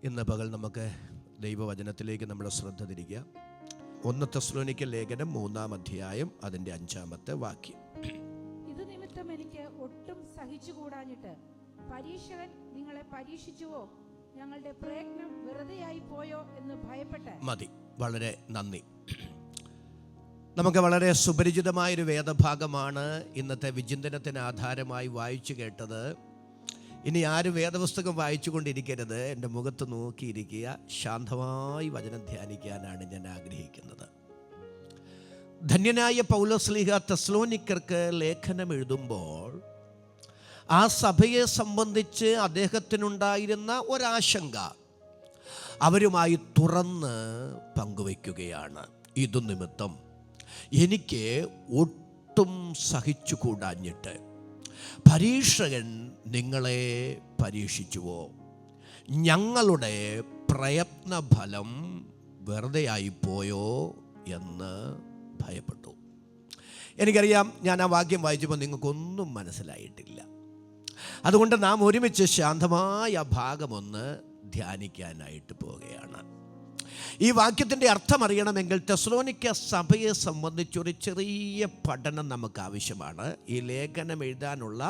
ഇന്ന് പകൽ നമുക്ക് ദൈവവചനത്തിലേക്ക് നമ്മുടെ ശ്രദ്ധ തിരിക്കുക. 1 തെസ്സലോനിക്യർ ലേഖനം 3-ാം അധ്യായം അതിൻ്റെ 5-ാമത്തെ വാക്യം. ഇത് നിമിത്തം എനിക്ക് ഒട്ടും സഹിച്ചുകൂടാഞ്ഞിട്ട് പരീക്ഷകൻ നിങ്ങളെ പരീക്ഷിച്ചുവോ, ഞങ്ങളുടെ പ്രയത്നം വെറുതെയായി പോയോ എന്ന് ഭയപ്പെട്ട്. മതി, വളരെ നന്ദി. നമുക്ക് വളരെ സുപരിചിതമായൊരു വേദഭാഗമാണ് ഇന്നത്തെ വിചിന്തനത്തിന് ആധാരമായി വായിച്ചു കേട്ടത്. ഇനി ആരും വേദപുസ്തകം വായിച്ചു കൊണ്ടിരിക്കരുത്, എൻ്റെ മുഖത്ത് നോക്കിയിരിക്കുക. ശാന്തമായി വചനം ധ്യാനിക്കാനാണ് ഞാൻ ആഗ്രഹിക്കുന്നത്. ധന്യനായ പൗലോസ്ലീഹ തെസ്സലോനിക്കർക്ക് ലേഖനം എഴുതുമ്പോൾ ആ സഭയെ സംബന്ധിച്ച് അദ്ദേഹത്തിനുണ്ടായിരുന്ന ഒരാശങ്ക അവരുമായി തുറന്ന് പങ്കുവയ്ക്കുകയാണ്. ഇതു നിമിത്തം എനിക്ക് ഒട്ടും സഹിച്ചുകൂടാഞ്ഞിട്ട് പരീക്ഷകൻ നിങ്ങളെ പരീക്ഷിച്ചുവോ, ഞങ്ങളുടെ പ്രയത്നഫലം വെറുതെയായിപ്പോയോ എന്ന് ഭയപ്പെട്ടു. എനിക്കറിയാം, ഞാൻ ആ വാക്യം വായിച്ചപ്പോൾ നിങ്ങൾക്കൊന്നും മനസ്സിലായിട്ടില്ല. അതുകൊണ്ട് നാം ഒരുമിച്ച് ശാന്തമായ ആ ഭാഗമൊന്ന് ധ്യാനിക്കാനായിട്ട് പോവുകയാണ്. ഈ വാക്യത്തിൻ്റെ അർത്ഥം അറിയണമെങ്കിൽ തെസ്സലോനിക്യ സഭയെ സംബന്ധിച്ചൊരു ചെറിയ പഠനം നമുക്ക് ആവശ്യമാണ്. ഈ ലേഖനം എഴുതാനുള്ള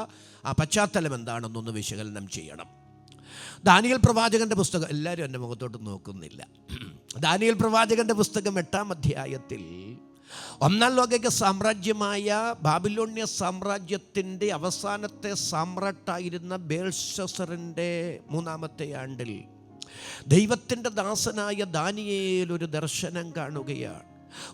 ആ പശ്ചാത്തലം എന്താണെന്നൊന്ന് വിശകലനം ചെയ്യണം. ദാനിയേൽ പ്രവാചകൻ്റെ പുസ്തകം, എല്ലാവരും എൻ്റെ മുഖത്തോട്ട് നോക്കുന്നില്ല. ദാനിയേൽ പ്രവാചകൻ്റെ പുസ്തകം 8-ാം അധ്യായത്തിൽ 1-ാം ലോക സാമ്രാജ്യമായ ബാബിലോണ്യ സാമ്രാജ്യത്തിൻ്റെ അവസാനത്തെ സാമ്രാട്ടായിരുന്ന ബേൽശസ്സറിൻ്റെ 3-ാമത്തെ ആണ്ടിൽ ദൈവത്തിൻ്റെ ദാസനായ ദാനിയേൽ ഒരു ദർശനം കാണുകയാണ്.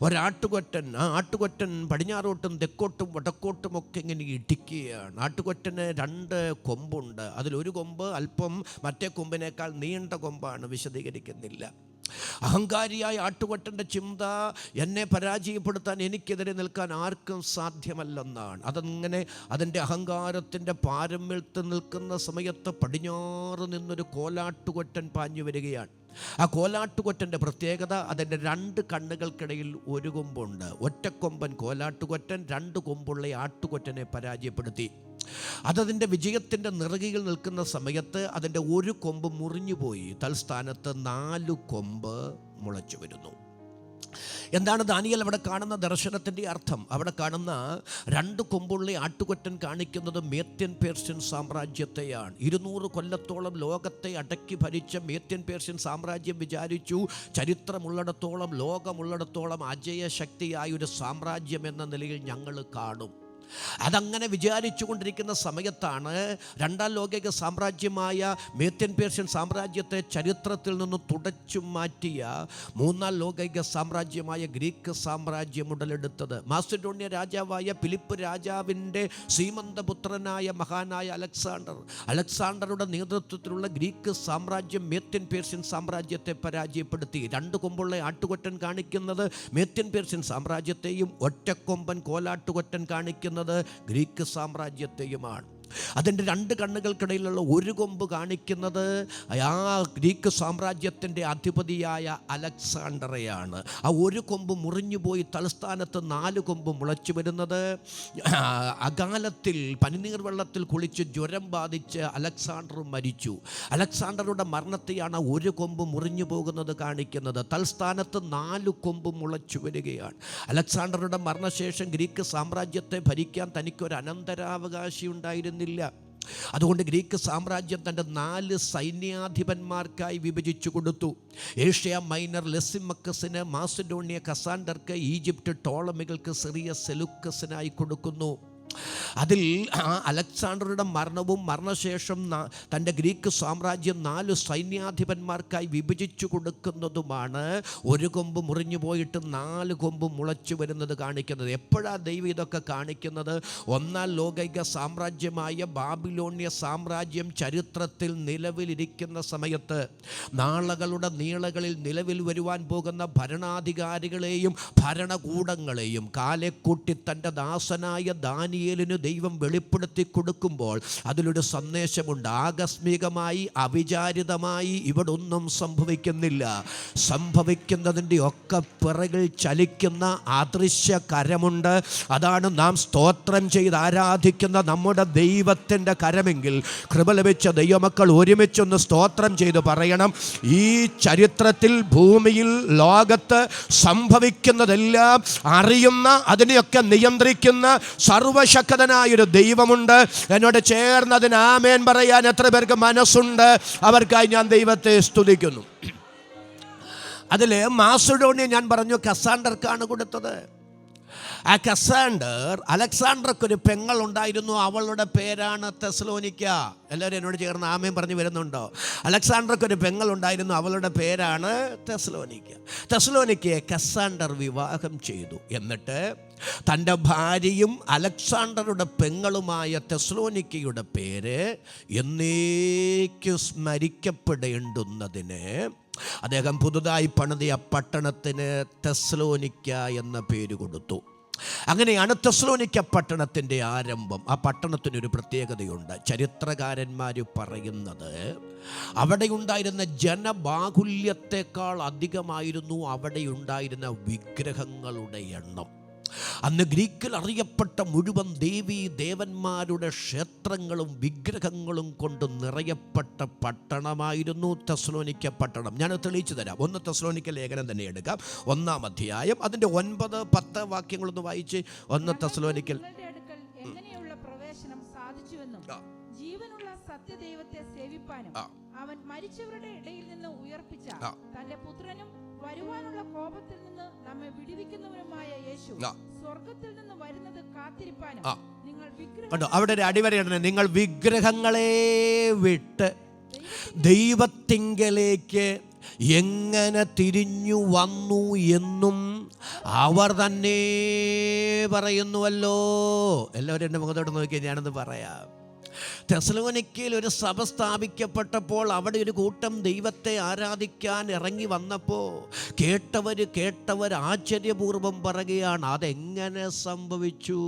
ഒരാട്ടുകൊറ്റൻ, ആ ആട്ടുകൊറ്റൻ പടിഞ്ഞാറോട്ടും തെക്കോട്ടും വടക്കോട്ടും ഒക്കെ ഇങ്ങനെ ഇടിക്കുകയാണ്. ആട്ടുകൊറ്റന് 2 കൊമ്പുണ്ട്. അതിലൊരു കൊമ്പ് അല്പം മറ്റേ കൊമ്പിനേക്കാൾ നീണ്ട കൊമ്പാണ്, വിശദീകരിക്കുന്നില്ല. അഹങ്കാരിയായ ആട്ടുകൊറ്റൻ്റെ ചിന്ത, എന്നെ പരാജയപ്പെടുത്താൻ, എനിക്കെതിരെ നിൽക്കാൻ ആർക്കും സാധ്യമല്ലെന്നാണ്. അതങ്ങനെ അതിൻ്റെ അഹങ്കാരത്തിൻ്റെ പാരമ്യത്തിൽ നിൽക്കുന്ന സമയത്ത് പടിഞ്ഞാറ് നിന്നൊരു കോലാട്ടുകൊറ്റൻ പാഞ്ഞു വരികയാണ്. ആ കോലാട്ടുകൊറ്റൻ്റെ പ്രത്യേകത, അതിൻ്റെ 2 കണ്ണുകൾക്കിടയിൽ ഒരു കൊമ്പുണ്ട്. ഒറ്റക്കൊമ്പൻ കോലാട്ടുകൊറ്റൻ 2 കൊമ്പുള്ള ആട്ടുകൊറ്റനെ പരാജയപ്പെടുത്തി. അതതിൻ്റെ വിജയത്തിൻ്റെ നിറകിൽ നിൽക്കുന്ന സമയത്ത് അതിൻ്റെ ഒരു കൊമ്പ് മുറിഞ്ഞുപോയി. തൽസ്ഥാനത്ത് 4 കൊമ്പ് മുളച്ചു വരുന്നു. എന്താണ് ദാനിയേൽ അവിടെ കാണുന്ന ദർശനത്തിൻ്റെ അർത്ഥം? അവിടെ കാണുന്ന 2 കൊമ്പുള്ള ആട്ടുകൊറ്റൻ കാണിക്കുന്നത് മേദ്യൻ പേർഷ്യൻ സാമ്രാജ്യത്തെയാണ്. 200 കൊല്ലത്തോളം ലോകത്തെ അടക്കി ഭരിച്ച മേദ്യൻ പേർഷ്യൻ സാമ്രാജ്യം വിചാരിച്ചു ചരിത്രമുള്ളിടത്തോളം, ലോകമുള്ളിടത്തോളം അജയശക്തിയായ ഒരു സാമ്രാജ്യം എന്ന നിലയിൽ ഞങ്ങൾ കാണും. അതങ്ങനെ വിചാരിച്ചു കൊണ്ടിരിക്കുന്ന സമയത്താണ് 2-ാം ലോക സാമ്രാജ്യമായ മേദ്യൻ പേർഷ്യൻ സാമ്രാജ്യത്തെ ചരിത്രത്തിൽ നിന്ന് തുടച്ചു മാറ്റിയ 3-ാം ലോക സാമ്രാജ്യമായ ഗ്രീക്ക് സാമ്രാജ്യം ഉടലെടുത്തത്. മാസിഡോണിയ രാജാവായ ഫിലിപ്പ് രാജാവിൻ്റെ സീമന്തപുത്രനായ മഹാനായ അലക്സാണ്ടറുടെ നേതൃത്വത്തിലുള്ള ഗ്രീക്ക് സാമ്രാജ്യം മേദ്യൻ പേർഷ്യൻ സാമ്രാജ്യത്തെ പരാജയപ്പെടുത്തി. 2 കൊമ്പുള്ള ആട്ടുകൊറ്റൻ കാണിക്കുന്നത് മേദ്യൻ പേർഷ്യൻ സാമ്രാജ്യത്തെയും ഒറ്റക്കൊമ്പൻ കോലാട്ടുകൊറ്റൻ കാണിക്കുന്നത് ഗ്രീക്ക് സാമ്രാജ്യത്തെയുമാണ്. അതിൻ്റെ 2 കണ്ണുകൾക്കിടയിലുള്ള ഒരു കൊമ്പ് കാണിക്കുന്നത് ആ ഗ്രീക്ക് സാമ്രാജ്യത്തിൻ്റെ അധിപതിയായ അലക്സാണ്ടറെയാണ്. ആ ഒരു കൊമ്പ് മുറിഞ്ഞുപോയി തലസ്ഥാനത്ത് 4 കൊമ്പ് മുളച്ചു വരുന്നത്. അകാലത്തിൽ പനിനീർ വെള്ളത്തിൽ കുളിച്ച് ജ്വരം ബാധിച്ച് അലക്സാണ്ടർ മരിച്ചു. അലക്സാണ്ടറുടെ മരണത്തെയാണ് ഒരു കൊമ്പ് മുറിഞ്ഞു പോകുന്നത് കാണിക്കുന്നത്. തൽസ്ഥാനത്ത് 4 കൊമ്പ് മുളച്ചു വരികയാണ്. അലക്സാണ്ടറുടെ മരണശേഷം ഗ്രീക്ക് സാമ്രാജ്യത്തെ ഭരിക്കാൻ തനിക്കൊരു അനന്തരാവകാശി ഉണ്ടായിരുന്നു. അതുകൊണ്ട് ഗ്രീക്ക് സാമ്രാജ്യം തൻ്റെ 4 സൈന്യാധിപന്മാർക്കായി വിഭജിച്ചു കൊടുത്തു. ഏഷ്യ മൈനർ ലെസിമക്കസിന്, മാസിഡോണിയ കസാൻഡർക്ക്, ഈജിപ്റ്റ് ടോളമികൾക്ക്, സിറിയ സെലുക്കസിനായി കൊടുക്കുന്നു. അതിൽ അലക്സാണ്ടറുടെ മരണവും മരണശേഷം തൻ്റെ ഗ്രീക്ക് സാമ്രാജ്യം 4 സൈന്യാധിപന്മാർക്കായി വിഭജിച്ചു കൊടുക്കുന്നതുമാണ് ഒരു കൊമ്പ് മുറിഞ്ഞു പോയിട്ട് 4 കൊമ്പ് മുളച്ചു വരുന്നത് കാണിക്കുന്നത്. എപ്പോഴാണ് ദൈവം ഇതൊക്കെ കാണിക്കുന്നത്? 1-ാം ലോക സാമ്രാജ്യമായ ബാബിലോണ്യ സാമ്രാജ്യം ചരിത്രത്തിൽ നിലവിലിരിക്കുന്ന സമയത്ത് നാളുകളുടെ നീളകളിൽ നിലവിൽ വരുവാൻ പോകുന്ന ഭരണാധികാരികളെയും ഭരണകൂടങ്ങളെയും കാലെക്കൂട്ടി തൻ്റെ ദാസനായ ദാനിയേൽ ദാനിയേലിന് ദൈവം വെളിപ്പെടുത്തി കൊടുക്കുമ്പോൾ അതിലൊരു സന്ദേശമുണ്ട്. ആകസ്മികമായി അവിചാരിതമായി ഇവിടെ ഒന്നും സംഭവിക്കുന്നില്ല. സംഭവിക്കുന്നതിൻ്റെ ഒക്കെ പിറകിൽ ചലിക്കുന്ന അദൃശ്യ കരമുണ്ട്. അതാണ് നാം സ്തോത്രം ചെയ്ത് ആരാധിക്കുന്ന നമ്മുടെ ദൈവത്തിൻ്റെ കരമെങ്കിൽ കൃപ ലഭിച്ച ദൈവമക്കൾ ഒരുമിച്ചൊന്ന് സ്തോത്രം ചെയ്ത് പറയണം, ഈ ചരിത്രത്തിൽ ഭൂമിയിൽ ലോകത്ത് സംഭവിക്കുന്നതെല്ലാം അറിയുന്ന, അതിനെയൊക്കെ നിയന്ത്രിക്കുന്ന സർവശക്തനായൊരു ദൈവമുണ്ട്. എന്നോട് ചേർന്ന് അതിന് ആമേൻ പറയാൻ എത്ര പേർക്ക് മനസ്സുണ്ട്? അവർക്കായി ഞാൻ ദൈവത്തെ സ്തുതിക്കുന്നു. അതിൽ മാസിഡോണിയ ഞാൻ പറഞ്ഞു കസാൻഡർക്കാണ് കൊടുത്തത്. ആ കസാൻഡർ, അലക്സാണ്ടർക്കൊരു പെങ്ങൾ ഉണ്ടായിരുന്നു, അവളുടെ പേരാണ് തെസ്സലോനിക്ക. എല്ലാവരും എന്നോട് ചേർന്ന് ആമേൻ പറഞ്ഞു വരുന്നുണ്ടോ? അലക്സാണ്ടർക്കൊരു പെങ്ങൾ ഉണ്ടായിരുന്നു, അവളുടെ പേരാണ് തെസ്സലോനിക്ക. തെസ്സലോനിക്കയെ കസാൻഡർ വിവാഹം ചെയ്തു. എന്നിട്ട് തൻ്റെ ഭാര്യയും അലക്സാണ്ടറുടെ പെങ്ങളുമായ തെസ്സലോനിക്കയുടെ പേര് എന്നേക്കും സ്മരിക്കപ്പെടേണ്ടുന്നതിന് അദ്ദേഹം പുതുതായി പണിതിയ പട്ടണത്തിന് തെസ്സലോനിക്ക എന്ന പേര് കൊടുത്തു. അങ്ങനെയാണ് തെസ്സലോനിക്ക പട്ടണത്തിൻ്റെ ആരംഭം. ആ പട്ടണത്തിനൊരു പ്രത്യേകതയുണ്ട്. ചരിത്രകാരന്മാർ പറയുന്നത് അവിടെ ഉണ്ടായിരുന്ന ജനബാഹുല്യത്തെക്കാൾ അധികമായിരുന്നു അവിടെ ഉണ്ടായിരുന്ന വിഗ്രഹങ്ങളുടെ എണ്ണം. അന്ന് ഗ്രീക്കിൽ അറിയപ്പെട്ട മുഴുവൻ ദേവീ ദേവന്മാരുടെ ക്ഷേത്രങ്ങളും വിഗ്രഹങ്ങളും കൊണ്ട് നിറയപ്പെട്ട പട്ടണമായിരുന്നു തെസ്സലോനിക്ക പട്ടണം. ഞാൻ തെളിയിച്ചു തരാം. 1 തെസ്സലോനിക്ക ലേഖനം തന്നെ എടുക്കാം, 1-ാം അധ്യായം അതിൻ്റെ 9-10 വാക്യങ്ങളൊന്ന് വായിച്ച്. 1 തെസ്സലോനിക്കൽ എങ്ങനെയുള്ള പ്രവേശനം സാധിച്ചുവെന്നും ജീവനുള്ള സത്യദൈവത്തെ സേവിപ്പാനും അവൻ മരിച്ചവരുടെ ഇടയിൽ നിന്ന് ഉയർപ്പിച്ച തന്റെ പുത്രനും വരുവാനുള്ള കോപത്തിൽ നിന്ന് നമ്മെ വിടുവിക്കുന്നവനുമായ യേശു സ്വർഗത്തിൽ നിന്ന് വരുന്നത് കാത്തിരിപ്പാനും നിങ്ങൾ കണ്ടോ, അവിടെ ഒരു അടിവരയിടണേ. നിങ്ങൾ വിഗ്രഹങ്ങളെ വിട്ട് ദൈവത്തിങ്കലേക്ക് എങ്ങനെ തിരിഞ്ഞു വന്നു എന്നും അവർ തന്നെ പറയുന്നുവല്ലോ. എല്ലാവരും എൻ്റെ മുഖത്തോട്ട് നോക്കിയാൽ ഞാനൊന്ന് പറയാം. തെസ്സലോനിക്കയിൽ ഒരു സഭ സ്ഥാപിക്കപ്പെട്ടപ്പോൾ അവിടെ ഒരു കൂട്ടം ദൈവത്തെ ആരാധിക്കാൻ ഇറങ്ങി വന്നപ്പോൾ കേട്ടവർ ആശ്ചര്യപൂർവ്വം പറയുകയാണ്, അതെങ്ങനെ സംഭവിച്ചു?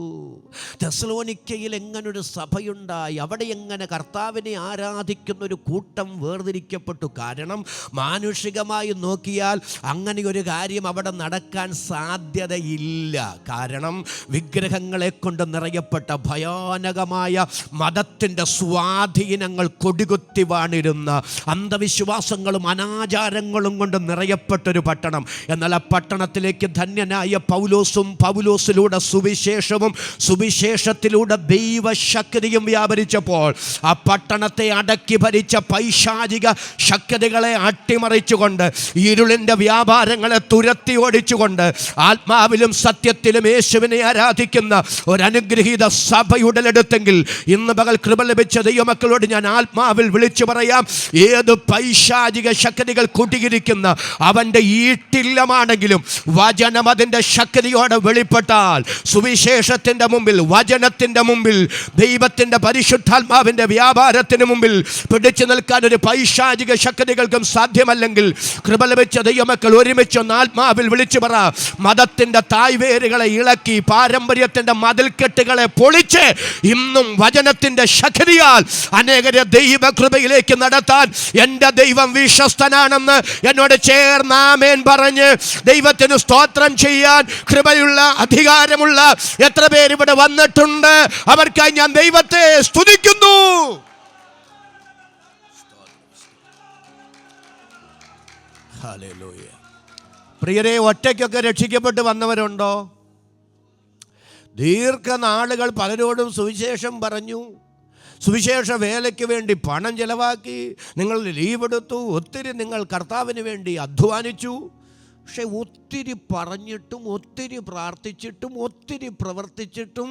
തെസ്സലോനിക്കയിൽ എങ്ങനൊരു സഭയുണ്ടായി? അവിടെ എങ്ങനെ കർത്താവിനെ ആരാധിക്കുന്നൊരു കൂട്ടം വേർതിരിക്കപ്പെട്ടു? കാരണം മാനുഷികമായി നോക്കിയാൽ അങ്ങനെ ഒരു കാര്യം അവിടെ നടക്കാൻ സാധ്യതയില്ല. കാരണം വിഗ്രഹങ്ങളെ കൊണ്ട് നിറയപ്പെട്ട ഭയാനകമായ മതത്തിൻ്റെ സ്വാധീനങ്ങൾ കൊടികുത്തി വാണിരുന്ന അന്ധവിശ്വാസങ്ങളും അനാചാരങ്ങളും കൊണ്ട് നിറയപ്പെട്ടൊരു പട്ടണം. എന്നാൽ ആ പട്ടണത്തിലേക്ക് ധന്യനായ പൗലോസും പൗലോസിലൂടെ സുവിശേഷവും സുവിശേഷത്തിലൂടെ ദൈവശക്തിയും വ്യാപരിച്ചപ്പോൾ ആ പട്ടണത്തെ അടക്കി ഭരിച്ച പൈശാചിക ശക്തികളെ അട്ടിമറിച്ചുകൊണ്ട് ഇരുളിൻ്റെ വ്യാപാരങ്ങളെ തുരത്തി ഓടിച്ചുകൊണ്ട് ആത്മാവിലും സത്യത്തിലും യേശുവിനെ ആരാധിക്കുന്ന ഒരനുഗ്രഹീത സഭ ഉടലെടുത്തെങ്കിൽ ഇന്ന് പകൽ കൃപ ലഭിച്ച ദൈവമക്കളോട് ഞാൻ ആത്മാവിൽ വിളിച്ചു പറയാം, ഏത് പൈശാചിക ശക്തികൾ കുടിയിരിക്കുന്ന അവൻ്റെ ഈട്ടില്ലമാണെങ്കിലും വചനം അതിൻ്റെ ശക്തിയോടെ വെളിപ്പെട്ടാൽ സുവിശേഷത്തിൻ്റെ മുമ്പിൽ, വചനത്തിൻ്റെ മുമ്പിൽ, ദൈവത്തിൻ്റെ പരിശുദ്ധാത്മാവിൻ്റെ വ്യാപാരത്തിന് മുമ്പിൽ പിടിച്ചു നിൽക്കാൻ ഒരു പൈശാചിക ശക്തികൾക്കും സാധ്യമല്ലെങ്കിൽ കൃപ ലഭിച്ച ദൈവമക്കൾ ഒരുമിച്ചൊന്ന് ആത്മാവിൽ വിളിച്ചു പറ, മതത്തിൻ്റെ തായ്വേരുകളെ ഇളക്കി പാരമ്പര്യത്തിൻ്റെ മതിൽക്കെട്ടുകളെ പൊളിച്ച് ഇന്നും വചനത്തിൻ്റെ ശക്തിയാൽ അനേകരെ ദൈവകൃപയിലേക്ക് നടത്താൻ എൻ്റെ ദൈവം വിശ്വസ്തനാണെന്ന് എന്നോട് ചേർന്ന് ആമേൻ പറഞ്ഞ് ദൈവത്തിന് സ്തോത്രം ചെയ്യാൻ കൃപയുള്ള അധികാരമുള്ള എത്ര പേര് ഇവിടെ വന്നിട്ടുണ്ട്? അവർക്കായി ഞാൻ ദൈവത്തെ സ്തുതിക്കുന്നു. ഹല്ലേലൂയ. പ്രിയരെ, ഒറ്റയ്ക്കൊക്കെ രക്ഷിക്കപ്പെട്ട് വന്നവരുണ്ടോ? ദീർഘനാളുകൾ പലരോടും സുവിശേഷം പറഞ്ഞു, സുവിശേഷ വേലയ്ക്ക് വേണ്ടി പണം ചെലവാക്കി, നിങ്ങൾ ലീവ് എടുത്തു, ഒത്തിരി നിങ്ങൾ കർത്താവിന് വേണ്ടി അധ്വാനിച്ചു. പക്ഷെ ഒത്തിരി പറഞ്ഞിട്ടും ഒത്തിരി പ്രാർത്ഥിച്ചിട്ടും ഒത്തിരി പ്രവർത്തിച്ചിട്ടും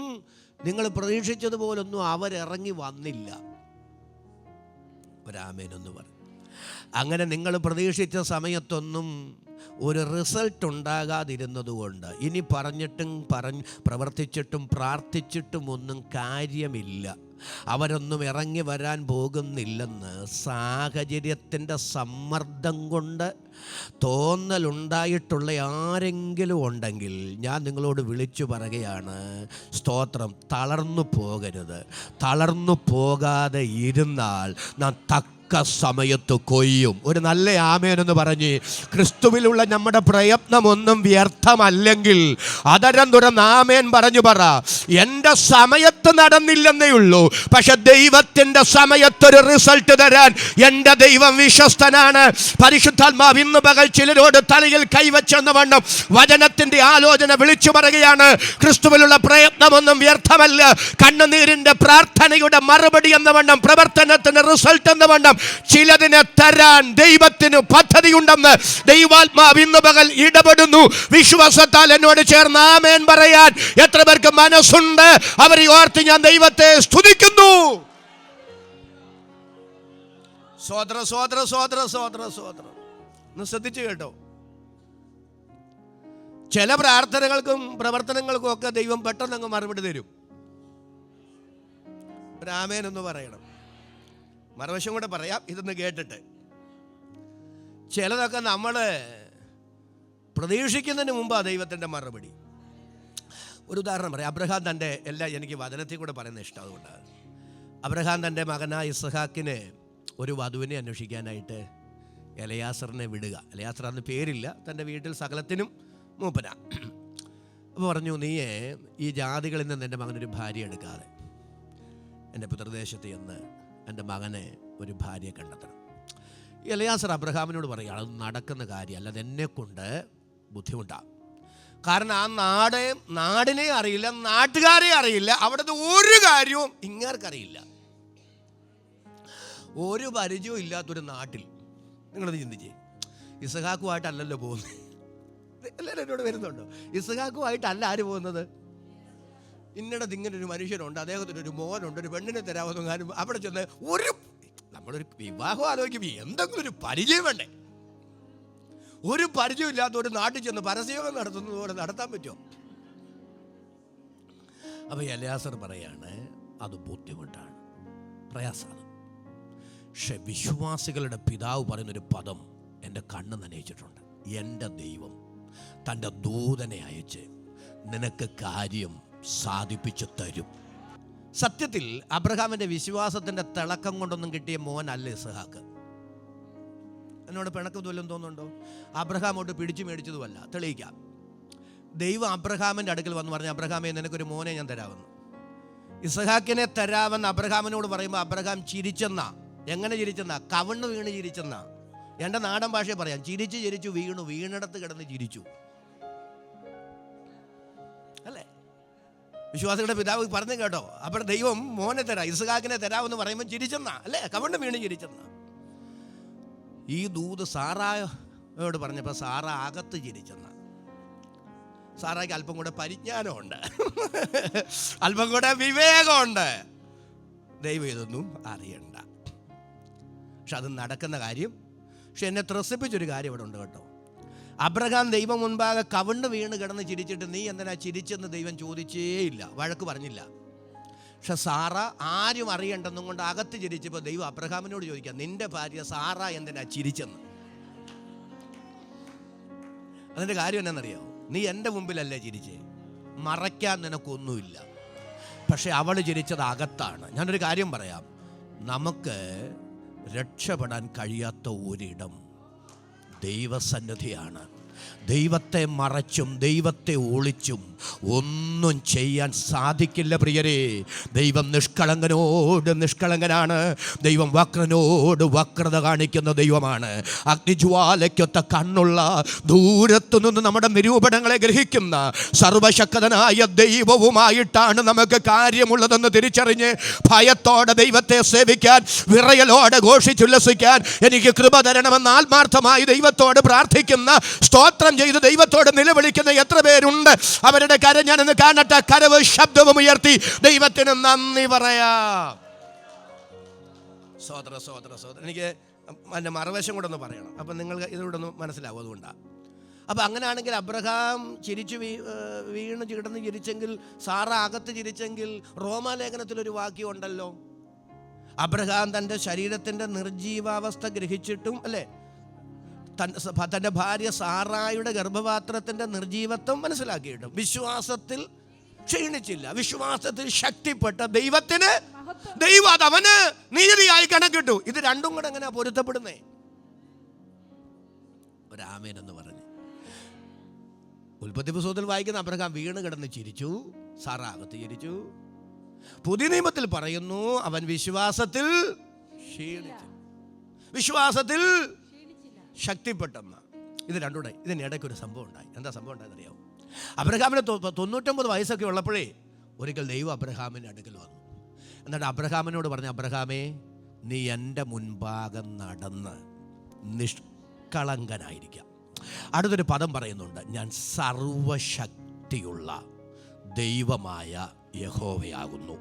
നിങ്ങൾ പ്രതീക്ഷിച്ചതുപോലൊന്നും അവരിറങ്ങി വന്നില്ല. ഒരാമേനൊന്ന് പറ. അങ്ങനെ നിങ്ങൾ പ്രതീക്ഷിച്ച സമയത്തൊന്നും ഒരു റിസൾട്ട് ഉണ്ടാകാതിരുന്നതുകൊണ്ട് ഇനി പറഞ്ഞിട്ടും പ്രവർത്തിച്ചിട്ടും പ്രാർത്ഥിച്ചിട്ടും ഒന്നും കാര്യമില്ല. അവരൊന്നും ഇറങ്ങി വരാൻ പോകുന്നില്ലെന്ന് സാഹചര്യത്തിൻ്റെ സമ്മർദ്ദം കൊണ്ട് തോന്നലുണ്ടായിട്ടുള്ള ആരെങ്കിലും ഉണ്ടെങ്കിൽ ഞാൻ നിങ്ങളോട് വിളിച്ചു പറയുകയാണ്, സ്തോത്രം, തളർന്നു പോകരുത്. തളർന്നു പോകാതെ ഇരുന്നാൽ നാം തക്ക സമയത്ത് കൊയ്യും. ഒരു നല്ല ആമേനെന്ന് പറഞ്ഞ് ക്രിസ്തുവിലുള്ള നമ്മുടെ പ്രയത്നമൊന്നും വ്യർത്ഥമല്ലെങ്കിൽ അതരം തുറന്ന് ആമേൻ പറഞ്ഞു പറ. എൻ്റെ സമയത്ത് നടന്നില്ലെന്നേ ഉള്ളൂ, പക്ഷെ ദൈവത്തിൻ്റെ സമയത്തൊരു റിസൾട്ട് തരാൻ എൻ്റെ ദൈവം വിശ്വസ്തനാണ്. പരിശുദ്ധാത്മാവ് ഇന്ന് പകൽ ചിലരോട് തലയിൽ കൈവച്ചെന്ന വണ്ണം വചനത്തിൻ്റെ ആലോചന വിളിച്ചു പറയുകയാണ്. ക്രിസ്തുവിലുള്ള പ്രയത്നമൊന്നും വ്യർത്ഥമല്ല. കണ്ണുനീരിൻ്റെ പ്രാർത്ഥനയുടെ മറുപടി എന്ന വണ്ണം, പ്രവർത്തനത്തിൻ്റെ റിസൾട്ട് എന്ന വണ്ണം ചിലതിനെ തരാൻ ദൈവത്തിന് പദ്ധതിയുണ്ടെന്ന് ദൈവാത്മാവ് ഇന്ന് പകൽ ഇടപെടുന്നു. വിശ്വാസത്താൽ എന്നോട് ചേർന്ന് ആമേൻ പറയാൻ എത്ര പേർക്ക് മനസ്സുണ്ട്? അവരെ ഓർത്ത് ഞാൻ ദൈവത്തെ സ്തുതിക്കുന്നു. സോദര സോദര സോദര സോദര സോദര ഒന്ന് ശ്രദ്ധിച്ചു കേട്ടോ. ചില പ്രാർത്ഥനകൾക്കും പ്രവർത്തനങ്ങൾക്കും ഒക്കെ ദൈവം പെട്ടെന്ന് അങ്ങ് മറുപടി തരും. ഒരു ആമേൻ എന്ന് പറയണം. മറുവശം കൂടെ പറയാം, ഇതൊന്ന് കേട്ടിട്ട്. ചിലതൊക്കെ നമ്മൾ പ്രതീക്ഷിക്കുന്നതിന് മുമ്പാണ് ദൈവത്തിൻ്റെ മറുപടി. ഒരു ഉദാഹരണം പറയാം. അബ്രഹാം തൻ്റെ എനിക്ക് വചനത്തിൽ കൂടെ പറയുന്നത് ഇഷ്ടം, അതുകൊണ്ടാണ്. അബ്രഹാം തൻ്റെ മകനായ ഇസ്ഹാക്കിനെ ഒരു വധുവിനെ അന്വേഷിക്കാനായിട്ട് എലയാസറിനെ വിടുക. എലയാസർ അന്ന് പേരില്ല, തൻ്റെ വീട്ടിൽ സകലത്തിനും മൂപ്പന. അപ്പോൾ പറഞ്ഞു, നീ ഈ ജാതികളിൽ നിന്ന് എൻ്റെ മകനൊരു ഭാര്യ എടുക്കാതെ എൻ്റെ പിതൃദേശത്ത് എന്ന് എൻ്റെ മകനെ ഒരു ഭാര്യയെ കണ്ടെത്തണം. എലയാസർ അബ്രഹാമിനോട് പറയുകയാണ്, അത് നടക്കുന്ന കാര്യമല്ല, അതെന്നെക്കൊണ്ട് ബുദ്ധിമുട്ടാണ്. കാരണം ആ നാടിനെ അറിയില്ല, നാട്ടുകാരെ അറിയില്ല, അവിടുത്തെ ഒരു കാര്യവും ഇങ്ങേർക്കറിയില്ല. ഒരു പരിചയവും ഇല്ലാത്തൊരു നാട്ടിൽ നിങ്ങളത് ചിന്തിച്ചേ. ഇസ്ഹാക്കുമായിട്ടല്ലല്ലോ പോകുന്നത്. എല്ലാവരും എന്നോട് വരുന്നുണ്ടോ? ഇസ്ഹാക്കുമായിട്ടല്ല ആര് പോകുന്നത്? ഇന്നിടത്ത് ഇങ്ങനൊരു മനുഷ്യനുണ്ട്, അദ്ദേഹത്തിനൊരു മോനുണ്ട്, ഒരു പെണ്ണിനെ തരാമെന്ന് കാര്യം അവിടെ ചെന്ന് നമ്മളൊരു വിവാഹം ആലോചിക്കുമ്പോൾ എന്തെങ്കിലും ഒരു പരിചയം വേണ്ടേ? ഒരു പരിചയമില്ലാത്ത ഒരു നാട്ടിൽ ചെന്ന് പരസ്യയോഗം നടത്തുന്നത് പോലെ നടത്താൻ പറ്റുമോ? അപ്പോൾ എലയാസർ പറയാണ്, അത് ബുദ്ധിമുട്ടാണ്, പ്രയാസമാണ്. പക്ഷെ വിശ്വാസികളുടെ പിതാവ് പറയുന്നൊരു പദം എൻ്റെ കണ്ണ് നനയിച്ചിട്ടുണ്ട്. എൻ്റെ ദൈവം തൻ്റെ ദൂതനെ അയച്ച് നിനക്ക് കാര്യം സാധിപ്പിച്ചു തരും. സത്യത്തിൽ അബ്രഹാമിൻ്റെ വിശ്വാസത്തിൻ്റെ തിളക്കം കൊണ്ടൊന്നും കിട്ടിയ മോനല്ല ഇസ്ഹാക്ക്. എന്നോട് പിണക്കം തോന്നും തോന്നുന്നുണ്ടോ? അബ്രഹാമോട്ട് പിടിച്ചു മേടിച്ചതുമല്ല. തെളിയിക്കാം. ദൈവം അബ്രഹാമിൻ്റെ അടുക്കൽ വന്ന് പറഞ്ഞു, അബ്രഹാമേ, നിനക്കൊരു മോനെ ഞാൻ തരാമെന്ന്. ഇസ്ഹാക്കിനെ തരാമെന്ന് അബ്രഹാമിനോട് പറയുമ്പോൾ അബ്രഹാം ചിരിച്ചെന്നാ. എങ്ങനെ ചിരിച്ചെന്നാ? കവിണ്ണ് വീണ് ചിരിച്ചെന്നാ. എൻ്റെ നാടൻ ഭാഷയെ പറയാം, ചിരിച്ചു വീണു, വീണിടത്ത് കിടന്ന് ചിരിച്ചു. അല്ലേ? വിശ്വാസികളുടെ പിതാവ് പറഞ്ഞു കേട്ടോ. അപ്പോൾ ദൈവം മോനെ തരാം, ഇസ്ഹാക്കിനെ തരാമെന്ന് പറയുമ്പോൾ ചിരിച്ചെന്നാ, അല്ലേ? കവിണ്ണ് വീണ് ചിരിച്ചെന്നാ. ഈ ദൂത് സാറായോട് പറഞ്ഞപ്പോൾ സാറ അകത്ത് ചിരിച്ചെന്നാ. സാറായ്ക്ക് അല്പം കൂടെ പരിജ്ഞാനമുണ്ട്, അല്പം കൂടെ വിവേകമുണ്ട്. ദൈവം ഇതൊന്നും അറിയണ്ട. പക്ഷെ അത് നടക്കുന്ന കാര്യം. പക്ഷെ എന്നെ ത്രസിപ്പിച്ചൊരു കാര്യം ഇവിടെ ഉണ്ട് കേട്ടോ. അബ്രഹാം ദൈവം മുൻപാകെ കവിണ്ണ് വീണ് കിടന്ന് ചിരിച്ചിട്ട് നീ എന്തിനാ ചിരിച്ചെന്ന് ദൈവം ചോദിച്ചേയില്ല, വഴക്ക് പറഞ്ഞില്ല. പക്ഷെ സാറ ആരും അറിയണ്ടെന്നും കൊണ്ട് അകത്ത് ചിരിച്ചപ്പോൾ ദൈവം അബ്രഹാമിനോട് ചോദിക്കാം, നിന്റെ ഭാര്യ സാറ എന്തിനാ ചിരിച്ചെന്ന്. അതിൻ്റെ കാര്യം എന്നാണെന്നറിയോ? നീ എൻ്റെ മുമ്പിലല്ലേ ചിരിച്ചേ, മറയ്ക്കാൻ നിനക്കൊന്നുമില്ല. പക്ഷെ അവൾ ചിരിച്ചത് അകത്താണ്. ഞാനൊരു കാര്യം പറയാം, നമുക്ക് രക്ഷപ്പെടാൻ കഴിയാത്ത ഒരിടം ദൈവസന്നിധിയാണ്. ദൈവത്തെ മറച്ചും ദൈവത്തെ ഒളിച്ചും ഒന്നും ചെയ്യാൻ സാധിക്കില്ല പ്രിയരേ. ദൈവം നിഷ്കളങ്കനോട് നിഷ്കളങ്കനാണ്. ദൈവം വക്രനോട് വക്രത കാണിക്കുന്ന ദൈവമാണ്. അഗ്നിജ്വാലയ്ക്കൊത്ത കണ്ണുള്ള, ദൂരത്തു നിന്ന് നമ്മുടെ നിരൂപണങ്ങളെ ഗ്രഹിക്കുന്ന സർവശക്തനായ ദൈവവുമായിട്ടാണ് നമുക്ക് കാര്യമുള്ളതെന്ന് തിരിച്ചറിഞ്ഞ് ഭയത്തോടെ ദൈവത്തെ സേവിക്കാൻ, വിറയലോടെ ഘോഷിച്ചുല്ലസിക്കാൻ എനിക്ക് കൃപ തരണമെന്ന് ആത്മാർത്ഥമായി ദൈവത്തോട് പ്രാർത്ഥിക്കുന്ന, സ്തോത്രം ചെയ്ത് ദൈവത്തോട് നിലവിളിക്കുന്ന എത്ര പേരുണ്ട്? അവരുടെ കരം ഞാനൊന്ന് കാണട്ടെ. കരവ് ശബ്ദവും ഉയർത്തി ദൈവത്തിന് നന്ദി പറയാം. സോദര സോദര സോദര എനിക്ക് എൻ്റെ മറുവശം കൂടെ ഒന്ന് പറയണം, അപ്പം നിങ്ങൾക്ക് ഇതിലൂടെ ഒന്ന് മനസ്സിലാവും. അതുകൊണ്ടാണ് അപ്പം അങ്ങനെയാണെങ്കിൽ അബ്രഹാം ചിരിച്ചു വീണ് കിടന്ന് ചിരിച്ചെങ്കിൽ, സാറ അകത്ത് ചിരിച്ചെങ്കിൽ, റോമാലേഖനത്തിലൊരു വാക്യം ഉണ്ടല്ലോ, അബ്രഹാം തൻ്റെ ശരീരത്തിൻ്റെ നിർജീവാവസ്ഥ ഗ്രഹിച്ചിട്ടും അല്ലേ, തൻ്റെ ഭാര്യ സാറായുടെ ഗർഭപാത്രത്തിൻ്റെ നിർജീവത്വം മനസ്സിലാക്കിയിട്ടും വിശ്വാസത്തിൽ ക്ഷീണിച്ചില്ല, വിശ്വാസത്തിൽ ശക്തിപ്പെട്ട ദൈവത്തിന് ദൈവം അതവന് നീതിയായി കണക്കിട്ടു. ഇത് രണ്ടും കൂടെ എങ്ങനെയാ പൊരുത്തപ്പെടുന്നേ? ഒരാമേൻ എന്ന് പറഞ്ഞു. ഉൽപ്പത്തി പുസ്തകത്തിൽ വായിക്കുന്ന അബ്രഹാം വീണ് കിടന്ന് ചിരിച്ചു, സാറ അകത്ത് ചിരിച്ചു. പുതിയ നിയമത്തിൽ പറയുന്നു അവൻ വിശ്വാസത്തിൽ ക്ഷീണിച്ചു, വിശ്വാസത്തിൽ ശക്തിപ്പെട്ടെന്ന്. ഇത് രണ്ടുകൂടെ ഇതിനിടയ്ക്ക് ഒരു സംഭവം ഉണ്ടായി. എന്താ സംഭവം ഉണ്ടായെന്നറിയാമോ? അബ്രഹാമിന് 99 വയസ്സൊക്കെ ഉള്ളപ്പോഴേ ഒരിക്കൽ ദൈവം അബ്രഹാമിൻ്റെ അടുക്കൽ വന്നു. എന്നിട്ട് അബ്രഹാമിനോട് പറഞ്ഞു, അബ്രഹാമേ, നീ എൻ്റെ മുൻപാകെ നടന്ന് നിഷ്കളങ്കനായിരിക്കാം. അടുത്തൊരു പദം പറയുന്നുണ്ട്, ഞാൻ സർവശക്തിയുള്ള ദൈവമായ യഹോവയാകുന്നു.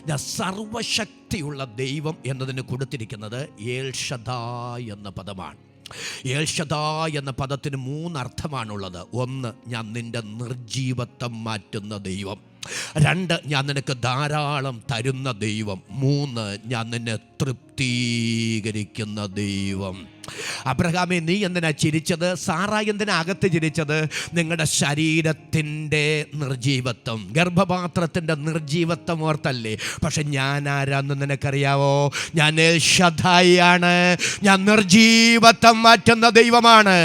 ഞാൻ സർവശക്തിയുള്ള ദൈവം എന്നതിന് കൊടുത്തിരിക്കുന്നത് ഏൽ ഷദായ് എന്ന പദമാണ്. ഏൽ ഷദായ് എന്ന പദത്തിന് 3 അർത്ഥമാണുള്ളത്. 1, ഞാൻ നിൻ്റെ നിർജീവത്വം മാറ്റുന്ന ദൈവം. 2, ഞാൻ നിനക്ക് ധാരാളം തരുന്ന ദൈവം. 3, ഞാൻ നിന്നെ തൃപ്തീകരിക്കുന്ന ദൈവം. അബ്രഹാമേ, നീ എന്തിനാ ചിരിച്ചത്? സാറ എന്തിനാ അകത്ത് ചിരിച്ചത്? നിങ്ങളുടെ ശരീരത്തിൻ്റെ നിർജീവത്വം, ഗർഭപാത്രത്തിൻ്റെ നിർജീവത്വം ഓർത്തല്ലേ? പക്ഷെ ഞാൻ ആരാന്ന് നിനക്കറിയാവോ? ഞാൻ എൽ ഷദായാണ്. ഞാൻ നിർജീവത്വം മാറ്റുന്ന ദൈവമാണ്.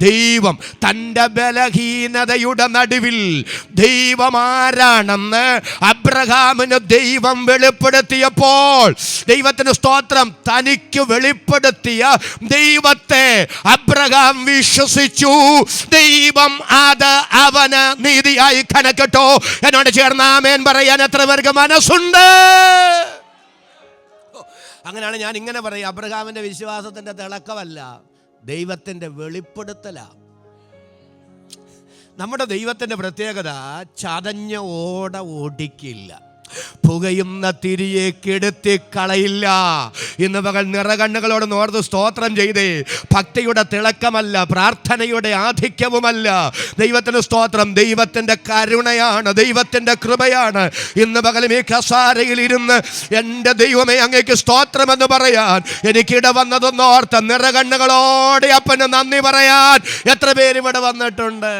ദൈവം തൻ്റെ ബലഹീനതയുടെ നടുവിൽ ദൈവമാരാണെന്ന് അബ്രഹാമിന് ദൈവം വെളിപ്പെടുത്തിയപ്പോൾ, ദൈവത്തിന് സ്തോത്രം, തനിക്ക് വെളിപ്പെടുത്തിയ ദൈവത്തെ അബ്രഹാം വിശ്വസിച്ചു. ദൈവം അത് അവന് നീതിയായി കണക്കിട്ടു. എന്നോട് ചേർന്ന് ആമേൻ പറയാൻ എത്ര പേർക്ക് മനസ്സുണ്ട്? അങ്ങനെയാണ് ഞാൻ ഇങ്ങനെ പറയും, അബ്രഹാമിന്റെ വിശ്വാസത്തിന്റെ തിളക്കമല്ല, ദൈവത്തിന്റെ വെളിപ്പെടുത്തല. നമ്മുടെ ദൈവത്തിന്റെ പ്രത്യേകത ചതഞ്ഞ ഓട ഓടിക്കില്ല, പുകയുന്ന തിരിയെ കെടുത്തി കളയില്ല. ഇന്ന് പകൽ നിറകണ്ണുകളോട് നോർത്ത് സ്തോത്രം ചെയ്തേ. ഭക്തിയുടെ തിളക്കമല്ല, പ്രാർത്ഥനയുടെ ആധിക്യവുമല്ല. ദൈവത്തിന് സ്തോത്രം, ദൈവത്തിൻ്റെ കരുണയാണ്, ദൈവത്തിൻ്റെ കൃപയാണ്. ഇന്ന് പകലും ഈ കസാരയിൽ ഇരുന്ന് എൻ്റെ ദൈവമേ അങ്ങേക്ക് സ്തോത്രമെന്ന് പറയാൻ എനിക്കിട വന്നതെന്നോർത്ത് നിറകണ്ണുകളോടെ അപ്പന് നന്ദി പറയാൻ എത്ര പേര് ഇവിടെ വന്നിട്ടുണ്ട്?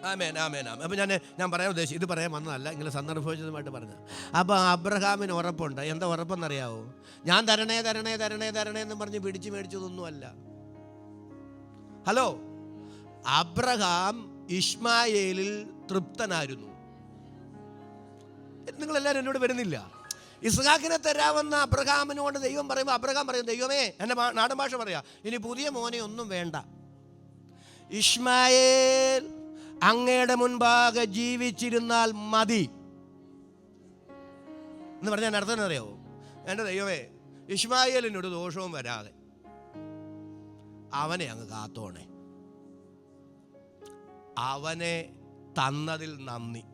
ആമേൻ, ആമേൻ, ആമേൻ. അപ്പം ഞാൻ പറയാൻ ഉദ്ദേശിച്ചു, ഇത് പറയാൻ വന്നതല്ല, ഇങ്ങനെ സന്ദർഭോചിതമായിട്ട് പറഞ്ഞു. അപ്പോൾ അബ്രഹാമിന് ഉറപ്പുണ്ട്. എന്താ ഉറപ്പെന്നറിയാവോ? ഞാൻ തരണേ തരണേ തരണേ തരണേ എന്ന് പറഞ്ഞ് പിടിച്ചു മേടിച്ചതൊന്നുമല്ല. Hello, Abraham ഇശ്മായേലിൽ തൃപ്തനായിരുന്നു. നിങ്ങളെല്ലാവരും എന്നോട് വരുന്നില്ല? ഇസ്ഹാക്കിനെ തരാമെന്ന അബ്രഹാമിനോട് ദൈവം പറയുമ്പോൾ അബ്രഹാം പറയും, ദൈവമേ, എൻ്റെ നാടൻ ഭാഷ പറയാ, ഇനി പുതിയ മോനെ ഒന്നും വേണ്ട, ഇശ്മായേൽ അങ്ങയുടെ മുൻപാകെ ജീവിച്ചിരുന്നാൽ മതി എന്ന് പറഞ്ഞാൽ അർത്ഥം അറിയാവോ? എൻ്റെ ദൈവമേ, ഇശ്മായേലിനൊരു ദോഷവും വരാതെ അവനെ അങ്ങ് കാത്തോണേ, അവനെ തന്നതിൽ നന്ദി,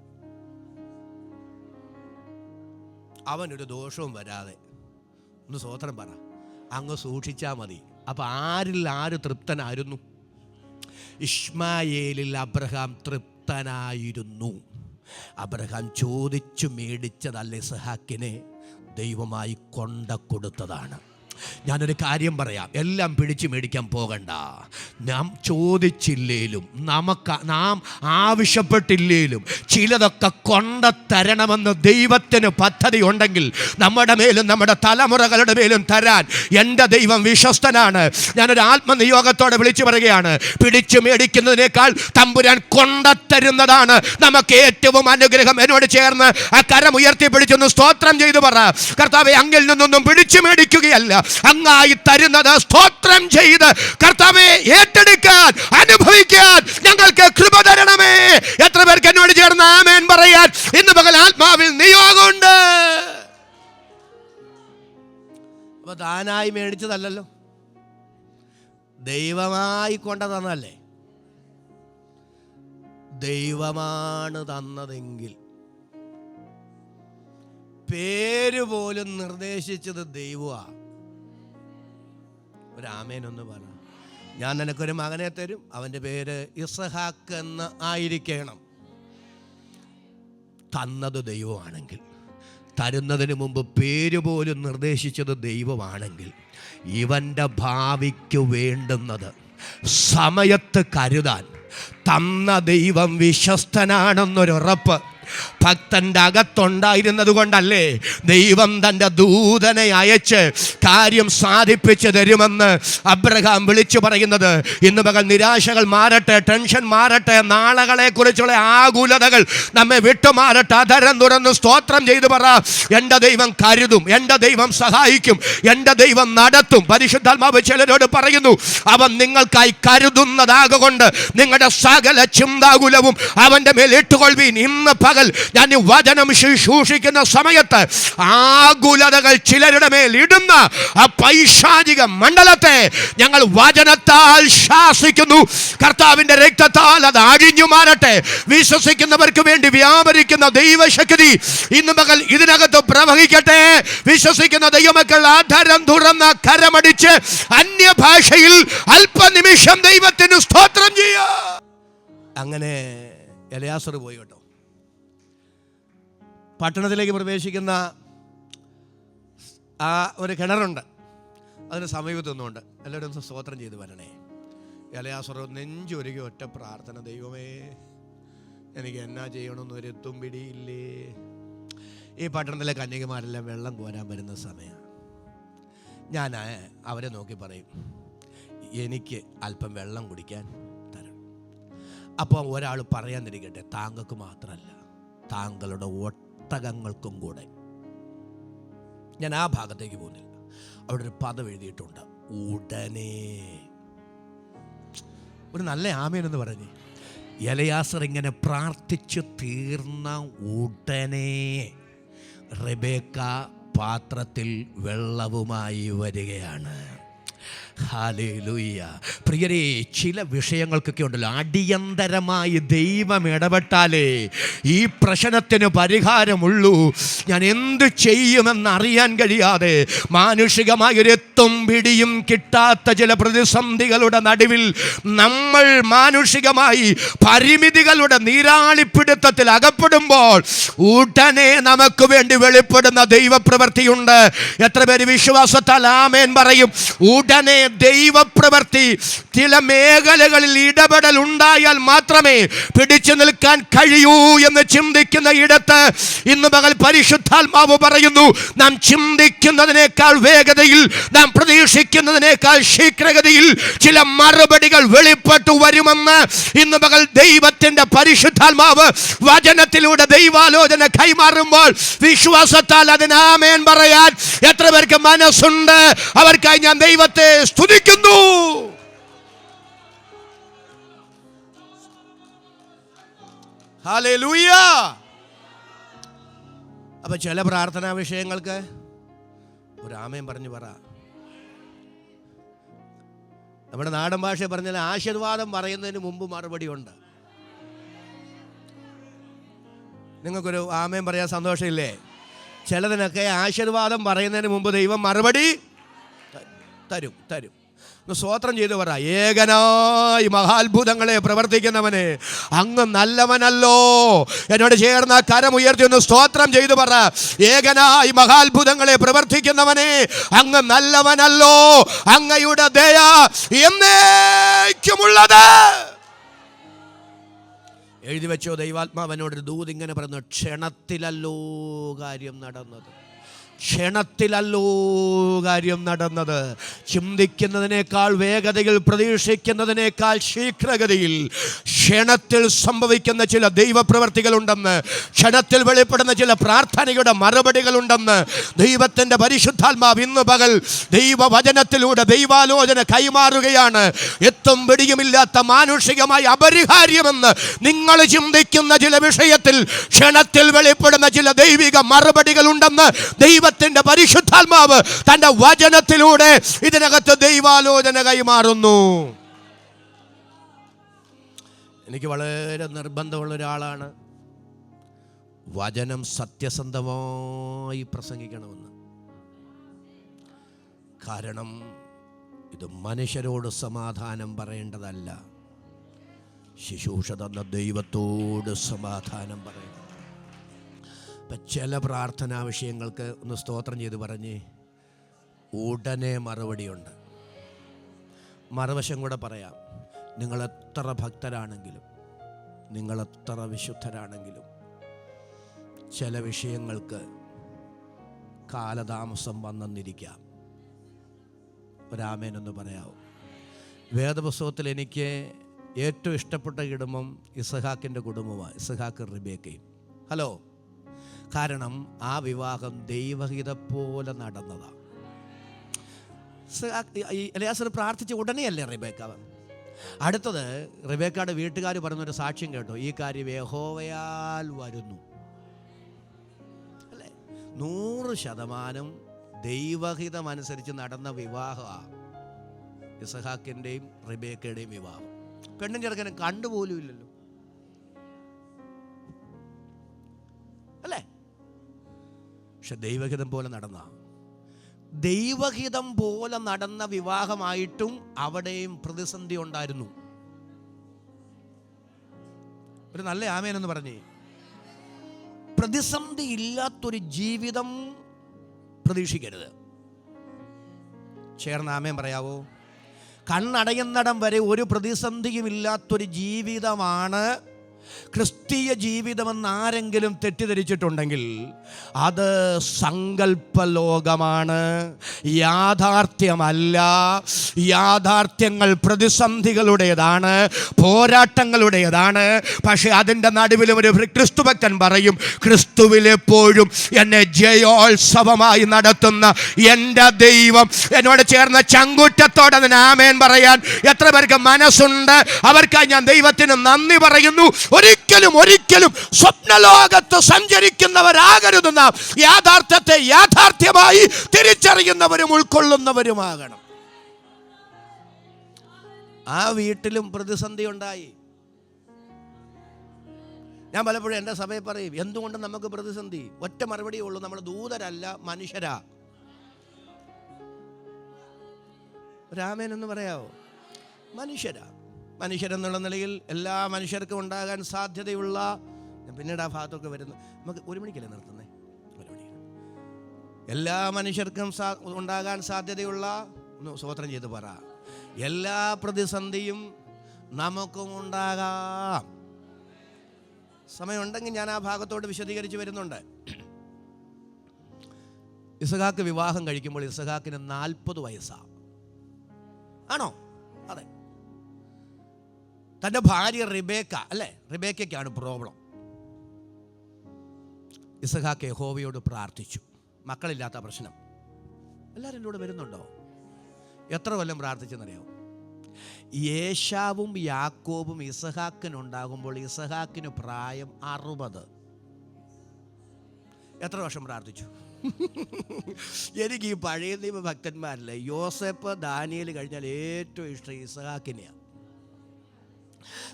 അവനൊരു ദോഷവും വരാതെ ഒന്ന് സ്തോത്രം പറ, അങ്ങ് സൂക്ഷിച്ചാൽ മതി. അപ്പം ആരിൽ ആര് തൃപ്തനായിരുന്നു? ഇശ്മായേലിൽ അബ്രഹാം തൃപ്തനായിരുന്നു. അബ്രഹാം ചോദിച്ചു മേടിച്ചതല്ല, ഇസ്ഹാക്കിനെ ദൈവമായി കൊടുത്തതാണ്. ഞാനൊരു കാര്യം പറയാം, എല്ലാം പിടിച്ചു മേടിക്കാൻ പോകണ്ട. നാം ചോദിച്ചില്ലേലും നാം ആവശ്യപ്പെട്ടില്ലേലും ചിലതൊക്കെ കൊണ്ടുതരണമെന്ന് ദൈവത്തിന് പദ്ധതി ഉണ്ടെങ്കിൽ നമ്മുടെ മേലും നമ്മുടെ തലമുറകളുടെ മേലും തരാൻ എൻ്റെ ദൈവം വിശ്വസ്തനാണ്. ഞാനൊരു ആത്മനിയോഗത്തോടെ വിളിച്ചു പറയുകയാണ്, പിടിച്ചു മേടിക്കുന്നതിനേക്കാൾ തമ്പുരാൻ കൊണ്ടുതരുന്നതാണ് നമുക്ക് ഏറ്റവും അനുഗ്രഹം. എന്നോട് ചേർന്ന് ആ കരം ഉയർത്തി പിടിച്ചൊന്ന് സ്തോത്രം ചെയ്തു പറ, കർത്താവേ, അങ്ങിൽ നിന്നൊന്നും പിടിച്ചു മേടിക്കുകയല്ല, അങ്ങായി തരുന്നത് സ്തോത്രം ചെയ്ത് കർത്താവേ ഏറ്റെടുക്കാൻ, അനുഭവിക്കാൻ ഞങ്ങൾക്ക് കൃപ തരണമേ. എത്ര പേർക്ക് എന്നോട് ചേർന്ന് ആമേൻ പറയാൻ ഇന്ന് പകൽ ആത്മാവിൽ നിയോഗമുണ്ട്? അപ്പൊ താനായി മേടിച്ചതല്ലല്ലോ, ദൈവമായി കൊണ്ടതന്നല്ലേ. ദൈവമാണ് തന്നതെങ്കിൽ പേര് പോലും നിർദ്ദേശിച്ചത് ദൈവമാണ്. ഒരു ആമേൻ ഒന്ന് പറ. ഞാൻ നിനക്കൊരു മകനെ തരും, അവൻ്റെ പേര് ഇസഹാക്ക് എന്ന് ആയിരിക്കണം. തന്നത് ദൈവമാണെങ്കിൽ, തരുന്നതിന് മുമ്പ് പേര് പോലും നിർദ്ദേശിച്ചത് ദൈവമാണെങ്കിൽ, ഇവൻ്റെ ഭാവിക്ക് വേണ്ടുന്നത് സമയത്ത് കരുതാൻ തന്ന ദൈവം വിശ്വസ്തനാണെന്നൊരുറപ്പ് ഭക്തൻ്റെ അകത്തുണ്ടായിരുന്നത് കൊണ്ടല്ലേ ദൈവം തൻ്റെ ദൂതനെ അയച്ച് കാര്യം സാധിപ്പിച്ചു തരുമെന്ന് അബ്രഹാം വിളിച്ചു പറയുന്നത്. ഇന്ന് പകൽ നിരാശകൾ മാറട്ടെ, ടെൻഷൻ മാറട്ടെ, നാളകളെ കുറിച്ചുള്ള ആകുലതകൾ നമ്മെ വിട്ടുമാറട്ടെ. അധരം തുറന്ന് സ്തോത്രം ചെയ്തു പറ, എൻ്റെ ദൈവം കരുതും, എൻ്റെ ദൈവം സഹായിക്കും, എൻ്റെ ദൈവം നടത്തും. പരിശുദ്ധാത്മാവ് ചിലരോട് പറയുന്നു, അവൻ നിങ്ങൾക്കായി കരുതുന്നതാകൊണ്ട് നിങ്ങളുടെ സകല ചിന്താകുലവും അവൻ്റെ മേൽ ഇട്ടുകൊള്ളുവീൻ. ഇന്ന് പകൽ ഞാൻ ഈ വചനം ശുശ്രൂഷിക്കുന്ന സമയത്ത് ആകുലതകൾ ചിലരുടെ മേൽ ഇടുന്ന ആ പൈശാചിക മണ്ഡലത്തെ ഞങ്ങൾ വചനത്താൽ ശാസിക്കുന്നു. കർത്താവിന്റെ രക്തത്താൽ അത് അഴിഞ്ഞു മാറട്ടെ. വിശ്വസിക്കുന്നവർക്ക് വേണ്ടി വ്യാപരിക്കുന്ന ദൈവശക്തി ഇന്ന് മകൾ ഇതിനകത്ത് പ്രവഹിക്കട്ടെ. വിശ്വസിക്കുന്ന ദൈവമക്കൾ ആധാരം തുറന്ന കരമടിച്ച് അന്യഭാഷയിൽ അല്പനിമിഷം ദൈവത്തിന് സ്തോത്രം ചെയ്യുക. അങ്ങനെ എലയാസർ പോയി കേട്ടോ. പട്ടണത്തിലേക്ക് പ്രവേശിക്കുന്ന ആ ഒരു കിണറുണ്ട്, അതിന് സമീപത്തൊന്നുമുണ്ട്. എല്ലാവരും ഒന്ന് സ്തോത്രം ചെയ്ത് വരണേ. എലയാസർ നെഞ്ചൊരുക്കി ഒറ്റ പ്രാർത്ഥന, ദൈവമേ എനിക്ക് എന്നാ ചെയ്യണമെന്നൊരു എത്തും പിടിയില്ലേ. ഈ പട്ടണത്തിലെ കന്യകമാരെല്ലാം വെള്ളം കോരാൻ വരുന്ന സമയം ഞാൻ അവരെ നോക്കി പറയും, എനിക്ക് അല്പം വെള്ളം കുടിക്കാൻ തരണം. അപ്പോൾ ഒരാൾ പറയാനിരിക്കട്ടെ, താങ്കൾക്ക് മാത്രമല്ല, താങ്കളുടെ ഒട്ടകങ്ങൾക്കും കൂടെ. ഞാൻ ആ ഭാഗത്തേക്ക് പോകുന്നില്ല. അവിടെ ഒരു പദം എഴുതിയിട്ടുണ്ട്, ഉടനെ. ഒരു നല്ല ആമേനെന്ന് പറഞ്ഞ് എലയാസർ ഇങ്ങനെ പ്രാർത്ഥിച്ചു തീർന്ന ഉടനെ റെബേക്ക പാത്രത്തിൽ വെള്ളവുമായി വരികയാണ്. ഹല്ലേലൂയ. പ്രിയരേ, ചില വിഷയങ്ങൾക്കൊക്കെ ഉണ്ടല്ലോ, അടിയന്തരമായി ദൈവം ഇടപെട്ടാലേ ഈ പ്രശ്നത്തിന് പരിഹാരമുള്ളൂ. ഞാൻ എന്ത് ചെയ്യുമെന്നറിയാൻ കഴിയാതെ മാനുഷികമായൊരു എത്തും പിടിയും കിട്ടാത്ത ചില പ്രതിസന്ധികളുടെ നടുവിൽ നമ്മൾ മാനുഷികമായി പരിമിതികളുടെ നീരാളിപ്പിടുത്തത്തിൽ അകപ്പെടുമ്പോൾ ഉടനെ നമുക്ക് വേണ്ടി വെളിപ്പെടുന്ന ദൈവപ്രവൃത്തിയുണ്ട്. എത്ര പേര് വിശ്വാസത്താൽ ആമേൻ പറയും? ഉടനെ ദൈവപ്രവൃത്തി. ചില മേഖലകളിൽ ഇടപെടൽ ഉണ്ടായാൽ മാത്രമേ പിടിച്ചു നിൽക്കാൻ കഴിയൂ എന്ന് ചിന്തിക്കുന്ന ഇടത്ത് ഇന്ന് പകൽ പരിശുദ്ധാത്മാവ് പറയുന്നു, നാം ചിന്തിക്കുന്നതിനേക്കാൾ വേഗതയിൽ, നാം പ്രതീക്ഷിക്കുന്നതിനേക്കാൾ ശീഘ്രഗതിയിൽ ചില മറുപടികൾ വെളിപ്പെട്ടു വരുമെന്ന് ഇന്ന് പകൽ ദൈവത്തിന്റെ പരിശുദ്ധാത്മാവ് വചനത്തിലൂടെ ദൈവാലോചന കൈമാറുമ്പോൾ വിശ്വാസത്താൽ അതിന് ആമേൻ പറയാൻ എത്ര പേർക്ക് മനസ്സുണ്ട്? അവർക്കായി ഞാൻ ദൈവത്തെ സ്തുതിക്കുന്നു. ഹല്ലേലൂയ. അപ്പൊ ചില പ്രാർത്ഥനാ വിഷയങ്ങൾക്ക് ഒരു ആമേൻ പറഞ്ഞു പറ. നമ്മുടെ നാടൻ ഭാഷ പറഞ്ഞാൽ ആശീർവാദം പറയുന്നതിന് മുമ്പ് മറുപടി ഉണ്ട്. നിങ്ങൾക്കൊരു ആമേൻ പറയാൻ സന്തോഷമില്ലേ? ചിലതിനൊക്കെ ആശീർവാദം പറയുന്നതിന് മുമ്പ് ദൈവം മറുപടി തരും. സ്തോത്രം ചെയ്തു പറ, ഏകനായി മഹാത്ഭുതങ്ങളെ പ്രവർത്തിക്കുന്നവനെ, അങ്ങ് നല്ലവനല്ലോ. എന്നോട് ചേർന്ന കരമുയർത്തി ഒന്ന് സ്തോത്രം ചെയ്തു പറ, ഏകനായി മഹാത്ഭുതങ്ങളെ പ്രവർത്തിക്കുന്നവനെ, അങ്ങ് നല്ലവനല്ലോ. അങ്ങയുടെ ദയ എന്നേക്കുമുള്ളത്. എഴുതി വെച്ചോ. ദൈവാത്മാവനോടൊരു ദൂത് ഇങ്ങനെ പറഞ്ഞു, ക്ഷണത്തിലല്ലോ കാര്യം നടന്നത്. ക്ഷണത്തിലല്ലോ കാര്യം നടന്നത്. ചിന്തിക്കുന്നതിനേക്കാൾ വേഗതയിൽ, പ്രതീക്ഷിക്കുന്നതിനേക്കാൾ ശീഘ്രഗതിയിൽ ക്ഷണത്തിൽ സംഭവിക്കുന്ന ചില ദൈവപ്രവർത്തികളുണ്ടെന്ന്, ക്ഷണത്തിൽ വെളിപ്പെടുന്ന ചില പ്രാർത്ഥനയുടെ മറുപടികളുണ്ടെന്ന് ദൈവത്തിൻ്റെ പരിശുദ്ധാത്മാവ് ഇന്ന് പകൽ ദൈവവചനത്തിലൂടെ ദൈവാലോചന കൈമാറുകയാണ്. എത്തും പിടിയുമില്ലാത്ത മാനുഷികമായി അപരിഹാര്യമെന്ന് നിങ്ങൾ ചിന്തിക്കുന്ന ചില വിഷയത്തിൽ ക്ഷണത്തിൽ വെളിപ്പെടുന്ന ചില ദൈവിക മറുപടികളുണ്ടെന്ന് ദൈവത്തിന്റെ പരിശുദ്ധാത്മാവ് തന്റെ വചനത്തിലൂടെ ഇതിനകത്ത് ദൈവാലോചന കൈമാറുന്നു. എനിക്ക് വളരെ നിർബന്ധമുള്ള ഒരാളാണ് വചനം സത്യസന്ധമായി പ്രസംഗിക്കണമെന്ന്. കാരണം ഇത് മനുഷ്യരോട് സമാധാനം പറയേണ്ടതല്ല, ശുശ്രൂഷ തന്ന ദൈവത്തോട് സമാധാനം പറയണം. ഇപ്പം ചില പ്രാർത്ഥനാ വിഷയങ്ങൾക്ക് ഒന്ന് സ്തോത്രം ചെയ്ത് പറഞ്ഞ് ഉടനെ മറുപടിയുണ്ട്. മറുവശം കൂടെ പറയാം. നിങ്ങളെത്ര ഭക്തരാണെങ്കിലും, നിങ്ങളെത്ര വിശുദ്ധരാണെങ്കിലും ചില വിഷയങ്ങൾക്ക് കാലതാമസം വന്നെന്നിരിക്കാം. ഒരാമേനൊന്ന് പറയാവോ? വേദപുസ്തകത്തിൽ എനിക്ക് ഏറ്റവും ഇഷ്ടപ്പെട്ട കുടുംബം ഇസഹാക്കിൻ്റെ കുടുംബമാണ്, ഇസഹാക്ക് റിബേക്കയും. ഹലോ, കാരണം ആ വിവാഹം ദൈവഹിതം പോലെ നടന്നതാണ്. എലിയാസർ പ്രാർത്ഥിച്ച ഉടനെയല്ലേ റിബേക്ക. അടുത്തത് റിബേക്കയുടെ വീട്ടുകാർ പറഞ്ഞൊരു സാക്ഷ്യം കേട്ടോ, ഈ കാര്യം യഹോവയാൽ വരുന്നു അല്ലേ. 100% ദൈവഹിതമനുസരിച്ച് നടന്ന വിവാഹമാണ് ഇസഹാക്കിൻ്റെയും റിബേക്കയുടെയും വിവാഹം. പെണ്ണും ചെറുക്കനും കണ്ടുപോലും ഇല്ലല്ലോ അല്ലേ. പക്ഷെ ദൈവഹിതം പോലെ നടന്ന, ദൈവഹിതം പോലെ നടന്ന വിവാഹമായിട്ടും അവിടെയും പ്രതിസന്ധി ഉണ്ടായിരുന്നു. ഒരു നല്ല ആമേനെന്ന് പറഞ്ഞേ. പ്രതിസന്ധി ഇല്ലാത്തൊരു ജീവിതം പ്രതീക്ഷിക്കരുത്. ചേർന്ന് ആമേൻ പറയാവോ? കണ്ണടയുന്നിടം വരെ ഒരു പ്രതിസന്ധിയും ഇല്ലാത്തൊരു ജീവിതമാണ് ക്രിസ്തീയ ജീവിതമെന്ന് ആരെങ്കിലും തെറ്റിദ്ധരിച്ചിട്ടുണ്ടെങ്കിൽ അത് സങ്കല്പലോകമാണ്, യാഥാർത്ഥ്യമല്ല. യാഥാർത്ഥ്യങ്ങൾ പ്രതിസന്ധികളുടേതാണ്, പോരാട്ടങ്ങളുടേതാണ്. പക്ഷെ അതിൻ്റെ നടുവിലും ഒരു ക്രിസ്തുഭക്തൻ പറയും, ക്രിസ്തുവിലെപ്പോഴും എന്നെ ജയോത്സവമായി നടത്തുന്ന എൻ്റെ ദൈവം എന്നോട് ചേർന്ന ചങ്കൂറ്റത്തോടെ അതിന് ആമേൻ പറയാൻ എത്ര പേർക്ക് മനസ്സുണ്ട്? അവർക്കായി ഞാൻ ദൈവത്തിന് നന്ദി പറയുന്നു. ഒരിക്കലും സ്വപ്നലോകത്ത് സഞ്ചരിക്കുന്നവരാകരുത് നാം. യാഥാർത്ഥ്യത്തെ യാഥാർത്ഥ്യമായി തിരിച്ചറിയുന്നവരും ഉൾക്കൊള്ളുന്നവരുമാകണം. ആ വീട്ടിലും പ്രതിസന്ധി ഉണ്ടായി. ഞാൻ പലപ്പോഴും എൻ്റെ സഭയിൽ പറയും, എന്തുകൊണ്ട് നമുക്ക് പ്രതിസന്ധി? ഒറ്റ മറുപടിയേ ഉള്ളൂ, നമ്മൾ ദൂതരല്ല, മനുഷ്യരാ. രാമേനെന്ന് പറയാവോ? മനുഷ്യരാ. മനുഷ്യരെന്നുള്ള നിലയിൽ എല്ലാ മനുഷ്യർക്കും ഉണ്ടാകാൻ സാധ്യതയുള്ള, പിന്നീട് ആ ഭാഗത്തൊക്കെ വരുന്നു. നമുക്ക് 1 മണിക്കല്ലേ നിർത്തുന്നേ? 1 മണി. എല്ലാ മനുഷ്യർക്കും ഉണ്ടാകാൻ സാധ്യതയുള്ള, ഒന്ന് സ്വോത്രം ചെയ്ത് പറ, എല്ലാ പ്രതിസന്ധിയും നമുക്കും ഉണ്ടാകാം. സമയമുണ്ടെങ്കിൽ ഞാൻ ആ ഭാഗത്തോട് വിശദീകരിച്ച് വരുന്നുണ്ട്. ഇസഹാക്ക് വിവാഹം കഴിക്കുമ്പോൾ ഇസഹാക്കിന് 40 വയസ്സാണ്. ആണോ? അതെ. തൻ്റെ ഭാര്യ റിബേക്ക അല്ലേ, റിബേക്കയ്ക്കാണ് പ്രോബ്ലം. ഇസഹാക്ക് യഹോവയോട് പ്രാർത്ഥിച്ചു. മക്കളില്ലാത്ത പ്രശ്നം. എല്ലാവരും എൻ്റെ കൂടെ വരുന്നുണ്ടോ? എത്ര കൊല്ലം പ്രാർത്ഥിച്ചെന്നറിയാമോ? ഏശാവും യാക്കോബും ഇസഹാക്കിനുണ്ടാകുമ്പോൾ ഇസഹാക്കിന് പ്രായം 60. എത്ര വർഷം പ്രാർത്ഥിച്ചു? എനിക്ക് ഈ പഴയ നിയമ ഭക്തന്മാരിലെ യോസേപ്പ്, ദാനിയേൽ കഴിഞ്ഞാൽ ഏറ്റവും ഇഷ്ടം ഇസഹാക്കിനെയാണ്.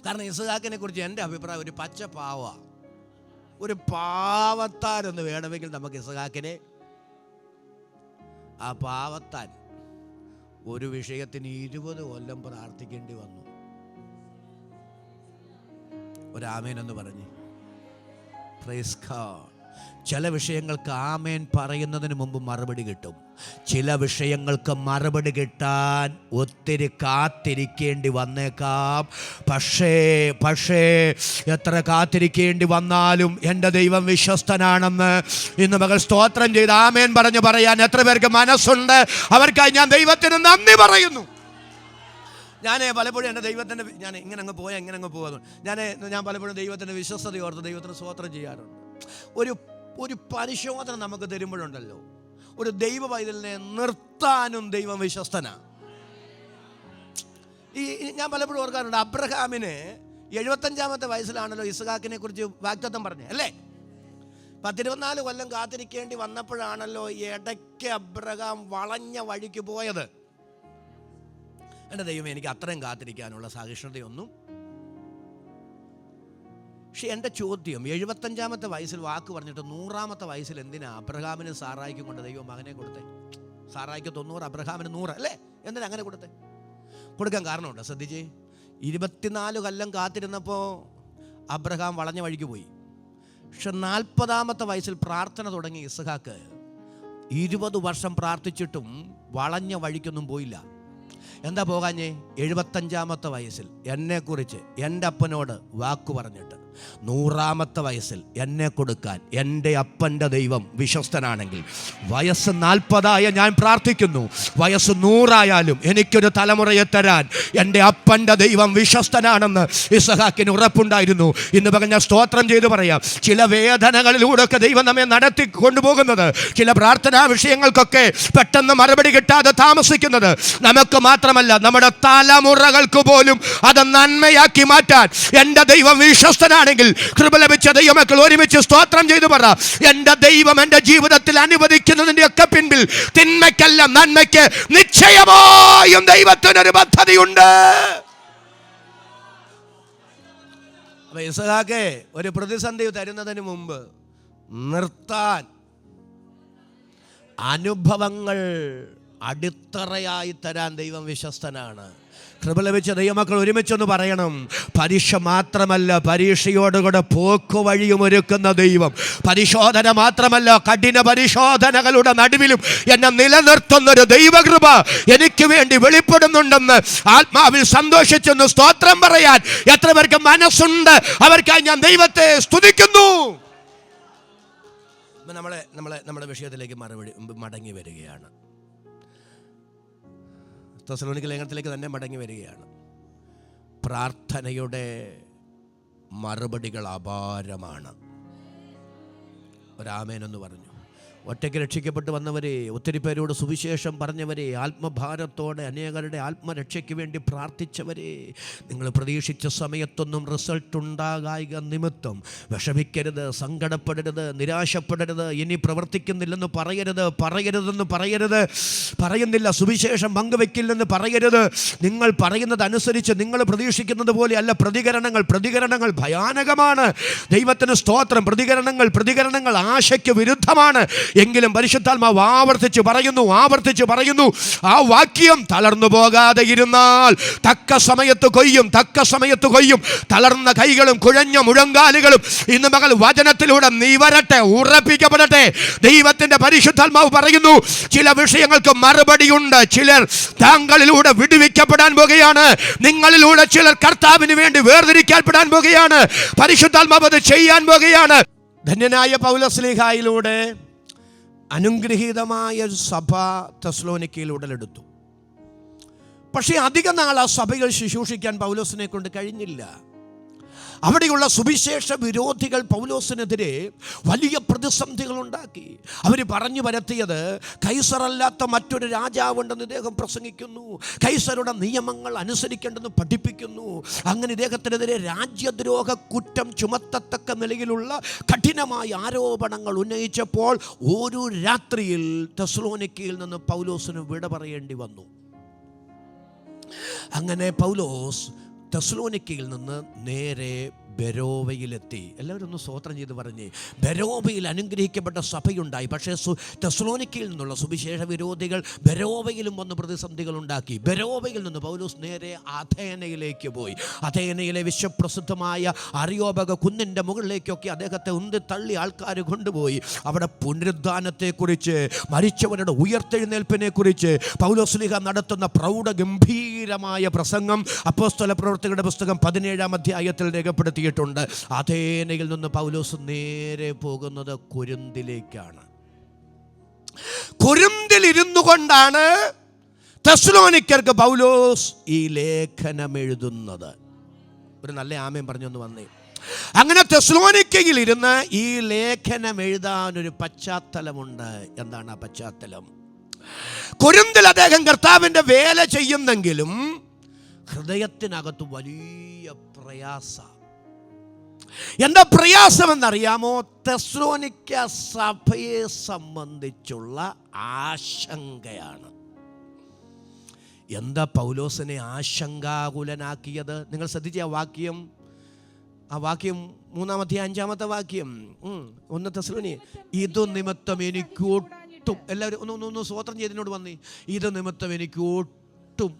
കാരണം ഇസഹാക്കിനെ കുറിച്ച് എൻ്റെ അഭിപ്രായം ഒരു പച്ച പാവ, ഒരു പാവത്താനെന്ന് വേണമെങ്കിൽ നമുക്ക് ഇസഹാക്കിനെ. ആ പാവത്താൻ ഒരു വിഷയത്തിന് 20 കൊല്ലം പ്രാർത്ഥിക്കേണ്ടി വന്നു. ഒരാമേനെന്ന് പറഞ്ഞ് പ്രൈസ് ഗോഡ്. ചില വിഷയങ്ങൾക്ക് ആമേൻ പറയുന്നതിന് മുമ്പ് മറുപടി കിട്ടും. ചില വിഷയങ്ങൾക്ക് മറുപടി കിട്ടാൻ ഒത്തിരി കാത്തിരിക്കേണ്ടി വന്നേക്കാം. പക്ഷേ എത്ര കാത്തിരിക്കേണ്ടി വന്നാലും എൻ്റെ ദൈവം വിശ്വസ്തനാണെന്ന് ഇന്ന് മകൾ സ്തോത്രം ചെയ്ത് ആമേൻ പറഞ്ഞു പറയാൻ എത്ര പേർക്ക് മനസ്സുണ്ട്? അവർക്കായി ഞാൻ ദൈവത്തിന് നന്ദി പറയുന്നു. ഞാൻ പലപ്പോഴും എൻ്റെ ദൈവത്തിൻ്റെ, ഞാൻ ഇങ്ങനെ അങ്ങ് പോകുന്നു. ഞാൻ പലപ്പോഴും ദൈവത്തിൻ്റെ വിശ്വസ്തയോർത്ത് ദൈവത്തിന് സ്തോത്രം ചെയ്യാറുണ്ട്. ഒരു പരിശോധന നമുക്ക് തരുമ്പോഴുണ്ടല്ലോ, ഒരു ദൈവ പൈതലിനെ നിർത്താനും ദൈവം വിശ്വസ്തനാണ്. ഞാൻ പലപ്പോഴും ഓർക്കാറുണ്ട്, അബ്രഹാമിന് 75-ാമത്തെ വയസ്സിലാണല്ലോ ഇസ്ഹാക്കിനെ കുറിച്ച് വാഗ്ദത്തം പറഞ്ഞത് അല്ലേ? 14 കൊല്ലം കാത്തിരിക്കേണ്ടി വന്നപ്പോഴാണല്ലോ ഇടയ്ക്ക് അബ്രഹാം വളഞ്ഞ വഴിക്ക് പോയത്. എൻ്റെ ദൈവമേ, എനിക്ക് അത്രയും കാത്തിരിക്കാനുള്ള സഹിഷ്ണുതയൊന്നും. പക്ഷെ എൻ്റെ ചോദ്യം, 75-ാമത്തെ വയസ്സിൽ വാക്ക് പറഞ്ഞിട്ട് 100-ാമത്തെ വയസ്സിൽ എന്തിനാ അബ്രഹാമിന് സാറായിക്കും കൊണ്ട് ദൈവം മകനെ കൊടുത്തേ? സാറായിക്ക് 90, അബ്രഹാമിന് 100 അല്ലേ? എന്തിനാ അങ്ങനെ കൊടുക്കാൻ കാരണമുണ്ട്. ശ്രദ്ധിച്ചേ, 24 കൊല്ലം കാത്തിരുന്നപ്പോൾ അബ്രഹാം വളഞ്ഞ വഴിക്ക് പോയി. പക്ഷെ 40-ാമത്തെ വയസ്സിൽ പ്രാർത്ഥന തുടങ്ങി ഇസ്ഹാക്ക്. 20 വർഷം പ്രാർത്ഥിച്ചിട്ടും വളഞ്ഞ വഴിക്കൊന്നും പോയില്ല. എന്താ പോകാഞ്ഞേ? 75-ാമത്തെ വയസ്സിൽ എന്നെക്കുറിച്ച് എൻ്റെ അപ്പനോട് വാക്കു പറഞ്ഞിട്ട് 100-ാമത്തെ വയസ്സിൽ എന്നെ കൊടുക്കാൻ എൻ്റെ അപ്പൻ്റെ ദൈവം വിശ്വസ്തനാണെങ്കിൽ, വയസ്സ് 40 ഞാൻ പ്രാർത്ഥിക്കുന്നു, വയസ്സ് 100 എനിക്കൊരു തലമുറയെ തരാൻ എൻ്റെ അപ്പൻ്റെ ദൈവം വിശ്വസ്തനാണെന്ന് ഇസ്ഹാക്കിന് ഉറപ്പുണ്ടായിരുന്നു. ഇന്ന് പറഞ്ഞ സ്തോത്രം ചെയ്ത് പറയാം, ചില വേദനകളിലൂടെയൊക്കെ ദൈവം നമ്മെ നടത്തി കൊണ്ടുപോകുന്നത്, ചില പ്രാർത്ഥനാ വിഷയങ്ങൾക്കൊക്കെ പെട്ടെന്ന് മറുപടി കിട്ടാതെ താമസിക്കുന്നത് നമുക്ക് മാത്രമല്ല, നമ്മുടെ തലമുറകൾക്ക് പോലും അത് നന്മയാക്കി മാറ്റാൻ എൻ്റെ ദൈവം വിശ്വസ്തനാണ്. കൃപ ലഭിച്ച ദൈവമക്കൾ ഒരുമിച്ച് സ്തോത്രം ചെയ്തു പറ, എന്റെ ദൈവം എന്റെ ജീവിതത്തിൽ അനുവദിക്കുന്നതിന്റെ ഒക്കെ പിൻപിൽ തിന്മയ്ക്കല്ല നന്മയ്ക്ക് നിശ്ചയമായും ദൈവത്തിനൊരു പദ്ധതിയുണ്ട്. അപ്പൊ ഇസ്ഹാക്കേ, ഒരു പ്രതിസന്ധി തരുന്നതിന് മുമ്പ് നിർത്താൻ അനുഭവങ്ങൾ അടിത്തറയായി തരാൻ ദൈവം വിശ്വസ്തനാണ്. കൃപ ലഭിച്ച ദൈവമക്കൾ ഒരുമിച്ചൊന്ന് പറയണം, പരീക്ഷ മാത്രമല്ല, പരീക്ഷയോടുകൂടെ പോക്കു വഴിയും ഒരുക്കുന്ന ദൈവം. പരിശോധന മാത്രമല്ല, കഠിന പരിശോധനകളുടെ നടുവിലും എന്നെ നിലനിർത്തുന്നൊരു ദൈവകൃപ എനിക്ക് വേണ്ടി വെളിപ്പെടുന്നുണ്ടെന്ന് ആത്മാവിൽ സന്തോഷിച്ചൊന്ന് സ്തോത്രം പറയാൻ എത്ര പേർക്ക് മനസ്സുണ്ട്? അവർക്കായി ഞാൻ ദൈവത്തെ സ്തുതിക്കുന്നു. നമ്മുടെ വിഷയത്തിലേക്ക് മടങ്ങി വരികയാണ്. തെസ്സലോനിക്ക ലേഖനത്തിലേക്ക് തന്നെ മടങ്ങി വരികയാണ്. പ്രാർത്ഥനയുടെ മറുപടികൾ അപാരമാണ്. ഒരാമേനെന്ന് പറഞ്ഞു. ഒറ്റയ്ക്ക് രക്ഷിക്കപ്പെട്ട് വന്നവരെ, ഒത്തിരി പേരോട് സുവിശേഷം പറഞ്ഞവരെ, ആത്മഭാരത്തോടെ അനേകരുടെ ആത്മരക്ഷയ്ക്ക് വേണ്ടി പ്രാർത്ഥിച്ചവരെ, നിങ്ങൾ പ്രതീക്ഷിച്ച സമയത്തൊന്നും റിസൾട്ട് ഉണ്ടാകായ നിമിത്തം വിഷമിക്കരുത്, സങ്കടപ്പെടരുത്, നിരാശപ്പെടരുത്. ഇനി പ്രവർത്തിക്കുന്നില്ലെന്ന് പറയരുതെന്ന് പറയുന്നില്ല, സുവിശേഷം പങ്കുവെക്കില്ലെന്ന് പറയരുത്. നിങ്ങൾ പറയുന്നത് അനുസരിച്ച് നിങ്ങൾ പ്രതീക്ഷിക്കുന്നത് പോലെയല്ല പ്രതികരണങ്ങൾ ഭയാനകമാണ്. ദൈവത്തിന് സ്തോത്രം. പ്രതികരണങ്ങൾ ആശയ്ക്ക് വിരുദ്ധമാണ്. എങ്കിലും പരിശുദ്ധാത്മാവ് ആവർത്തിച്ച് പറയുന്നു, ആ വാക്യം തളർന്നു പോകാതെ ഇരുന്നാൽ തക്ക സമയത്ത് കൊയ്യും. തളർന്ന കൈകളും കുഴഞ്ഞ മുഴങ്കാലുകളും ഇന്ന് മകൾ വചനത്തിലൂടെ നിവരട്ടെ, ഉറപ്പിക്കപ്പെടട്ടെ. ദൈവത്തിന്റെ പരിശുദ്ധാത്മാവ് പറയുന്നു, ചില വിഷയങ്ങൾക്ക് മറുപടിയുണ്ട്. ചിലർ താങ്കളിലൂടെ വിടുവിക്കപ്പെടാൻ പോകുകയാണ്. നിങ്ങളിലൂടെ ചിലർ കർത്താവിന് വേണ്ടി വേർതിരിക്കപ്പെടാൻ പോകുകയാണ്. പരിശുദ്ധാത്മാവ് അത് ചെയ്യാൻ പോകുകയാണ്. ധന്യനായ പൗലോസ്ലീഹായിലൂടെ അനുഗ്രഹീതമായ സഭ തെസ്സലോനിക്കയിൽ ഉടലെടുത്തു. പക്ഷേ അധിക നാൾ ആ സഭകൾ ശുശ്രൂഷിക്കാൻ പൗലോസിനെ കൊണ്ട് കഴിഞ്ഞില്ല. അവിടെയുള്ള സുവിശേഷ വിരോധികൾ പൗലോസിനെതിരെ വലിയ പ്രതിസന്ധികൾ ഉണ്ടാക്കി. അവർ പറഞ്ഞു പരത്തിയത്, കൈസറല്ലാത്ത മറ്റൊരു രാജാവുണ്ടെന്ന് ഇദ്ദേഹം പ്രസംഗിക്കുന്നു, കൈസറുടെ നിയമങ്ങൾ അനുസരിക്കേണ്ടെന്ന് പഠിപ്പിക്കുന്നു. അങ്ങനെ ഇദ്ദേഹത്തിനെതിരെ രാജ്യദ്രോഹ കുറ്റം ചുമത്തത്തക്ക നിലയിലുള്ള കഠിനമായ ആരോപണങ്ങൾ ഉന്നയിച്ചപ്പോൾ ഒരു രാത്രിയിൽ തെസ്സലോനിക്കയിൽ നിന്ന് പൗലോസിന് വിട പറയേണ്ടി വന്നു. അങ്ങനെ പൗലോസ് തെസ്സലോനിക്കയിൽ നിന്ന് നേരെ ബെരോവയിലെത്തി. എല്ലാവരും ഒന്ന് സ്തോത്രം ചെയ്ത് പറഞ്ഞേ. ബെരോവയിൽ അനുഗ്രഹിക്കപ്പെട്ട സഭയുണ്ടായി. പക്ഷേ തെസ്സലോനിക്കയിൽ നിന്നുള്ള സുവിശേഷ വിരോധികൾ ബെരോവയിലും വന്ന് പ്രതിസന്ധികൾ ഉണ്ടാക്കി. ബെരോവയിൽ നിന്ന് പൗലോസ് നേരെ അഥേനയിലേക്ക് പോയി. അഥേനയിലെ വിശ്വപ്രസിദ്ധമായ അരിയോപഗ കുന്നിൻ്റെ മുകളിലേക്കൊക്കെ അദ്ദേഹത്തെ ഉന്തി തള്ളി ആൾക്കാർ കൊണ്ടുപോയി. അവിടെ പുനരുദ്ധാനത്തെക്കുറിച്ച്, മരിച്ചവരുടെ ഉയർത്തെഴുന്നേൽപ്പിനെക്കുറിച്ച് പൗലോസ്ലീഹ നടത്തുന്ന പ്രൗഢഗംഭീരമായ പ്രസംഗം അപ്പോസ്തല പ്രവൃത്തികളുടെ പുസ്തകം 17-ാം അധ്യായത്തിൽ രേഖപ്പെടുത്തി. അഥേനയിൽ നിന്ന് പൗലോസ് നേരെ പോകുന്നത് കൊരിന്തിലേക്കാണ്. കൊരിന്തിൽ ഇരുന്നു കൊണ്ടാണ് തെസ്സലോനിക്കർക്ക് പൗലോസ് ഈ ലേഖനം എഴുതുന്നത്. ഒരു നല്ല ആമേൻ പറഞ്ഞൊന്ന് വന്നേ. അങ്ങനെ തെസ്സലോനിക്കയിൽ ഇരുന്ന് ഈ ലേഖനം എഴുതാനൊരു പശ്ചാത്തലമുണ്ട്. എന്താണ് ആ പശ്ചാത്തലം? കൊരിന്തിൽ അദ്ദേഹം കർത്താവിൻ്റെ വേല ചെയ്യുന്നെങ്കിലും ഹൃദയത്തിനകത്ത് വലിയ പ്രയാസം. എന്താ പ്രയാസമെന്നറിയാമോ? തെസ്സലോനിക്ക സഭയെ സംബന്ധിച്ചുള്ള ആശങ്കയാണ്. എന്താ പൗലോസിനെ ആശങ്കാകുലനാക്കിയത്? നിങ്ങൾ ശ്രദ്ധിച്ച ആ വാക്യം 3-ാം അധ്യായം 5-ാമത്തെ വാക്യം. 1 തെസ്സലോനി, ഇത് നിമിത്തം എനിക്ക് ഒട്ടും, എല്ലാവരും ഒന്ന് സ്വോത്രം ചെയ്തതിനോട് വന്നേ, ഇത് നിമിത്തം എനിക്ക് ഒട്ടും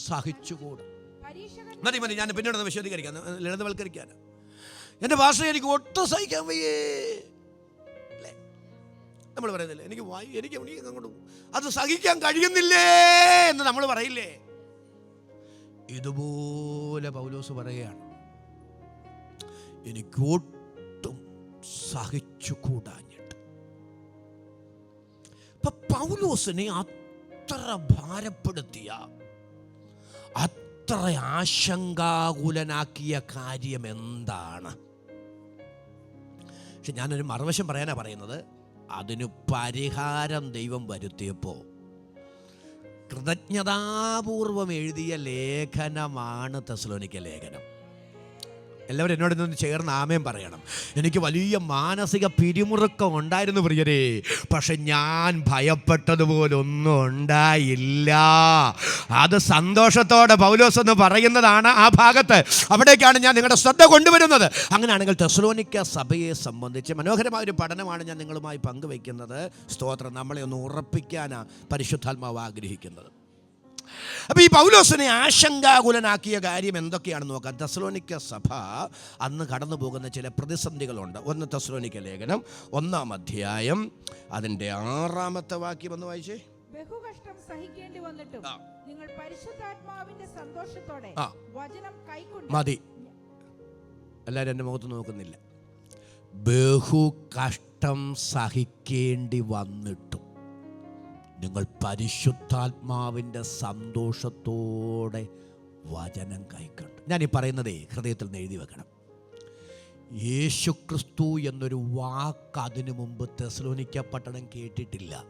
സഹിച്ചുകൂടും. മതി മതി, ഞാൻ പിന്നീട് വിശദീകരിക്കാം, ലളിതവൽക്കരിക്കാൻ. എൻ്റെ ഭാഷ എനിക്ക് ഒട്ടും സഹിക്കാൻ വയ്യേ അല്ലേ നമ്മൾ പറയുന്നില്ലേ, എനിക്ക് അങ്ങോട്ട് അത് സഹിക്കാൻ കഴിയുന്നില്ലേ എന്ന് നമ്മൾ പറയില്ലേ. ഇതുപോലെ പൗലോസ് പറയുകയാണ്, എനിക്ക് ഒട്ടും സഹിച്ചുകൂടാഞ്ഞിട്ട്. ഇപ്പൊ പൗലോസിനെ അത്ര ഭാരപ്പെടുത്തിയ, അത്ര ആശങ്കാകുലനാക്കിയ കാര്യം എന്താണ്? പക്ഷെ ഞാനൊരു മറുവശം പറയാനാ പറയുന്നത്, അതിന് പരിഹാരം ദൈവം വരുത്തിയപ്പോൾ കൃതജ്ഞതാപൂർവം എഴുതിയ ലേഖനമാണ് തെസ്സലോനിക്ക ലേഖനം. എല്ലാവരും എന്നോട് നിന്ന് ചേർന്ന് ആമേൻ പറയണം. എനിക്ക് വലിയ മാനസിക പിരിമുറുക്കം ഉണ്ടായിരുന്നു പ്രിയരേ, പക്ഷെ ഞാൻ ഭയപ്പെട്ടതുപോലെ ഒന്നും ഉണ്ടായില്ല. അത് സന്തോഷത്തോടെ പൗലോസ് എന്ന് പറയുന്നതാണ് ആ ഭാഗത്ത്. അവിടേക്കാണ് ഞാൻ നിങ്ങളുടെ ശ്രദ്ധ കൊണ്ടുവരുന്നത്. അങ്ങനെയാണെങ്കിൽ തെസ്സലോനിക്ക സഭയെ സംബന്ധിച്ച് മനോഹരമായ ഒരു പഠനമാണ് ഞാൻ നിങ്ങളുമായി പങ്കുവയ്ക്കുന്നത്. സ്തോത്രം. നമ്മളെ ഒന്ന് ഉറപ്പിക്കാനാണ് പരിശുദ്ധാത്മാവ് ആഗ്രഹിക്കുന്നത്. അപ്പോൾ ഈ പൗലോസിനെ ആശങ്കാകുലനാക്കിയ കാര്യം എന്തൊക്കെയാണെന്ന് നോക്കാം. തെസ്സലോനിക്ക സഭ അന്ന് കടന്നു പോകുന്ന ചില പ്രതിസന്ധികളുണ്ട്. ഒന്ന് തെസ്സലോനിക്ക ലേഖനം 1-ാം അധ്യായം അതിൻ്റെ 6-ാമത്തെ വാക്യം ഒന്ന് വായിച്ചേ. ബഹുകഷ്ടം സഹിക്കേണ്ടി വന്നിട്ടും നിങ്ങൾ പരിശുദ്ധാത്മാവിന്റെ സന്തോഷത്തോടെ വചനം കൈക്കൊണ്ട്. മതി, എല്ലാവരും എൻ്റെ മുഖത്ത് നോക്കുന്നില്ല. ബഹുകഷ്ടം സഹിക്കേണ്ടി വന്നിട്ടും നിങ്ങൾ പരിശുദ്ധാത്മാവിൻ്റെ സന്തോഷത്തോടെ വചനം കൈക്കൊണ്ട്. ഞാനീ പറയുന്നതേ ഹൃദയത്തിൽ നിന്ന് എഴുതി വെക്കണം. യേശുക്രിസ്തു എന്നൊരു വാക്ക് അതിനു മുമ്പ് തെസ്സലോനിക്ക പട്ടണം കേട്ടിട്ടില്ല.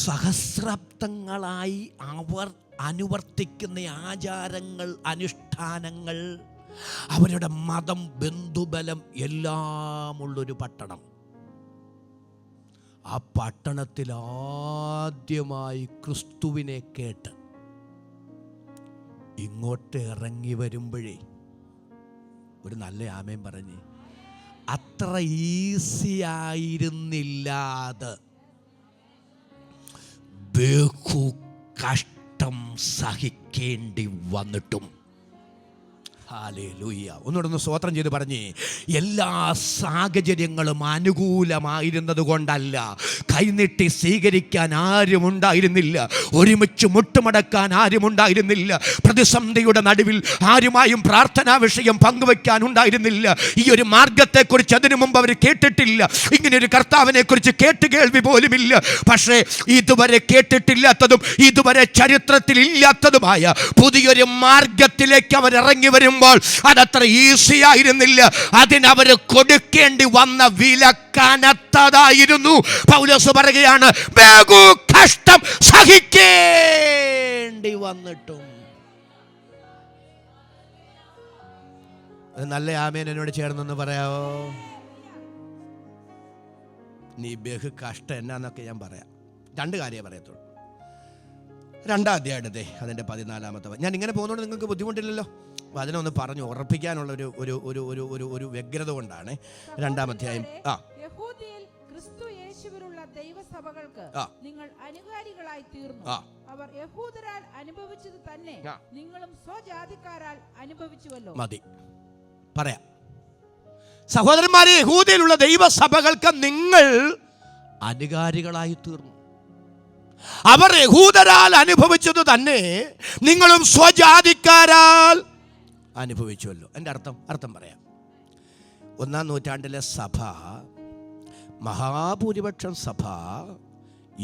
സഹസ്രാബ്ദങ്ങളായി അവർ അനുവർത്തിക്കുന്ന ആചാരങ്ങൾ, അനുഷ്ഠാനങ്ങൾ, അവരുടെ മതം, ബന്ധുബലം എല്ലാമുള്ളൊരു പട്ടണം. ആ പട്ടണത്തിൽ ആദ്യമായി ക്രിസ്തുവിനെ കേട്ട് ഇങ്ങോട്ട് ഇറങ്ങി വരുമ്പോഴേ ഒരു നല്ല ആമേൻ പറഞ്ഞ്, അത്ര ഈസി ആയിരുന്നില്ല. അത് ബഹു കഷ്ടം സഹിക്കേണ്ടി വന്നിട്ടും. ഹല്ലേലൂയ. ഒന്നുകൂടെ സ്തോത്രം ചെയ്ത് പറഞ്ഞേ. എല്ലാ സാഹചര്യങ്ങളും അനുകൂലമായിരുന്നത് കൊണ്ടല്ല, കൈനീട്ടി സ്വീകരിക്കാൻ ആരുമുണ്ടായിരുന്നില്ല, ഒരുമിച്ച് മുട്ടുമടക്കാൻ ആരുമുണ്ടായിരുന്നില്ല, പ്രതിസന്ധിയുടെ നടുവിൽ ആരുമായും പ്രാർത്ഥനാ വിഷയം പങ്കുവെക്കാൻ ഉണ്ടായിരുന്നില്ല. ഈ ഒരു മാർഗത്തെക്കുറിച്ച് അതിനു മുമ്പ് അവർ കേട്ടിട്ടില്ല. ഇങ്ങനെ ഒരു കർത്താവിനെ കുറിച്ച് കേട്ടുകേൾവി പോലുമില്ല. പക്ഷേ ഇതുവരെ കേട്ടിട്ടില്ലാത്തതും ഇതുവരെ ചരിത്രത്തിൽ ഇല്ലാത്തതുമായ പുതിയൊരു മാർഗത്തിലേക്ക് അവർ ഇറങ്ങി വരും. അതത്ര ഈസി ആയിരുന്നില്ല. അതിനവർ കൊടുക്കേണ്ടി വന്ന വില കനത്തതായിരുന്നു. പൗലോസ് പറയുകയാണ്, ബഹു കഷ്ടം സഹിക്കേണ്ടി വന്നിട്ടും. നല്ല ആമേൻ എന്നോട് ചേർന്നൊന്ന് പറയാവോ? നീ ബഹു കഷ്ടം എന്നാന്നൊക്കെ ഞാൻ പറയാം. 2 കാര്യമേ പറയത്തുള്ളൂ. 2-ാം അധ്യായത്തെ അതിൻ്റെ 14-ാമത്തെ. ഞാൻ ഇങ്ങനെ പോകുന്നതുകൊണ്ട് നിങ്ങൾക്ക് ബുദ്ധിമുട്ടില്ലല്ലോ. അപ്പോൾ അതിനൊന്ന് പറഞ്ഞു ഉറപ്പിക്കാനുള്ള ഒരു വ്യഗ്രത കൊണ്ടാണ്. 2-ാം അധ്യായം. യഹൂദയിൽ ക്രിസ്തു യേശുവിലുള്ള ദൈവസഭകൾക്ക് നിങ്ങൾ അനുകാരികളായി തീർന്നു. അവർ യഹൂദരാൽ അനുഭവിച്ചത് തന്നെ നിങ്ങളും സ്വജാതിക്കാരാൽ അനുഭവിച്ചുവല്ലോ. മതി പറയാം. സഹോദരന്മാരെ, യഹൂദയിലുള്ള ദൈവസഭകൾക്ക് നിങ്ങൾ അനുകാരികളായി തീർന്നു. അവർ യഹൂദരാൽ അനുഭവിച്ചത് തന്നെ നിങ്ങളും സ്വജാതിക്കാരാൽ അനുഭവിച്ചുവല്ലോ. എൻ്റെ അർത്ഥം പറയാം. 1-ാം നൂറ്റാണ്ടിലെ സഭ, മഹാഭൂരിപക്ഷം സഭ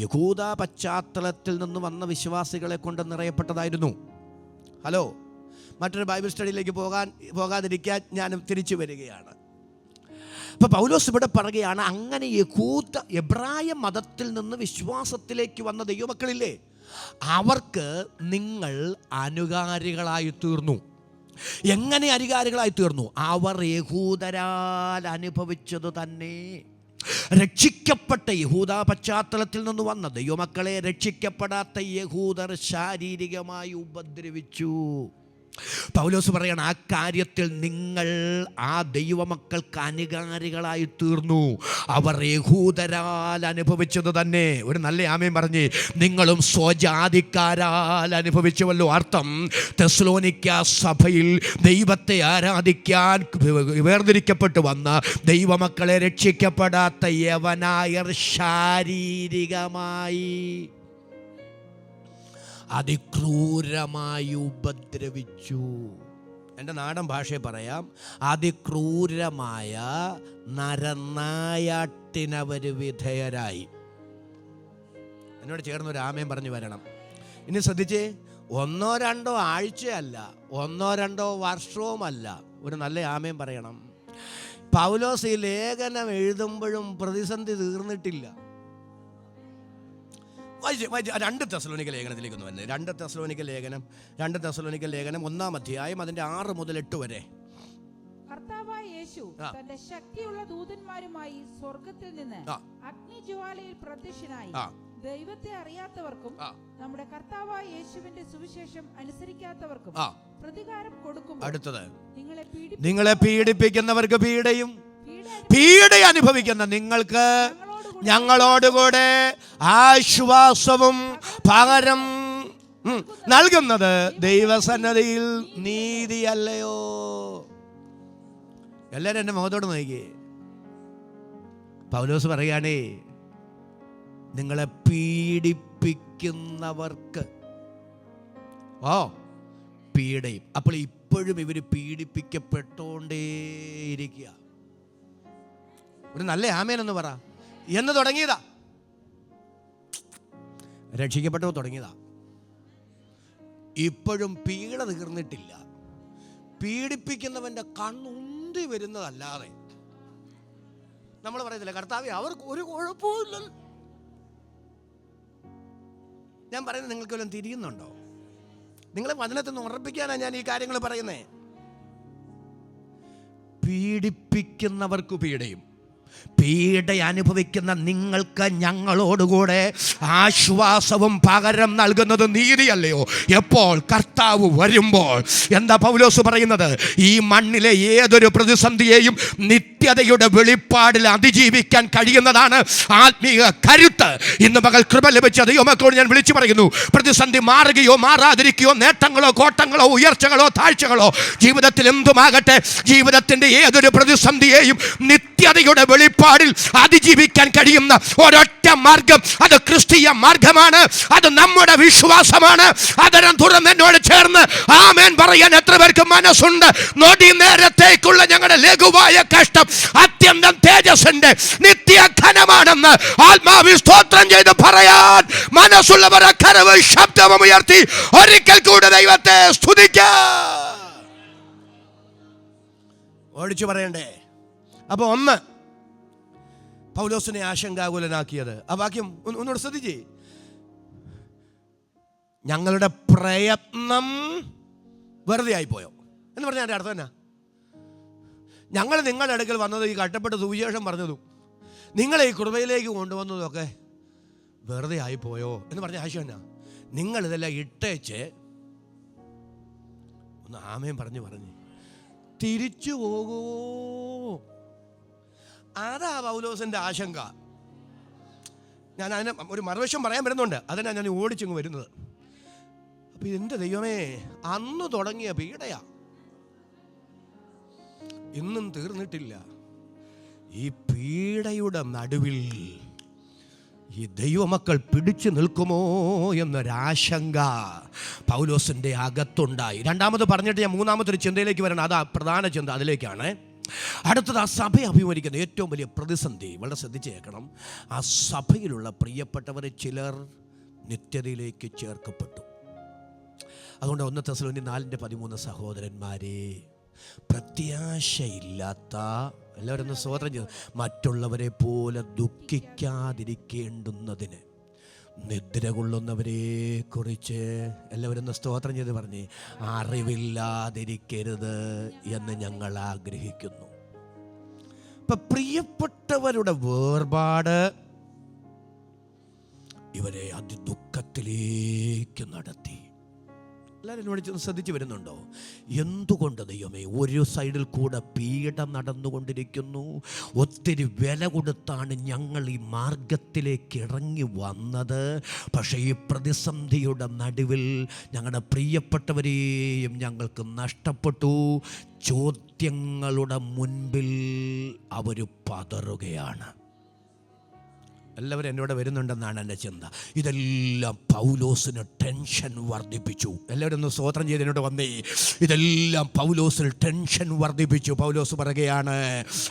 യഹൂദ പശ്ചാത്തലത്തിൽ നിന്ന് വന്ന വിശ്വാസികളെ കൊണ്ട് നിറയപ്പെട്ടതായിരുന്നു. ഹലോ, മറ്റൊരു ബൈബിൾ സ്റ്റഡിയിലേക്ക് പോകാതിരിക്കാൻ ഞാൻ തിരിച്ചു വരികയാണ്. അപ്പോൾ പൗലോസ് ഇവിടെ പറയുകയാണ്, അങ്ങനെ എബ്രായ മതത്തിൽ നിന്ന് വിശ്വാസത്തിലേക്ക് വന്ന ദൈവമക്കളില്ലേ, അവർക്ക് നിങ്ങൾ അനുകാരികളായി തീർന്നു. എങ്ങനെ അനുകാരികളായി തീർന്നു? അവർ യഹൂദരാൽ അനുഭവിച്ചത് തന്നെ. രക്ഷിക്കപ്പെട്ട യഹൂദ പശ്ചാത്തലത്തിൽ നിന്ന് വന്ന ദൈവമക്കളെ രക്ഷിക്കപ്പെടാത്ത യഹൂദർ ശാരീരികമായി ഉപദ്രവിച്ചു. പൗലോസ് പറയണം, ആ കാര്യത്തിൽ നിങ്ങൾ ആ ദൈവമക്കൾക്ക് അനുകാരികളായി തീർന്നു. അവർ യഹൂദരാൽ അനുഭവിച്ചത് തന്നെ. ഒരു നല്ല ആമേൻ പറഞ്ഞ്. നിങ്ങളും സ്വജാതിക്കാരാൽ അനുഭവിച്ചുവല്ലോ. അർത്ഥം, തെസ്സലോനിക്ക സഭയിൽ ദൈവത്തെ ആരാധിക്കാൻ വേർതിരിക്കപ്പെട്ടു വന്ന ദൈവമക്കളെ രക്ഷിക്കപ്പെടാത്ത യവനായർ ശാരീരികമായി അതിക്രൂരമായി ഉപദ്രവിച്ചു. എൻ്റെ നാടൻ ഭാഷയെ പറയാം, അതിക്രൂരമായ നരനായാട്ടിനവർ വിധേയരായി. എന്നോട് ചേർന്ന് ഒരു ആമേൻ പറഞ്ഞു വരണം. ഇനി ശ്രദ്ധിച്ചേ, 1-2 ആഴ്ചയല്ല, 1-2 വർഷവുമല്ല. ഒരു നല്ല ആമേൻ പറയണം. പൗലോസ് ഈ ലേഖനം എഴുതുമ്പോഴും പ്രതിസന്ധി തീർന്നിട്ടില്ല. 2 തെസ്സലോനിക്ക ലേഖനത്തിലേക്കൊന്ന് വന്നേ. 2 തെസ്സലോനിക്ക ലേഖനം 1-ാം അധ്യായം അതിന്റെ 6 മുതൽ 8 വരെ. കർത്താവായ യേശു തന്റെ ശക്തിയുള്ള ദൂതന്മാരുമായി സ്വർഗ്ഗത്തിൽ നിന്ന് അഗ്നിജ്വാലയിൽ പ്രത്യക്ഷനായി ദൈവത്തെ അറിയാത്തവർക്കും നമ്മുടെ കർത്താവായ യേശുവിന്റെ സുവിശേഷം അനുസരിക്കാത്തവർക്കും പ്രതികാരം കൊടുക്കുമ്പോൾ, അടുത്തത്, നിങ്ങളെ പീഡിപ്പിക്കുന്നവർക്ക് പീഡയും പീഡ അനുഭവിക്കുന്ന നിങ്ങൾക്ക് ഞങ്ങളോടുകൂടെ ആശ്വാസവും പകരം നൽകുന്നത് ദൈവസന്നദ്ധിയിൽ നീതിയല്ലയോ? എല്ലാവരും എൻ്റെ മുഖത്തോട് നോക്കിയേ. പൗലോസ് പറയുകയാണേ, നിങ്ങളെ പീഡിപ്പിക്കുന്നവർക്ക് പീഡയും. അപ്പോൾ ഇപ്പോഴും ഇവർ പീഡിപ്പിക്കപ്പെട്ടോണ്ടേയിരിക്കുക. ഒരു നല്ല ആമേനെന്ന് പറ. എന്ന് തുടങ്ങിയതാ, രക്ഷിക്കപ്പെട്ടോ തുടങ്ങിയതാ. ഇപ്പോഴും പീഡ തീർന്നിട്ടില്ല. പീഡിപ്പിക്കുന്നവന്റെ കണ്ണുന്തി വരുന്നതല്ലാതെ നമ്മൾ പറയത്തില്ല, കർത്താവേ അവർക്ക് ഒരു കുഴപ്പമില്ല. ഞാൻ പറയുന്നത് നിങ്ങൾക്ക് വല്ലതും തിരിയുന്നുണ്ടോ? നിങ്ങളെ വചനത്തിൽ നിന്ന് ഉറപ്പിക്കാനാണ് ഞാൻ ഈ കാര്യങ്ങൾ പറയുന്നേ. പീഡിപ്പിക്കുന്നവർക്ക് പീഡയും പീഡ അനുഭവിക്കുന്ന നിങ്ങൾക്ക് ഞങ്ങളോടുകൂടെ ആശ്വാസവും പകരം നൽകുന്നത് നീതിയല്ലയോ? എപ്പോൾ? കർത്താവ് വരുമ്പോൾ. എന്താ പൗലോസ് പറയുന്നത്? ഈ മണ്ണിലെ ഏതൊരു പ്രതിസന്ധിയെയും നിത്യതയുടെ വെളിപ്പാടിൽ അതിജീവിക്കാൻ കഴിയുന്നതാണ് ആത്മീയ കരുത്ത്. ഇന്ന് പകൽ കൃപ ലഭിച്ച ദൈവമക്കളോട് ഞാൻ വിളിച്ചു പറയുന്നു, പ്രതിസന്ധി മാറുകയോ മാറാതിരിക്കുകയോ, നേട്ടങ്ങളോ കോട്ടങ്ങളോ ഉയർച്ചകളോ താഴ്ചകളോ, ജീവിതത്തിൽ എന്തുമാകട്ടെ, ജീവിതത്തിന്റെ ഏതൊരു പ്രതിസന്ധിയെയും നിത്യതയുടെ വെളിപ്പാടിൽ അതിജീവിക്കാൻ കഴിയുന്ന ഒരൊറ്റ മാർഗം, അത് ക്രിസ്തീയ മാർഗമാണ്. അത് നമ്മുടെ വിശ്വാസമാണ്. അതരം തുറന്ന് എന്നോട് ചേർന്ന് ആമേൻ പറയാൻ എത്ര പേർക്ക് മനസ്സുണ്ട്? നൊടി നേരത്തേക്കുള്ള ഞങ്ങളുടെ ലഘുവായ കഷ്ടം അത്യന്തം തേജസ്സിന്റെ നിത്യഘനമാണെന്ന് ആത്മാവിൽ സ്തോത്രം ചെയ്ത് പറയാൻ മനസ്സുള്ളവർ കരവ് ശബ്ദമുയർത്തി ഒരിക്കൽ കൂടെ ദൈവത്തെ സ്തുതിക്കാം. ഓടിച്ചു പറയണ്ടേ? അപ്പൊ ഒന്ന്, പൗലോസിനെ ആശങ്കാകുലനാക്കിയത്. ആ വാക്യം ഒന്നുകൂടെ ശ്രദ്ധിച്ചേ. ഞങ്ങളുടെ പ്രയത്നം വെറുതെ ആയിപ്പോയോ എന്ന് പറഞ്ഞാൽ എൻ്റെ അർത്ഥം എന്നാ? ഞങ്ങൾ നിങ്ങളുടെ അടുക്കൽ വന്നത്, ഈ കഷ്ടപ്പെട്ട് സുവിശേഷം പറഞ്ഞതും നിങ്ങളെ ഈ കൃപയിലേക്ക് കൊണ്ടുവന്നതും ഒക്കെ വെറുതെ ആയിപ്പോയോ എന്ന് പറഞ്ഞ ആശയം എന്നാ? നിങ്ങളിതെല്ലാം ഇട്ടേച്ച് ഒന്ന് ആമേൻ പറഞ്ഞ് തിരിച്ചു പോകൂ. അതാ പൗലോസിന്റെ ആശങ്ക. ഞാൻ അതിന് ഒരു മറുവശം പറയാൻ വരുന്നുണ്ട്, അതിനാണ് ഞാൻ ഓടിച്ചങ്ങ് വരുന്നത്. അപ്പൊ എൻ്റെ ദൈവമേ, അന്ന് തുടങ്ങിയ പീഡയാ ഇന്നും തീർന്നിട്ടില്ല. ഈ പീഡയുടെ നടുവിൽ ഈ ദൈവമക്കൾ പിടിച്ചു നിൽക്കുമോ എന്നൊരാശങ്ക പൗലോസിന്റെ അകത്തുണ്ടായി. രണ്ടാമത് പറഞ്ഞിട്ട് ഞാൻ മൂന്നാമത്തെ ഒരു ചിന്തയിലേക്ക് വരണം. അതാ പ്രധാന ചിന്ത, അതിലേക്കാണ്. അടുത്തത്, ആ സഭ അഭിമുഖീകരിക്കുന്ന ഏറ്റവും വലിയ പ്രതിസന്ധി. വളരെ ശ്രദ്ധിച്ച് കേൾക്കണം. ആ സഭയിലുള്ള പ്രിയപ്പെട്ടവരെ ചിലർ നിത്യതയിലേക്ക് ചേർക്കപ്പെട്ടു. അതുകൊണ്ട് 1 തെസ്സലോനിക്കർ 4:13 സഹോദരന്മാരെ, പ്രത്യാശയില്ലാത്ത എല്ലാവരും ഒന്ന് സ്തോത്രം ചെയ്തു, മറ്റുള്ളവരെ പോലെ ദുഃഖിക്കാതിരിക്കേണ്ടുന്നതിന് നിദ്ര കൊള്ളുന്നവരെ കുറിച്ച് എല്ലാവരും ഒന്ന് സ്തോത്രം ചെയ്ത് പറഞ്ഞ്, അറിവില്ലാതിരിക്കരുത് എന്ന് ഞങ്ങൾ ആഗ്രഹിക്കുന്നു. ഇപ്പൊ പ്രിയപ്പെട്ടവരുടെ വേർപാട് ഇവരെ അതിദുഃഖത്തിലേക്ക് നടത്തി. എല്ലാവരും എന്നോട് ചെന്ന് ശ്രദ്ധിച്ച് വരുന്നുണ്ടോ? എന്തുകൊണ്ട് ദൈവമേ ഒരു സൈഡിൽ കൂടെ പീഡ നടന്നുകൊണ്ടിരിക്കുന്നു? ഒത്തിരി വില കൊടുത്താണ് ഞങ്ങൾ ഈ മാർഗത്തിലേക്ക് ഇറങ്ങി വന്നത്. പക്ഷേ ഈ പ്രതിസന്ധിയുടെ നടുവിൽ ഞങ്ങളുടെ പ്രിയപ്പെട്ടവരെയും ഞങ്ങൾക്ക് നഷ്ടപ്പെട്ടു. ചോദ്യങ്ങളുടെ മുൻപിൽ അവർ പതറുകയാണ്. എല്ലാവരും എന്നോട് വരുന്നുണ്ടെന്നാണ് എൻ്റെ ചിന്ത. ഇതെല്ലാം പൗലോസിന് ടെൻഷൻ വർദ്ധിപ്പിച്ചു. എല്ലാവരും ഒന്ന് സ്തോത്രം ചെയ്ത് എന്നോട് വന്നേ. ഇതെല്ലാം പൗലോസിന് ടെൻഷൻ വർദ്ധിപ്പിച്ചു. പൗലോസ് പറയുകയാണ്,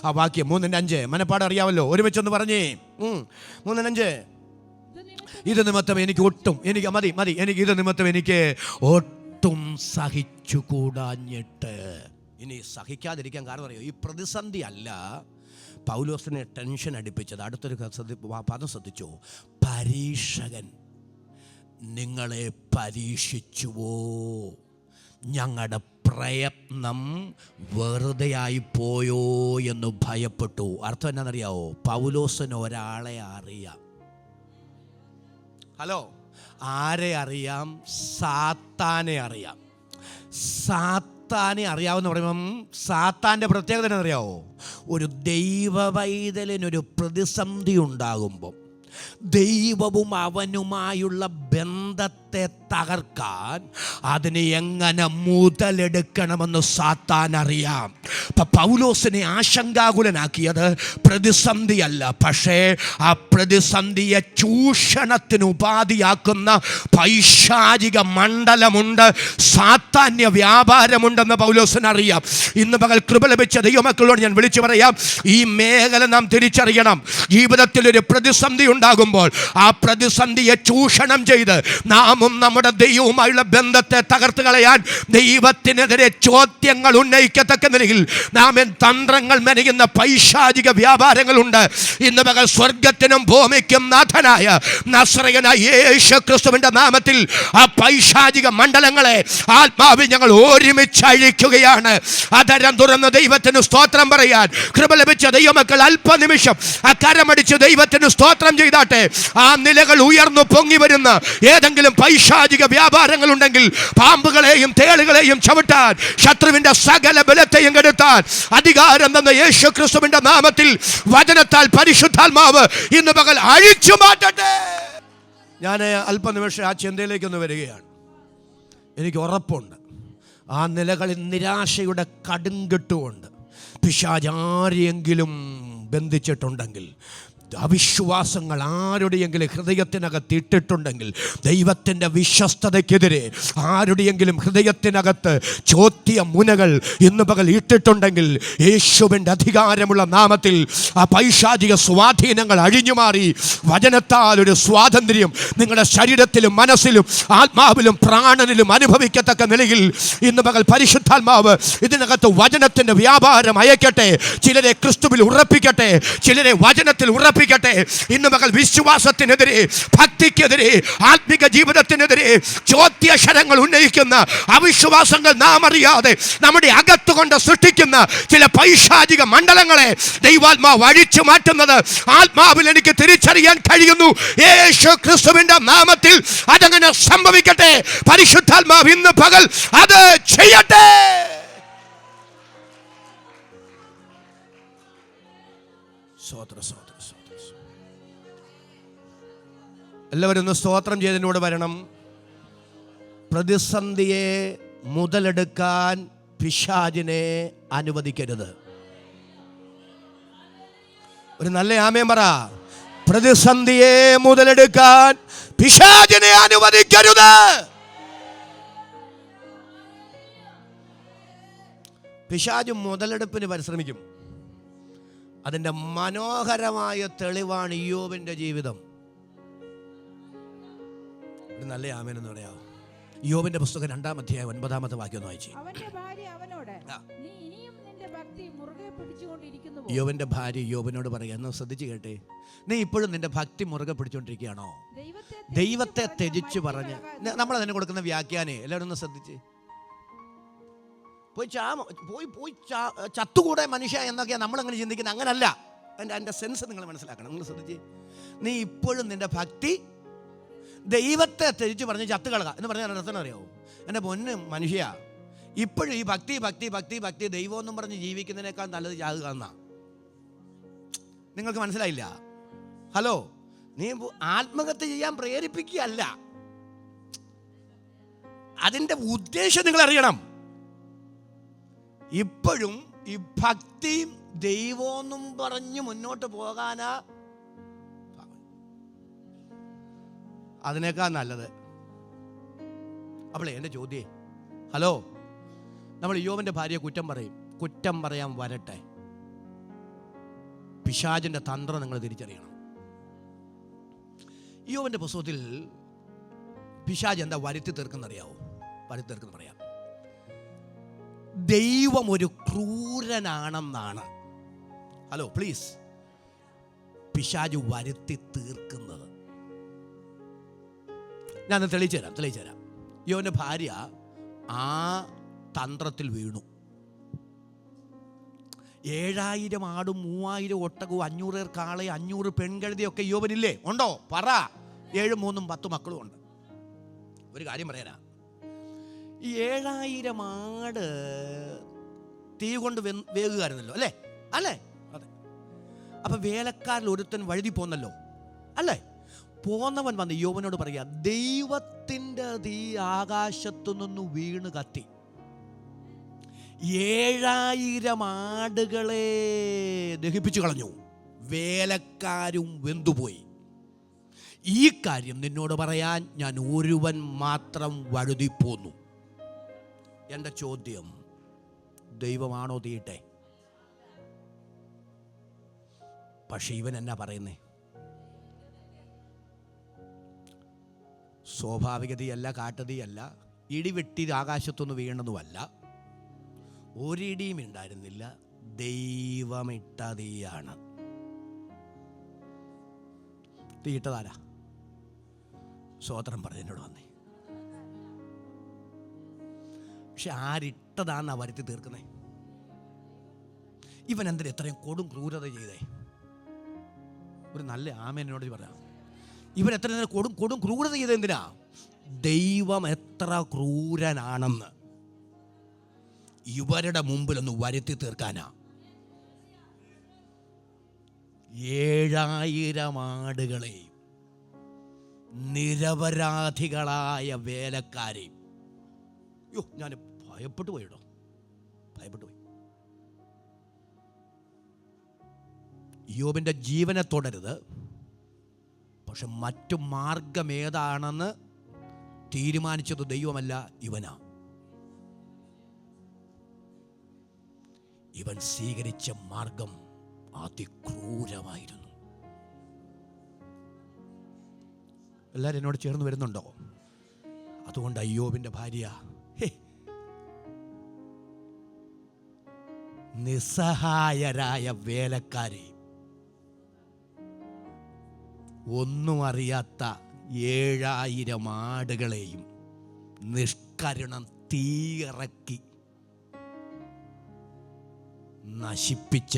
ആ വാക്യം 3:5 മനപ്പാടം അറിയാമല്ലോ, ഒരുമിച്ചൊന്ന് പറഞ്ഞേ. 3:5 ഇത് നിമിത്തം എനിക്ക് ഇത് നിമിത്തം എനിക്ക് ഒട്ടും സഹിച്ചുകൂടാഞ്ഞിട്ട്. ഇനി സഹിക്കാതിരിക്കാൻ കാരണം അറിയോ? ഈ പ്രതിസന്ധി അല്ല പൗലോസിനെ ടെൻഷൻ അടിപ്പിച്ചത്. അടുത്തൊരു പദം ശ്രദ്ധിച്ചു, പരീക്ഷകൻ നിങ്ങളെ പരീക്ഷിച്ചുവോ? ഞങ്ങളുടെ പ്രയത്നം വെറുതെ ആയിപ്പോയോ എന്ന് ഭയപ്പെട്ടു. അർത്ഥം എന്നാണെന്നറിയാവോ? പൗലോസിന് ഒരാളെ അറിയാം. ഹലോ, ആരെ അറിയാം? സാത്താനെ അറിയാം. സാത്താനെ അറിയാമെന്ന് പറയുമ്പം സാത്താൻ്റെ പ്രത്യേകത എന്നറിയാവോ? ഒരു ദൈവ പൈതലിനൊരു പ്രതിസന്ധി ഉണ്ടാകുമ്പം ദൈവവും അവനുമായുള്ള ബന്ധത്തെ തകർക്കാൻ അതിനെ എങ്ങനെ മുതലെടുക്കണമെന്ന് സാത്താൻ അറിയാം. പൗലോസിനെ ആശങ്കാകുലനാക്കിയത് പ്രതിസന്ധിയല്ല, പക്ഷേ ആ പ്രതിസന്ധിയെ ചൂഷണത്തിന് ഉപാധിയാക്കുന്ന പൈശാചിക മണ്ഡലമുണ്ട്, സാത്താന്യ വ്യാപാരമുണ്ടെന്ന് പൗലോസിന് അറിയാം. ഇന്ന് പകൽ കൃപ ലഭിച്ച ദൈവമക്കളോട് ഞാൻ വിളിച്ചു പറയാം, ഈ മേഖല നാം തിരിച്ചറിയണം. ജീവിതത്തിൽ ഒരു പ്രതിസന്ധി ഉണ്ടാകുമ്പോൾ ആ പ്രതിസന്ധിയെ ചൂഷണം ചെയ്ത് നാമും നമ്മുടെ ദൈവവുമായുള്ള ബന്ധത്തെ തകർത്ത് കളയാൻ ദൈവത്തിനെതിരെ ചോദ്യങ്ങൾ ഉന്നയിക്കത്തക്ക നിലയിൽ നാം തന്ത്രങ്ങൾ മെനയുന്ന പൈശാചിക വ്യാപാരങ്ങളുണ്ട്. ഇന്ന് പകൽ സ്വർഗത്തിനും ഭൂമിക്കും നാഥനായ നസ്രയനായ യേശു ക്രിസ്തുവിന്റെ നാമത്തിൽ ആ പൈശാചിക മണ്ഡലങ്ങളെ ആത്മാവിൽ ഞങ്ങൾ ഒരുമിച്ച് അഴിക്കുകയാണ്. അതരം തുറന്ന് ദൈവത്തിന് സ്തോത്രം പറയാൻ കൃപ ലഭിച്ച ദൈവമക്കൾ അല്പനിമിഷം അക്കരമടിച്ച് ദൈവത്തിന് സ്തോത്രം ചെയ്താട്ടെ. ആ നിലകൾ ഉയർന്നു പൊങ്ങി വരുന്ന ഏതെങ്കിലും പൈശാചിക വ്യാപാരങ്ങൾ ഉണ്ടെങ്കിൽ പാമ്പുകളെയും തേളുകളെയും ചവിട്ടാൻ, ശത്രുവിന്റെ സകല ബലത്തെയും കെടുത്താൻ അധികാരം തന്ന യേശു ക്രിസ്തുവിന്റെ നാമത്തിൽ വചനത്താൽ പരിശുദ്ധാത്മാവ് ഇന്ന് പകൽ അഴിച്ചു മാറ്റട്ടെ. ഞാൻ അല്പനിമിഷം ആ ചിന്തയിലേക്കൊന്ന് വരികയാണ്. എനിക്ക് ഉറപ്പുണ്ട് ആ നിലകളിൽ നിരാശയുടെ കടുങ്കെട്ടുകൊണ്ട് പിശാചാരെങ്കിലും ബന്ധിച്ചിട്ടുണ്ടെങ്കിൽ, അവിശ്വാസങ്ങൾ ആരുടെയെങ്കിലും ഹൃദയത്തിനകത്ത് ഇട്ടിട്ടുണ്ടെങ്കിൽ, ദൈവത്തിൻ്റെ വിശ്വസ്തതയ്ക്കെതിരെ ആരുടെയെങ്കിലും ഹൃദയത്തിനകത്ത് ചോദ്യ മുനകൾ ഇന്ന് പകൽ ഇട്ടിട്ടുണ്ടെങ്കിൽ, യേശുവിൻ്റെ അധികാരമുള്ള നാമത്തിൽ ആ പൈശാചിക സ്വാധീനങ്ങൾ അഴിഞ്ഞുമാറി വചനത്താൽ ഒരു സ്വാതന്ത്ര്യം നിങ്ങളുടെ ശരീരത്തിലും മനസ്സിലും ആത്മാവിലും പ്രാണനിലും അനുഭവിക്കത്തക്ക നിലയിൽ ഇന്ന് പകൽ പരിശുദ്ധാത്മാവ് ഇതിനകത്ത് വചനത്തിൻ്റെ വ്യാപാരം അയക്കട്ടെ. ചിലരെ ക്രിസ്തുവിൽ ഉറപ്പിക്കട്ടെ, ചിലരെ വചനത്തിൽ ഉറപ്പിക്കട്ടെ. ഇന്ന് മകൾ വിശ്വാസത്തിനെതിരെ, ഭക്തിക്കെതിരെ, ആത്മിക ജീവിതത്തിനെതിരെ ചോദ്യശരങ്ങൾ ഉന്നയിക്കുന്ന അവിശ്വാസങ്ങൾ നാം അറിയാതെ നമ്മുടെ അകത്തുകൊണ്ട് സൃഷ്ടിക്കുന്ന ചില പൈശാചിക മണ്ഡലങ്ങളെ ദൈവാത്മാവ് അഴിച്ചു മാറ്റുന്നത് ആത്മാവിൽ എനിക്ക് തിരിച്ചറിയാൻ കഴിയുന്നു. യേശു ക്രിസ്തുവിന്റെ നാമത്തിൽ അതങ്ങനെ സംഭവിക്കട്ടെ. പരിശുദ്ധാത്മാവ് ഇന്ന് പകൽ അത് ചെയ്യട്ടെ. എല്ലാവരും ഒന്ന് സ്തോത്രം ചെയ്തതിനോട് വരണം. പ്രതിസന്ധിയെ മുതലെടുക്കാൻ പിശാചിനെ അനുവദിക്കരുത്. ഒരു നല്ല ആമേൻ പറ. പ്രതിസന്ധിയെ മുതലെടുക്കാൻ പിശാചിനെ അനുവദിക്കരുത്. പിശാച് മുതലെടുപ്പിന് പരിശ്രമിക്കും. അതിൻ്റെ മനോഹരമായ തെളിവാണ് ഇയ്യോബിൻ്റെ ജീവിതം. നല്ല ആമേൻ എന്ന് പറയാം. ഇയ്യോബിന്റെ പുസ്തകം 2-ാം അധ്യായം 9-ാമത്തെ വാക്യം ഒന്ന് വായിച്ചു. ഇയ്യോബിന്റെ ഭാര്യ ഇയ്യോബിനോട് പറയാ, എന്ന് ശ്രദ്ധിച്ചു കേട്ടെ, നീ ഇപ്പോഴും നിന്റെ ഭക്തി മുറുകെ പിടിച്ചോണ്ടിരിക്കുകയാണോ? ദൈവത്തെ ത്യജിച്ചു പറഞ്ഞ് നമ്മൾ അതിന് കൊടുക്കുന്ന വ്യാഖ്യാനേ എല്ലാവരും ഒന്ന് ശ്രദ്ധിച്ച്. പോയി ചത്തുകൂടെ മനുഷ്യ എന്നൊക്കെയാണ് നമ്മളങ്ങനെ ചിന്തിക്കുന്നത്. അങ്ങനല്ല, എൻ്റെ സെൻസ് നിങ്ങൾ മനസ്സിലാക്കണം. നിങ്ങൾ ശ്രദ്ധിച്ച്, നീ ഇപ്പോഴും നിന്റെ ഭക്തി ദൈവത്തെ തിരിച്ച് പറഞ്ഞ് ചത്ത് കളക എന്ന് പറഞ്ഞാൽ അർത്ഥം അറിയാമോ? എൻ്റെ പൊന്ന് മനുഷ്യ, ഇപ്പോഴും ഈ ഭക്തി ഭക്തി ഭക്തി ഭക്തി ദൈവമെന്നും പറഞ്ഞ് ജീവിക്കുന്നതിനേക്കാൾ നല്ലത് ചാകുക എന്നാ. നിങ്ങൾക്ക് മനസ്സിലായില്ല? ഹലോ, നീ ആത്മഹത്യ ചെയ്യാൻ പ്രേരിപ്പിക്കുകയല്ല, അതിൻ്റെ ഉദ്ദേശം നിങ്ങൾ അറിയണം. ഇപ്പോഴും ഈ ഭക്തിയും ദൈവമെന്നും പറഞ്ഞ് മുന്നോട്ട് പോകാനാ അതിനേക്കാൾ നല്ലത്. അപ്പോളേ എൻ്റെ ചോദ്യേ, ഹലോ, നമ്മൾ ഇയ്യോബിൻ്റെ ഭാര്യയെ കുറ്റം പറയാൻ വരട്ടെ, പിശാചിൻ്റെ തന്ത്രം നിങ്ങൾ തിരിച്ചറിയണം. ഇയ്യോബിൻ്റെ പുസ്തകത്തിൽ പിശാച് എന്താ വരുത്തി തീർക്കുന്നറിയാവോ? വരുത്തി തീർക്കുന്ന പറയാം, ദൈവം ഒരു ക്രൂരനാണെന്നാണ്. ഹലോ പ്ലീസ്, പിശാച് വരുത്തി തീർക്കുന്നത്. ഞാൻ തെളിയിച്ചു തരാം. ഇയ്യോബിൻ്റെ ഭാര്യ ആ തന്ത്രത്തിൽ വീണു. 7000 ആടും 3000 ഒട്ടകവും 500 കാളയും 500 പെൺകഴുതിയൊക്കെ ഇയ്യോബിനില്ലേ? ഉണ്ടോ? പറ. 7, 3, 10 മക്കളും ഉണ്ട്. ഒരു കാര്യം പറയാനാ, ഈ 7000 ആട് തീ കൊണ്ട് വേകുകയായിരുന്നല്ലോ, അല്ലേ? അതെ. അപ്പൊ വേലക്കാരിൽ ഒരുത്തൻ വഴുതി പോന്നല്ലോ, അല്ലേ? പോന്നവൻ വന്ന് ഇയ്യോബിനോട് പറയാ, ദൈവത്തിൻ്റെ തീ ആകാശത്തു നിന്ന് വീണ് കത്തി 7000 ആടുകളെ ദഹിപ്പിച്ചു കളഞ്ഞു, വേലക്കാരും വെന്തുപോയി. ഈ കാര്യം നിന്നോട് പറയാൻ ഞാൻ ഒരുവൻ മാത്രം വഴുതിപ്പോന്നു. എൻ്റെ ചോദ്യം, ദൈവമാണോ തീയിട്ടെ? പക്ഷെ ഇവൻ എന്നാ പറയുന്നേ? സ്വാഭാവികതയല്ല, കാട്ടുതീയല്ല, ഇടിവെട്ടി ആകാശത്തൊന്ന് വീണതുമല്ല, ഒരിടിയും ഉണ്ടായിരുന്നില്ല, ദൈവമിട്ട തീയാണ്. തീയിട്ടതാരാ? സ്വോത്രം പറഞ്ഞതിനോട് വന്നേ. പക്ഷെ ആരിട്ടതാന്നാ വരുത്തി തീർക്കുന്നേ? ഇവൻ എന്തിനാ ഇത്രയും കൊടും ക്രൂരത ചെയ്തേ? ഒരു നല്ല ആമേനോട് പറയാം, ഇവൻ എത്ര കൊടും ക്രൂരത ചെയ്ത എന്തിനാ? ദൈവം എത്ര ക്രൂരനാണെന്ന് ഇവരുടെ മുമ്പിലൊന്ന് വരുത്തി തീർക്കാനാ. 7000 ആടുകളെയും നിരപരാധികളായ വേലക്കാരെയും. ഞാൻ ഭയപ്പെട്ടു പോയി. ഇയ്യോബിൻ്റെ ജീവനെ തുടരുത്, പക്ഷെ മറ്റു മാർഗം ഏതാണെന്ന് തീരുമാനിച്ചത് ദൈവമല്ല, ഇവനാ. ഇവൻ സ്വീകരിച്ച മാർഗം അതിക്രൂരമായിരുന്നു. എല്ലാവരും എന്നോട് ചേർന്ന് വരുന്നുണ്ടോ? അതുകൊണ്ട് ഇയ്യോബിൻ്റെ ഭാര്യ നിസ്സഹായരായ വേലക്കാരെ, ഒന്നും അറിയാത്ത 7000 ആടുകളെയും നിഷ്കരുണം തീയിറക്കി നശിപ്പിച്ച.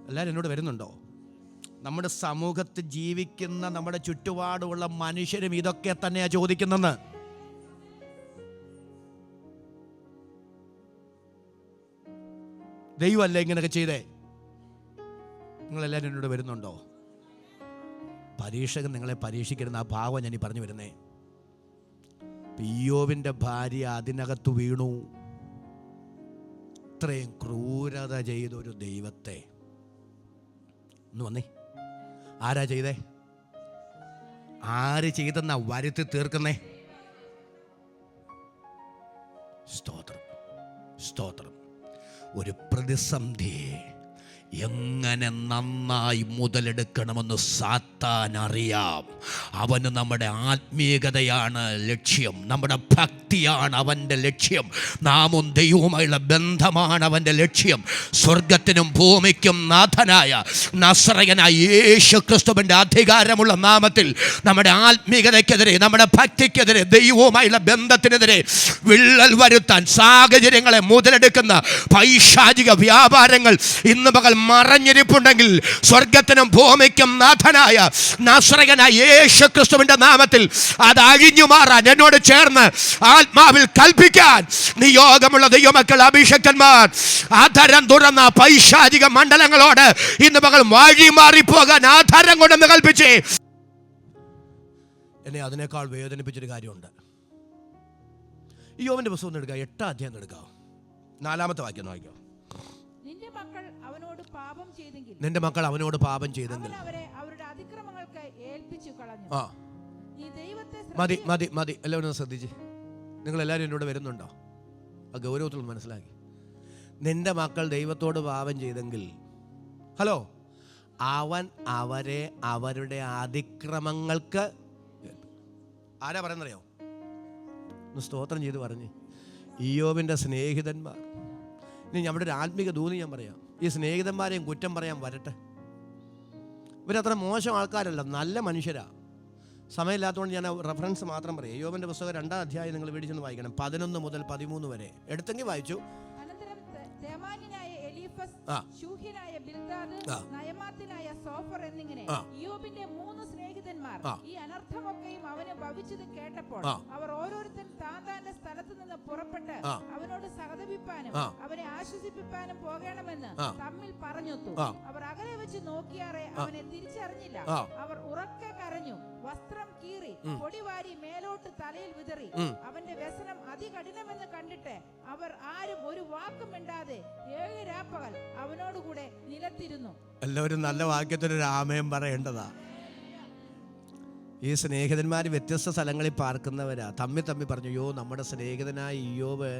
എല്ലാവരും എന്നോട് വരുന്നുണ്ടോ? നമ്മുടെ സമൂഹത്ത് ജീവിക്കുന്ന നമ്മുടെ ചുറ്റുപാടുമുള്ള മനുഷ്യരും ഇതൊക്കെ തന്നെയാ ചോദിക്കുന്നെന്ന്. ദൈവമല്ലേ ഇങ്ങനെയൊക്കെ ചെയ്തേ? നിങ്ങളെല്ലാവരും എന്നോട് വരുന്നുണ്ടോ? പരീക്ഷകൻ നിങ്ങളെ പരീക്ഷിക്കരുന്ന ആ ഭാവം ഞാൻ ഈ പറഞ്ഞു വരുന്നേ. ഇയ്യോബിൻ്റെ ഭാര്യ അതിനകത്ത് വീണു. ഇത്രയും ക്രൂരത ചെയ്തൊരു ദൈവത്തെ ഒന്ന് വന്നേ, ആരാ ചെയ്തേ? ആര് ചെയ്തെന്നാ വരുത്തി തീർക്കുന്നേ? സ്തോത്രം. ഒരു പ്രതിസന്ധിയെ എങ്ങനെ നന്നായി മുതലെടുക്കണമെന്ന് സാത്താൻ അറിയാം. അവന് നമ്മുടെ ആത്മീയതയാണ് ലക്ഷ്യം, നമ്മുടെ ഭക്തിയാണ് അവൻ്റെ ലക്ഷ്യം, നാമും ദൈവവുമായുള്ള ബന്ധമാണ് അവൻ്റെ ലക്ഷ്യം. സ്വർഗത്തിനും ഭൂമിക്കും നാഥനായ നസറയനായ യേശു ക്രിസ്തുവിൻ്റെ അധികാരമുള്ള നാമത്തിൽ നമ്മുടെ ആത്മീയതയ്ക്കെതിരെ, നമ്മുടെ ഭക്തിക്കെതിരെ, ദൈവവുമായുള്ള ബന്ധത്തിനെതിരെ വിള്ളൽ വരുത്താൻ സാഹചര്യങ്ങളെ മുതലെടുക്കുന്ന പൈശാചിക വ്യാപാരങ്ങൾ ഇന്ന് പകൽ പകൽ മറഞ്ഞിരിപ്പുണ്ടെങ്കിൽ സ്വർഗത്തിനും ഭൂമിക്കും നാഥനായ നസ്രയനായ യേശു ക്രിസ്തുവിന്റെ നാമത്തിൽ അത് അഴിഞ്ഞു മാറാൻ എന്നോട് ചേർന്ന് ആത്മാവിൽ കൽപ്പിക്കാൻ നിയോഗമുള്ള ദൈവമക്കൾ, അഭിഷക്തന്മാർ, ആധാരം തുറന്ന പൈശാചിക മണ്ഡലങ്ങളോട് ഇന്ന് പകൽ വഴി മാറിപ്പോകാൻ ആധാരം കൊണ്ടെന്ന് കൽപ്പിച്ചേ. എന്നെ അതിനേക്കാൾ വേദനിപ്പിച്ചൊരു കാര്യമുണ്ട്. യോബിന്റെ പുസ്തകം എടുക്കുക, 8-ാം അധ്യായം എടുക്കുക, 4-ാമത്തെ വാക്യം വായിക്കാം. നിന്റെ മക്കൾ അവനോട് പാപം ചെയ്തെങ്കിൽ അവരുടെ അതിക്രമങ്ങൾക്ക് ഏൽപ്പിച്ചു കളഞ്ഞു. നീ ദൈവത്തെ മതി എല്ലാവരും ശ്രദ്ധിച്ച്. നിങ്ങൾ എല്ലാവരും എന്നോട് വരുന്നുണ്ടോ? ആ ഗൗരവത്തിൽ മനസ്സിലാക്കി. നിന്റെ മക്കൾ ദൈവത്തോട് പാപം ചെയ്തെങ്കിൽ, ഹലോ, അവൻ അവരെ അവരുടെ അതിക്രമങ്ങൾക്ക്, ആരാ പറയുന്നറിയോ? സ്തോത്രം ചെയ്ത് പറഞ്ഞ് ഇയ്യോബിൻ്റെ സ്നേഹിതന്മാർ. ഇനി അവിടെ ഒരു ആത്മീക ദൂതി ഞാൻ പറയാം. ഈ സ്നേഹിതന്മാരെയും കുറ്റം പറയാൻ വരട്ടെ. ഇവരത്ര മോശം ആൾക്കാരല്ല, നല്ല മനുഷ്യരാ. സമയമില്ലാത്തതുകൊണ്ട് ഞാൻ റെഫറൻസ് മാത്രം പറയാം. ഇയ്യോബിൻ്റെ പുസ്തകം 2-ാം അധ്യായം നിങ്ങൾ വീടിച്ചെന്ന് വായിക്കണം, 11 മുതൽ 13 വരെ. എടുത്തെങ്കിൽ വായിച്ചു. അനന്തരം തേമാന്യനായ എലീഫസ്, ശൂഹ്യനായ ബിൽദാദ്, നയമാത്യനായ സോഫർ എന്നിങ്ങനെ ഇയ്യോബിന്റെ 3 സ്നേഹിതന്മാർ ഈ അനർത്ഥമൊക്കെയും അവന് ഭവിച്ചത് കേട്ടപ്പോൾ അവർ ഓരോരുത്തൻ താന്താന്റെ സ്ഥലത്ത് നിന്ന് പുറപ്പെട്ട് അവനോട് സഹതപിപ്പാനും അവനെ ആശ്വസിപ്പിപ്പാനും പോകണമെന്ന് തമ്മിൽ പറഞ്ഞൊത്തു. അവർ അകലെ വെച്ച് നോക്കിയാറെ അവനെ തിരിച്ചറിഞ്ഞില്ല. അവർ ഉറക്കെ കരഞ്ഞു, വസ്ത്രം കീറി, പൊടിവാരി മേലോട്ട് തലയിൽ വിതറി. അവന്റെ വ്യസനം അതികഠിനമെന്ന് കണ്ടിട്ട് അവർ ആരും ഒരു വാക്കും മിണ്ടാതെ 7 രാപ്പകൽ അവനോടുകൂടെ നിലത്തിരുന്നു. എല്ലാവരും നല്ല വാക്യത്തിനൊരു ആമയം പറയേണ്ടതാ. ഈ സ്നേഹിതന്മാർ വ്യത്യസ്ത സ്ഥലങ്ങളിൽ പാർക്കുന്നവരാ. തമ്മി പറഞ്ഞു, യോ നമ്മുടെ സ്നേഹിതനായ ഇയ്യോബ്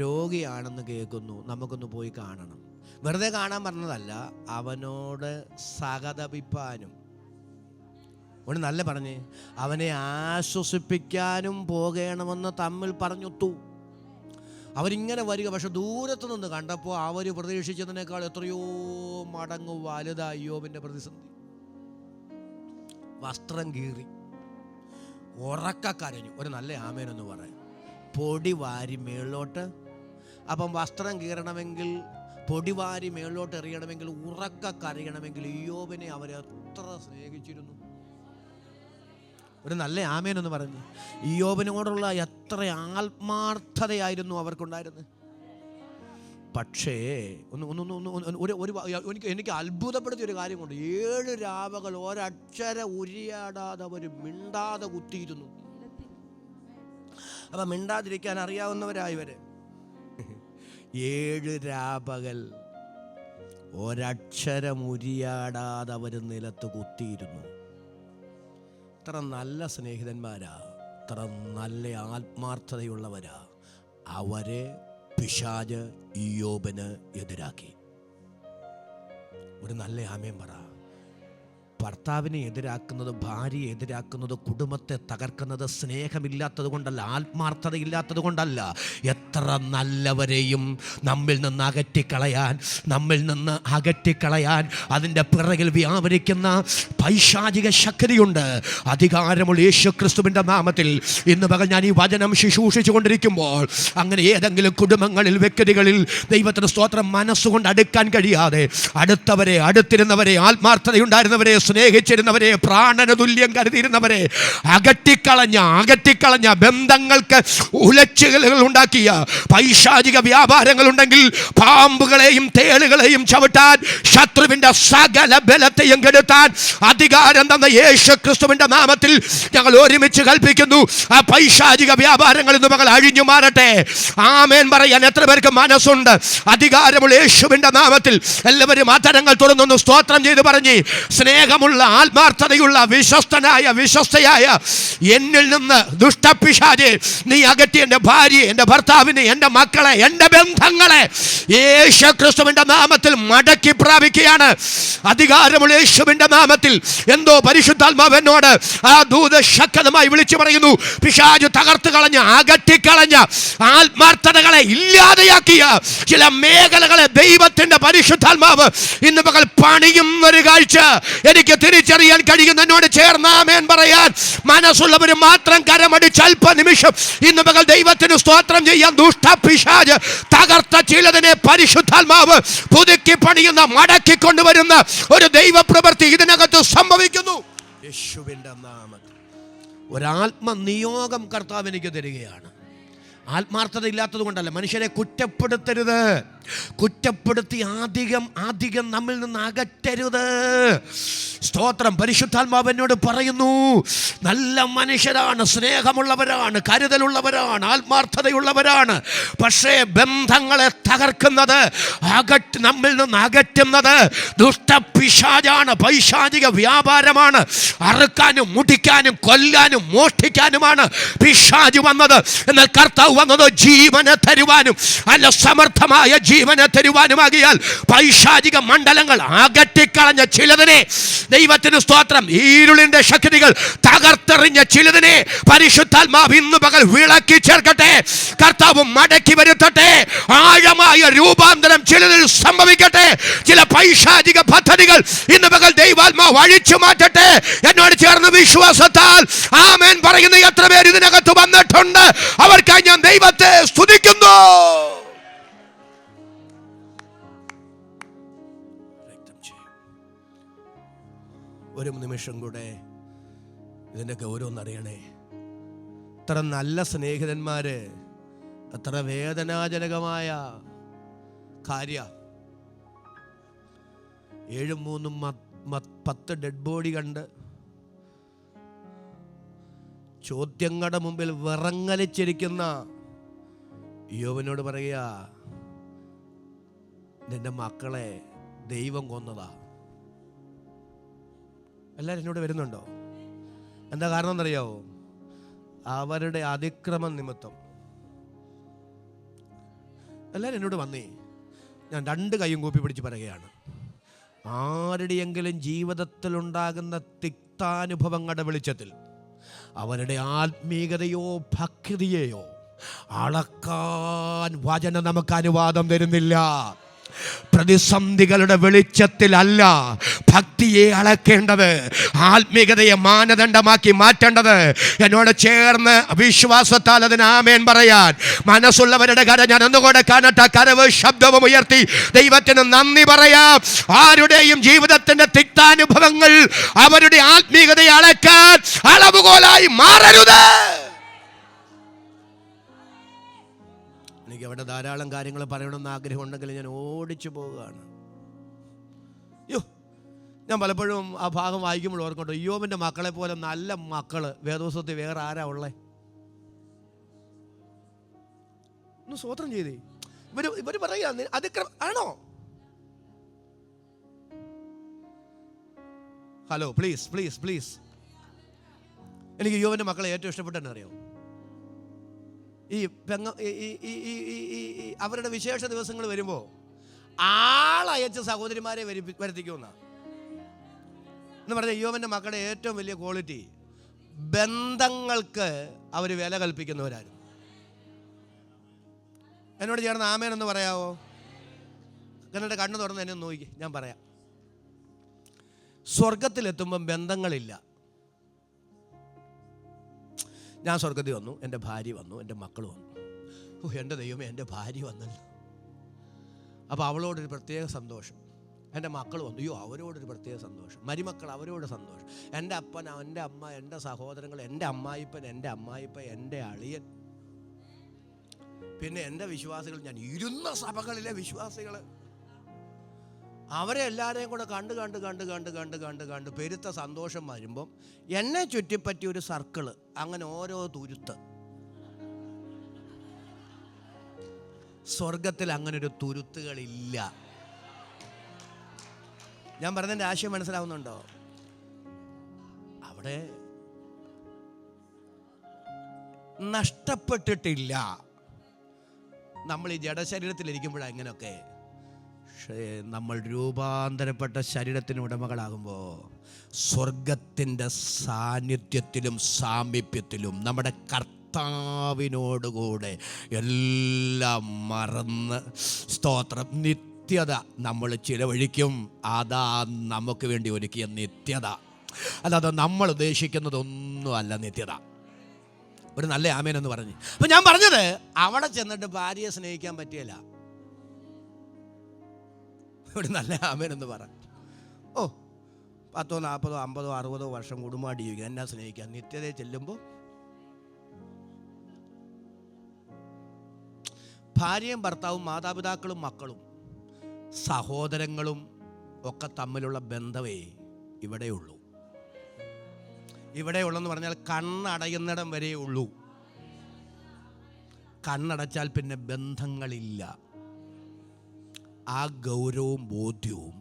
രോഗിയാണെന്ന് കേൾക്കുന്നു, നമുക്കൊന്ന് പോയി കാണണം. വെറുതെ കാണാൻ പറഞ്ഞതല്ല, അവനോട് സഹതപിപ്പാനും, ഒന്ന് നല്ല പറഞ്ഞേ, അവനെ ആശ്വസിപ്പിക്കാനും പോകണമെന്ന് തമ്മിൽ പറഞ്ഞൊത്തു. അവരിങ്ങനെ വരിക. പക്ഷെ ദൂരത്ത് നിന്ന് കണ്ടപ്പോൾ അവർ പ്രതീക്ഷിച്ചതിനേക്കാൾ എത്രയോ മടങ്ങ് വലുതായി ഇയ്യോബിൻ്റെ പ്രതിസന്ധി. വസ്ത്രം കീറി, ഉറക്ക കരഞ്ഞു. ഒരു നല്ല ആമേനെന്ന് പറയാം. പൊടി വാരി മേളിലോട്ട്. അപ്പം വസ്ത്രം കീറണമെങ്കിൽ, പൊടി വാരി മേളിലോട്ട് എറിയണമെങ്കിൽ, ഉറക്ക കരയണമെങ്കിൽ ഇയ്യോബിനെ അവരെത്ര സ്നേഹിച്ചിരുന്നു. ഒരു നല്ല ആമേനെന്ന് പറഞ്ഞു. ഇയ്യോബിനോടുള്ള എത്ര ആത്മാർത്ഥതയായിരുന്നു അവർക്കുണ്ടായിരുന്നത്. പക്ഷേ എനിക്ക് അത്ഭുതപ്പെടുത്തിയ ഒരു കാര്യം കൊണ്ട് 7 രാവകൾ ഒരക്ഷര ഉരിയാടാതെ അവർ മിണ്ടാതെ കുത്തിയിരുന്നു. അപ്പം മിണ്ടാതിരിക്കാൻ അറിയാവുന്നവരായവര് 7 രാപകൽ ഒരക്ഷരം ഉരിയാടാതെ അവർ നിലത്ത് കുത്തിയിരുന്നു. ഇത്ര നല്ല സ്നേഹിതന്മാരാ, ഇത്ര നല്ല ആത്മാർത്ഥതയുള്ളവരാ. അവരെ പിശാച് ഇയ്യോബിന് എതിരാക്കി. ഒരു നല്ല ആമേൻ പറ. ഭർത്താവിനെ എതിരാക്കുന്നത്, ഭാര്യയെ എതിരാക്കുന്നത്, കുടുംബത്തെ തകർക്കുന്നത് സ്നേഹമില്ലാത്തത് കൊണ്ടല്ല, ആത്മാർത്ഥതയില്ലാത്തത് കൊണ്ടല്ല. എത്ര നല്ലവരെയും നമ്മിൽ നിന്ന് അകറ്റിക്കളയാൻ അതിൻ്റെ പിറകിൽ വ്യാപരിക്കുന്ന പൈശാചിക ശക്തിയുണ്ട്. അധികാരമുള്ള യേശു ക്രിസ്തുവിൻ്റെ നാമത്തിൽ ഇന്ന് പകൽ ഞാൻ ഈ വചനം ശുശ്രൂഷിച്ചു കൊണ്ടിരിക്കുമ്പോൾ അങ്ങനെ ഏതെങ്കിലും കുടുംബങ്ങളിൽ, വ്യക്തികളിൽ ദൈവത്തിന് സ്തോത്രം മനസ്സുകൊണ്ട് അടുക്കാൻ കഴിയാതെ അടുത്തിരുന്നവരെ, ആത്മാർത്ഥതയുണ്ടായിരുന്നവരെ, സ്നേഹിച്ചിരുന്നവരെ, പ്രാണന തുല്യം കരുതിയിരുന്നവരെ അകറ്റിക്കളഞ്ഞ ബന്ധങ്ങൾക്ക് ഉലച്ചിലുകൾ ഉണ്ടാക്കിയ പൈശാചിക വ്യാപാരങ്ങളുണ്ടെങ്കിൽ പാമ്പുകളെയും തേളുകളെയും ചവിട്ടാൻ, ശത്രുവിന്റെ സകല ബലത്തെയും കെടുത്താൻ അധികാരം തന്ന യേശു ക്രിസ്തുവിന്റെ നാമത്തിൽ ഞങ്ങൾ ഒരുമിച്ച് കൽപ്പിക്കുന്നു. ആ പൈശാചിക വ്യാപാരങ്ങൾ ഇന്ന് മകൾ അഴിഞ്ഞു മാറട്ടെ. ആമേൻ പറയാൻ എത്ര പേർക്ക് മനസ്സുണ്ട്? അധികാരമുള്ള യേശുവിന്റെ നാമത്തിൽ എല്ലാവരും ആധരങ്ങൾ തുറന്നൊന്ന് സ്തോത്രം ചെയ്ത് പറഞ്ഞ്, സ്നേഹമുള്ള, ആത്മാർത്ഥതയുള്ള, വിശ്വസ്തയായ എന്നിൽ നിന്ന് ദുഷ്ടപിശാചേ, നീ അകറ്റി എൻ്റെ ഭാര്യയെ, എൻ്റെ ഭർത്താവിനെ, എൻ്റെ മക്കളെ, എൻ്റെ ബന്ധങ്ങളെ യേശു ക്രിസ്തുവിന്റെ നാമത്തിൽ മടക്കി പ്രാപിക്കുകയാണ്. അധികാരമുള്ള യേശുവിന്റെ നാമത്തിൽ എന്തോ പരിശുദ്ധാത്മാവ് എന്നോട് ആ ദൂത ശക്തമായി വിളിച്ചു പറയുന്നു. പിശാച് തകർത്ത് കളഞ്ഞ, അകറ്റിക്കളഞ്ഞ, ആത്മാർത്ഥതകളെ ഇല്ലാതെയാക്കിയ ചില മേഖലകളെ ദൈവത്തിന്റെ പരിശുദ്ധാത്മാവ് ഇന്ന് പകൽ പണിയുന്നൊരു കാഴ്ച എനിക്ക് എനിക്ക് തിരിച്ചറിയാൻ കഴിയുന്ന എന്നോട് ചേർന്ന് ആമേൻ പറയാൻ മനസ്സുള്ളവർ മാത്രം കരമടിച്ച് അല്പനിമിഷം ഇന്ന് പകൽ ദൈവത്തിന് സ്തോത്രം ചെയ്യാൻ ദുഷ്ടപിശാച് തകർത്ത ചിലതിനെ പരിശുദ്ധാത്മാവ് പുതുക്കി പണിയുന്ന മടക്കി കൊണ്ടുവരുന്ന ഒരു ദൈവപ്രവൃത്തി ഇതിനകത്ത് സംഭവിക്കുന്നു. യേശുവിൻ്റെ നാമത്തിൽ ഒരാത്മനിയോഗം കർത്താവ് എനിക്ക് തരികയാണ്. ആത്മാർത്ഥത ഇല്ലാത്തത് കൊണ്ടല്ല, മനുഷ്യരെ കുറ്റപ്പെടുത്തരുത്, കുറ്റപ്പെടുത്തി അധികം നമ്മിൽ നിന്ന് അകറ്റരുത്. സ്തോത്രം. പരിശുദ്ധാത്മാവ് എന്നോട് പറയുന്നു, നല്ല മനുഷ്യരാണ്, സ്നേഹമുള്ളവരാണ്, കരുതലുള്ളവരാണ്, ആത്മാർത്ഥതയുള്ളവരാണ്. പക്ഷേ ബന്ധങ്ങളെ തകർക്കുന്നത്, നമ്മിൽ നിന്ന് അകറ്റുന്നത് ദുഷ്ടപിശാചാണ്, പൈശാചിക വ്യാപാരമാണ്. അറുക്കാനും മുടിക്കാനും കൊല്ലാനും മോഷ്ടിക്കാനുമാണ് പിശാച് വന്നത്. എന്നാൽ കർത്താവ് വന്നത് ജീവനെ തരുവാനും, അല്ല സമർത്ഥമായ ജീവനെ തരുവാനുമാകിയാൽ പൈശാചിക മണ്ഡലങ്ങൾ അകറ്റിക്കളഞ്ഞ ചിലതിനെ, ദൈവത്തിന് സ്തോത്രം, ഇരുളിന്റെ ശക്തികൾ തകർത്തെറിഞ്ഞ ചിലതിനെ പരിശുദ്ധാത്മാവ് ഇന്ന് പകൽ വിളക്കി ചേർക്കട്ടെ. കർത്താവ് മടക്കി വരുത്തട്ടെ. ആഴമായ രൂപാന്തരം ചിലതിൽ സംഭവിക്കട്ടെ. ചില പൈശാചിക പദ്ധതികൾ ഇന്ന് പകൽ ദൈവാത്മാവ് അഴിച്ചു മാറ്റട്ടെ. എന്നോട് ചേർന്ന് വിശ്വാസത്താൽ ആമേൻ പറയുന്ന എത്ര പേർ ഇതിനകത്ത് വന്നിട്ടുണ്ട്, അവർക്കായി ഞാൻ ദൈവത്തെ സ്തുതിക്കുന്നു. ഒരു നിമിഷം കൂടെ ഇതിൻ്റെയൊക്കെ ഓരോന്നറിയണേ. എത്ര നല്ല സ്നേഹിതന്മാര്, എത്ര വേദനാജനകമായ കാര്യ. 7-3-10 ഡെഡ് ബോഡി കണ്ട് ചോദ്യങ്ങളുടെ മുമ്പിൽ വിറങ്ങലിച്ചിരിക്കുന്ന യോബിനോട് പറയുക, നിന്റെ മക്കളെ ദൈവം കൊന്നതാ. എല്ലാവരും എന്നോട് വരുന്നുണ്ടോ? എന്താ കാരണം എന്നറിയാവോ? അവരുടെ അതിക്രമം നിമിത്തം. എല്ലാവരും എന്നോട് വന്നേ, ഞാൻ 2 കൈയും കൂപ്പി പിടിച്ച് പറയുകയാണ്. ആരുടെയെങ്കിലും ജീവിതത്തിലുണ്ടാകുന്ന തിക്താനുഭവങ്ങളുടെ വെളിച്ചത്തിൽ അവരുടെ ആത്മീയതയോ ഭക്തിയെയോ അളക്കാൻ വചനം നമുക്ക് അനുവാദം തരുന്നില്ല. പ്രതിസന്ധികളുടെ വെളിച്ചത്തിലല്ല ഭക്തിയെ അളക്കേണ്ടത്, ആത്മീയതയെ മാനദണ്ഡമാക്കി മാറ്റേണ്ടത്. എന്നോട് ചേർന്ന് വിശ്വാസത്താൽ അതിന് ആമേൻ പറയാൻ മനസ്സുള്ളവരുടെ കര ഞാൻ ഒന്നുകൂടെ കാണട്ടെ. കരവ് ശബ്ദവും ഉയർത്തി ദൈവത്തിന് നന്ദി പറയാം. ആരുടെയും ജീവിതത്തിന്റെ തിക്താനുഭവങ്ങൾ അവരുടെ ആത്മീയതയെ അളക്കാൻ അളവുകോലായി മാറരുത്. എനിക്ക് അവിടെ ധാരാളം കാര്യങ്ങൾ പറയണമെന്ന് ആഗ്രഹമുണ്ടെങ്കിൽ ഞാൻ ഓടിച്ചു പോവുകയാണ്. ഞാൻ പലപ്പോഴും ആ ഭാഗം വായിക്കുമ്പോൾ ഓർക്കട്ടെ, യോബിൻ്റെ മക്കളെ പോലെ നല്ല മക്കള് വേദോത്സവത്തിൽ വേറെ ആരാ ഉള്ളേ? ഒന്ന് സ്വോത്രം ചെയ്തേ. ഇവര് പറയാ അതിക്രമം ആണോ? Hello, please please please. എനിക്ക് യോബിൻ്റെ മക്കളെ ഏറ്റവും ഇഷ്ടപ്പെട്ടെന്ന് അറിയാം. ഈ അവരുടെ വിശേഷ ദിവസങ്ങൾ വരുമ്പോൾ ആളയച്ച സഹോദരിമാരെ വരുത്തിക്കുമെന്ന എന്ന് പറഞ്ഞ യോബിൻ്റെ മക്കളുടെ ഏറ്റവും വലിയ ക്വാളിറ്റി ബന്ധങ്ങൾക്ക് അവർ വില കൽപ്പിക്കുന്നവരായിരുന്നു. എന്നോട് ചേർന്ന് ആമേനെന്ന് പറയാവോ? എന്നിട്ട് കണ്ണു തുറന്ന് എന്നെ നോക്കി, ഞാൻ പറയാം. സ്വർഗത്തിലെത്തുമ്പം ബന്ധങ്ങളില്ല. ഞാൻ സ്വർഗത്തിൽ വന്നു, എൻ്റെ ഭാര്യ വന്നു, എൻ്റെ മക്കൾ വന്നു. എൻ്റെ ദൈവമേ, എൻ്റെ ഭാര്യ വന്നല്ലോ. അപ്പോൾ അവളോടൊരു പ്രത്യേക സന്തോഷം. എൻ്റെ മക്കൾ വന്നു, അയ്യോ അവരോടൊരു പ്രത്യേക സന്തോഷം. മരുമക്കൾ അവരോട് സന്തോഷം. എൻ്റെ അപ്പൻ, എൻ്റെ അമ്മ, എൻ്റെ സഹോദരങ്ങൾ, എൻ്റെ അമ്മായിപ്പൻ, എൻ്റെ അമ്മായിപ്പ, എൻ്റെ അളിയൻ, പിന്നെ എൻ്റെ വിശ്വാസികൾ, ഞാൻ ഇരുന്ന സഭകളിലെ വിശ്വാസികൾ, അവരെ എല്ലാവരെയും കൂടെ കണ്ട് പെരുത്ത സന്തോഷം വരുമ്പം എന്നെ ചുറ്റിപ്പറ്റി ഒരു സർക്കിള്, അങ്ങനെ ഓരോ തുരുത്ത്. സ്വർഗത്തിൽ അങ്ങനെ ഒരു തുരുത്തുകളില്ല. ഞാൻ പറഞ്ഞതിൻ്റെ ആശയം മനസ്സിലാവുന്നുണ്ടോ? അവിടെ നഷ്ടപ്പെട്ടിട്ടില്ല. നമ്മൾ ഈ ജഡശരീരത്തിലിരിക്കുമ്പോഴാണ് ഇങ്ങനെയൊക്കെ. പക്ഷേ നമ്മൾ രൂപാന്തരപ്പെട്ട ശരീരത്തിന് ഉടമകളാകുമ്പോൾ സ്വർഗത്തിൻ്റെ സാന്നിധ്യത്തിലും സാമീപ്യത്തിലും നമ്മുടെ കർത്താവിനോടുകൂടെ എല്ലാം മറന്ന് സ്തോത്രം നിത്യത നമ്മൾ ചിലവഴിക്കും. അതാ നമുക്ക് വേണ്ടി ഒരുക്കിയ നിത്യത. അല്ലാതെ നമ്മൾ ഉദ്ദേശിക്കുന്നതൊന്നും അല്ല നിത്യത. ഒരു നല്ല ആമേനെന്ന് പറഞ്ഞു. അപ്പം ഞാൻ പറഞ്ഞത്, അവിടെ ചെന്നിട്ട് ഭാര്യയെ സ്നേഹിക്കാൻ പറ്റിയല്ല. ഒരു നല്ല ആമേനെന്ന് പറ. 10, 40, 50, 60 വർഷം കുടുംബമായിട്ട് ജീവിക്കുക, എന്നാ സ്നേഹിക്കാൻ? നിത്യതയെ ചെല്ലുമ്പോൾ ഭാര്യയും ഭർത്താവും മാതാപിതാക്കളും മക്കളും സഹോദരങ്ങളും ഒക്കെ തമ്മിലുള്ള ബന്ധമേ ഇവിടെയുള്ളൂ. ഇവിടെയുള്ളെന്ന് പറഞ്ഞാൽ കണ്ണടയുന്നിടം വരെ ഉള്ളൂ. കണ്ണടച്ചാൽ പിന്നെ ബന്ധങ്ങളില്ല. ആ ഗൗരവവും ബോധ്യവും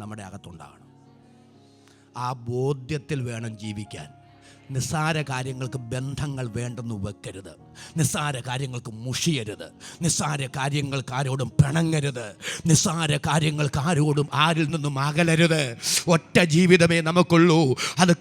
നമ്മുടെ അകത്തുണ്ടാകണം. ആ ബോധ്യത്തിൽ വേണം ജീവിക്കാൻ. നിസ്സാര കാര്യങ്ങൾക്ക് ബന്ധങ്ങൾ വേണ്ടെന്ന് വെക്കരുത്. നിസ്സാര കാര്യങ്ങൾക്ക് മുഷിയരുത്. നിസ്സാര കാര്യങ്ങൾക്ക് ആരോടും പിണങ്ങരുത്. നിസ്സാര കാര്യങ്ങൾക്ക് ആരിൽ നിന്നും അകലരുത്. ഒറ്റ ജീവിതമേ നമുക്കുള്ളൂ. അത്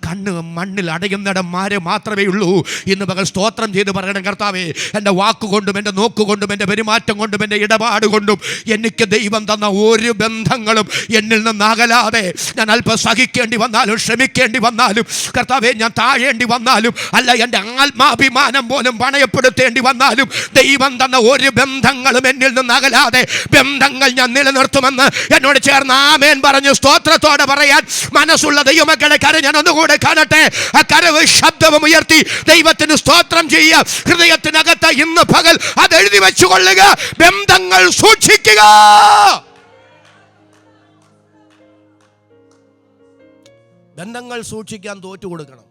മണ്ണിൽ അടയുന്നിടം മാത്രമേ ഉള്ളൂ. ഇന്ന് പകൽ സ്തോത്രം ചെയ്ത് പറയണം, കർത്താവേ, എൻ്റെ വാക്കുകൊണ്ടും എൻ്റെ നോക്കുകൊണ്ടും എൻ്റെ പെരുമാറ്റം കൊണ്ടും എൻ്റെ ഇടപാട് കൊണ്ടും എനിക്ക് ദൈവം തന്ന ഒരു ബന്ധങ്ങളും എന്നിൽ നിന്ന് അകലാതെ, ഞാൻ അല്പം സഹിക്കേണ്ടി വന്നാലും ശ്രമിക്കേണ്ടി വന്നാലും കർത്താവേ, ഞാൻ താഴേണ്ടി വന്നാലും, അല്ല എൻ്റെ ആത്മാഭിമാനം പോലും പണയപ്പെടുത്തേണ്ടി വന്നാലും, ദൈവം തന്ന ഒരു ബന്ധങ്ങളും എന്നിൽ നിന്ന് അകലാതെ ബന്ധങ്ങൾ ഞാൻ നിലനിർത്തുമെന്ന് എന്നോട് ചേർന്ന് ആമേൻ പറഞ്ഞു സ്തോത്രത്തോടെ പറയാൻ മനസ്സുള്ള ദൈവമക്കളെ കര ഞാൻ ഒന്നുകൂടെ കാണട്ടെ. ആ കരവ് ശബ്ദവും ഉയർത്തി ദൈവത്തിന് സ്തോത്രം ചെയ്യുക. ഹൃദയത്തിനകത്ത് ഇന്ന് പകൽ അത് എഴുതി വെച്ചുകൊള്ളുക. ബന്ധങ്ങൾ സൂക്ഷിക്കുക. ബന്ധങ്ങൾ സൂക്ഷിക്കാൻ തോറ്റു കൊടുക്കണം.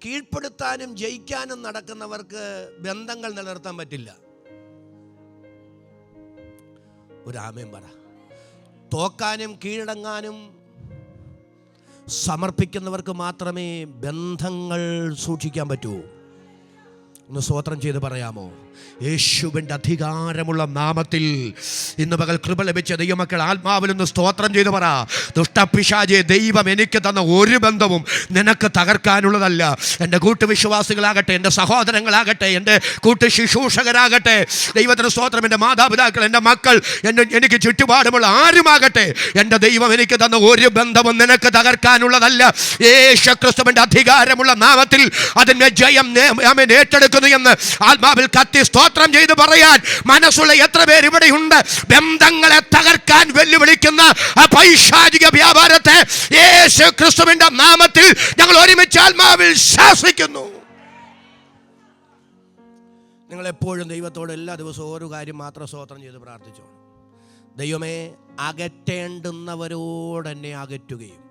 കീഴ്പ്പെടുത്താനും ജയിക്കാനും നടക്കുന്നവർക്ക് ബന്ധങ്ങൾ നിലനിർത്താൻ പറ്റില്ല. ഒരു ആമേൻ പറ. തോക്കാനും കീഴടങ്ങാനും സമർപ്പിക്കുന്നവർക്ക് മാത്രമേ ബന്ധങ്ങൾ സൂക്ഷിക്കാൻ പറ്റൂ. ഒന്ന് സ്തോത്രം ചെയ്ത് പറയാമോ? യേശുവിൻ്റെ അധികാരമുള്ള നാമത്തിൽ ഇന്ന് പകൽ കൃപ ലഭിച്ച ദൈവമക്കൾ ആത്മാവിൽ നിന്ന് സ്തോത്രം ചെയ്ത് പറ. ദുഷ്ടപിശാചേ, ദൈവം എനിക്ക് തന്ന ഒരു ബന്ധവും നിനക്ക് തകർക്കാനുള്ളതല്ല. എൻ്റെ കൂട്ടുവിശ്വാസികളാകട്ടെ, എൻ്റെ സഹോദരങ്ങളാകട്ടെ, എൻ്റെ കൂട്ടുശുശ്രൂഷകരാകട്ടെ, ദൈവത്തിന് സ്തോത്രം, എൻ്റെ മാതാപിതാക്കൾ, എൻ്റെ മക്കൾ, എനിക്ക് ചുറ്റുപാടുമുള്ള ആരുമാകട്ടെ, എൻ്റെ ദൈവം എനിക്ക് തന്ന ഒരു ബന്ധവും നിനക്ക് തകർക്കാനുള്ളതല്ല. യേശുക്രിസ്തുവിൻ്റെ അധികാരമുള്ള നാമത്തിൽ അതിൻ്റെ ജയം ഏറ്റെടുക്കുന്നു എന്ന് ആത്മാവിൽ കത്തി സ്തോത്രം ചെയ്ത് പറയാൻ മനസ്സുള്ള എത്ര പേര് ഇവിടെയുണ്ട്? ബന്ധങ്ങളെ തകർക്കാൻ വെല്ലുവിളിക്കുന്ന ആ പൈശാചിക വ്യാപാരത്തെ യേശു ക്രിസ്തുവിന്റെ നാമത്തിൽ ഞങ്ങൾ ഒരുമിച്ച് ആത്മാവിൽ ശാസിക്കുന്നു. നിങ്ങൾ എപ്പോഴും ദൈവത്തോട് എല്ലാ ദിവസവും ഒരു കാര്യം മാത്രം സ്തോത്രം ചെയ്ത് പ്രാർത്ഥിച്ചോളൂ. ദൈവമേ, അകറ്റേണ്ടുന്നവരോട് എന്നെ അകറ്റുകയും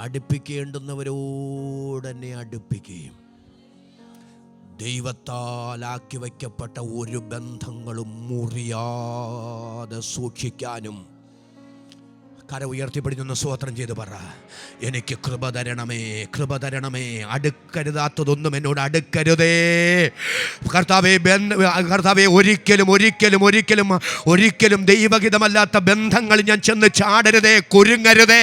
അടുപ്പിക്കേണ്ടുന്നവരോട് എന്നെ അടുപ്പിക്കുകയും ദൈവത്താൽ ആക്കി വയ്ക്കപ്പെട്ട ഒരു ബന്ധങ്ങളും മുറിയാതെ സൂക്ഷിക്കാനും കര ഉയർത്തിപ്പിടിഞ്ഞൊന്ന് സ്തോത്രം ചെയ്ത് പറ. എനിക്ക് കൃപ തരണമേ, കൃപ തരണമേ. അടുക്കരുതാത്തതൊന്നും എന്നോട് അടുക്കരുതേ കർത്താവേ. കർത്താവേ, ഒരിക്കലും ഒരിക്കലും ഒരിക്കലും ഒരിക്കലും ദൈവഹിതമല്ലാത്ത ബന്ധങ്ങൾ ഞാൻ ചെന്ന് ചാടരുതേ, കുരുങ്ങരുതേ.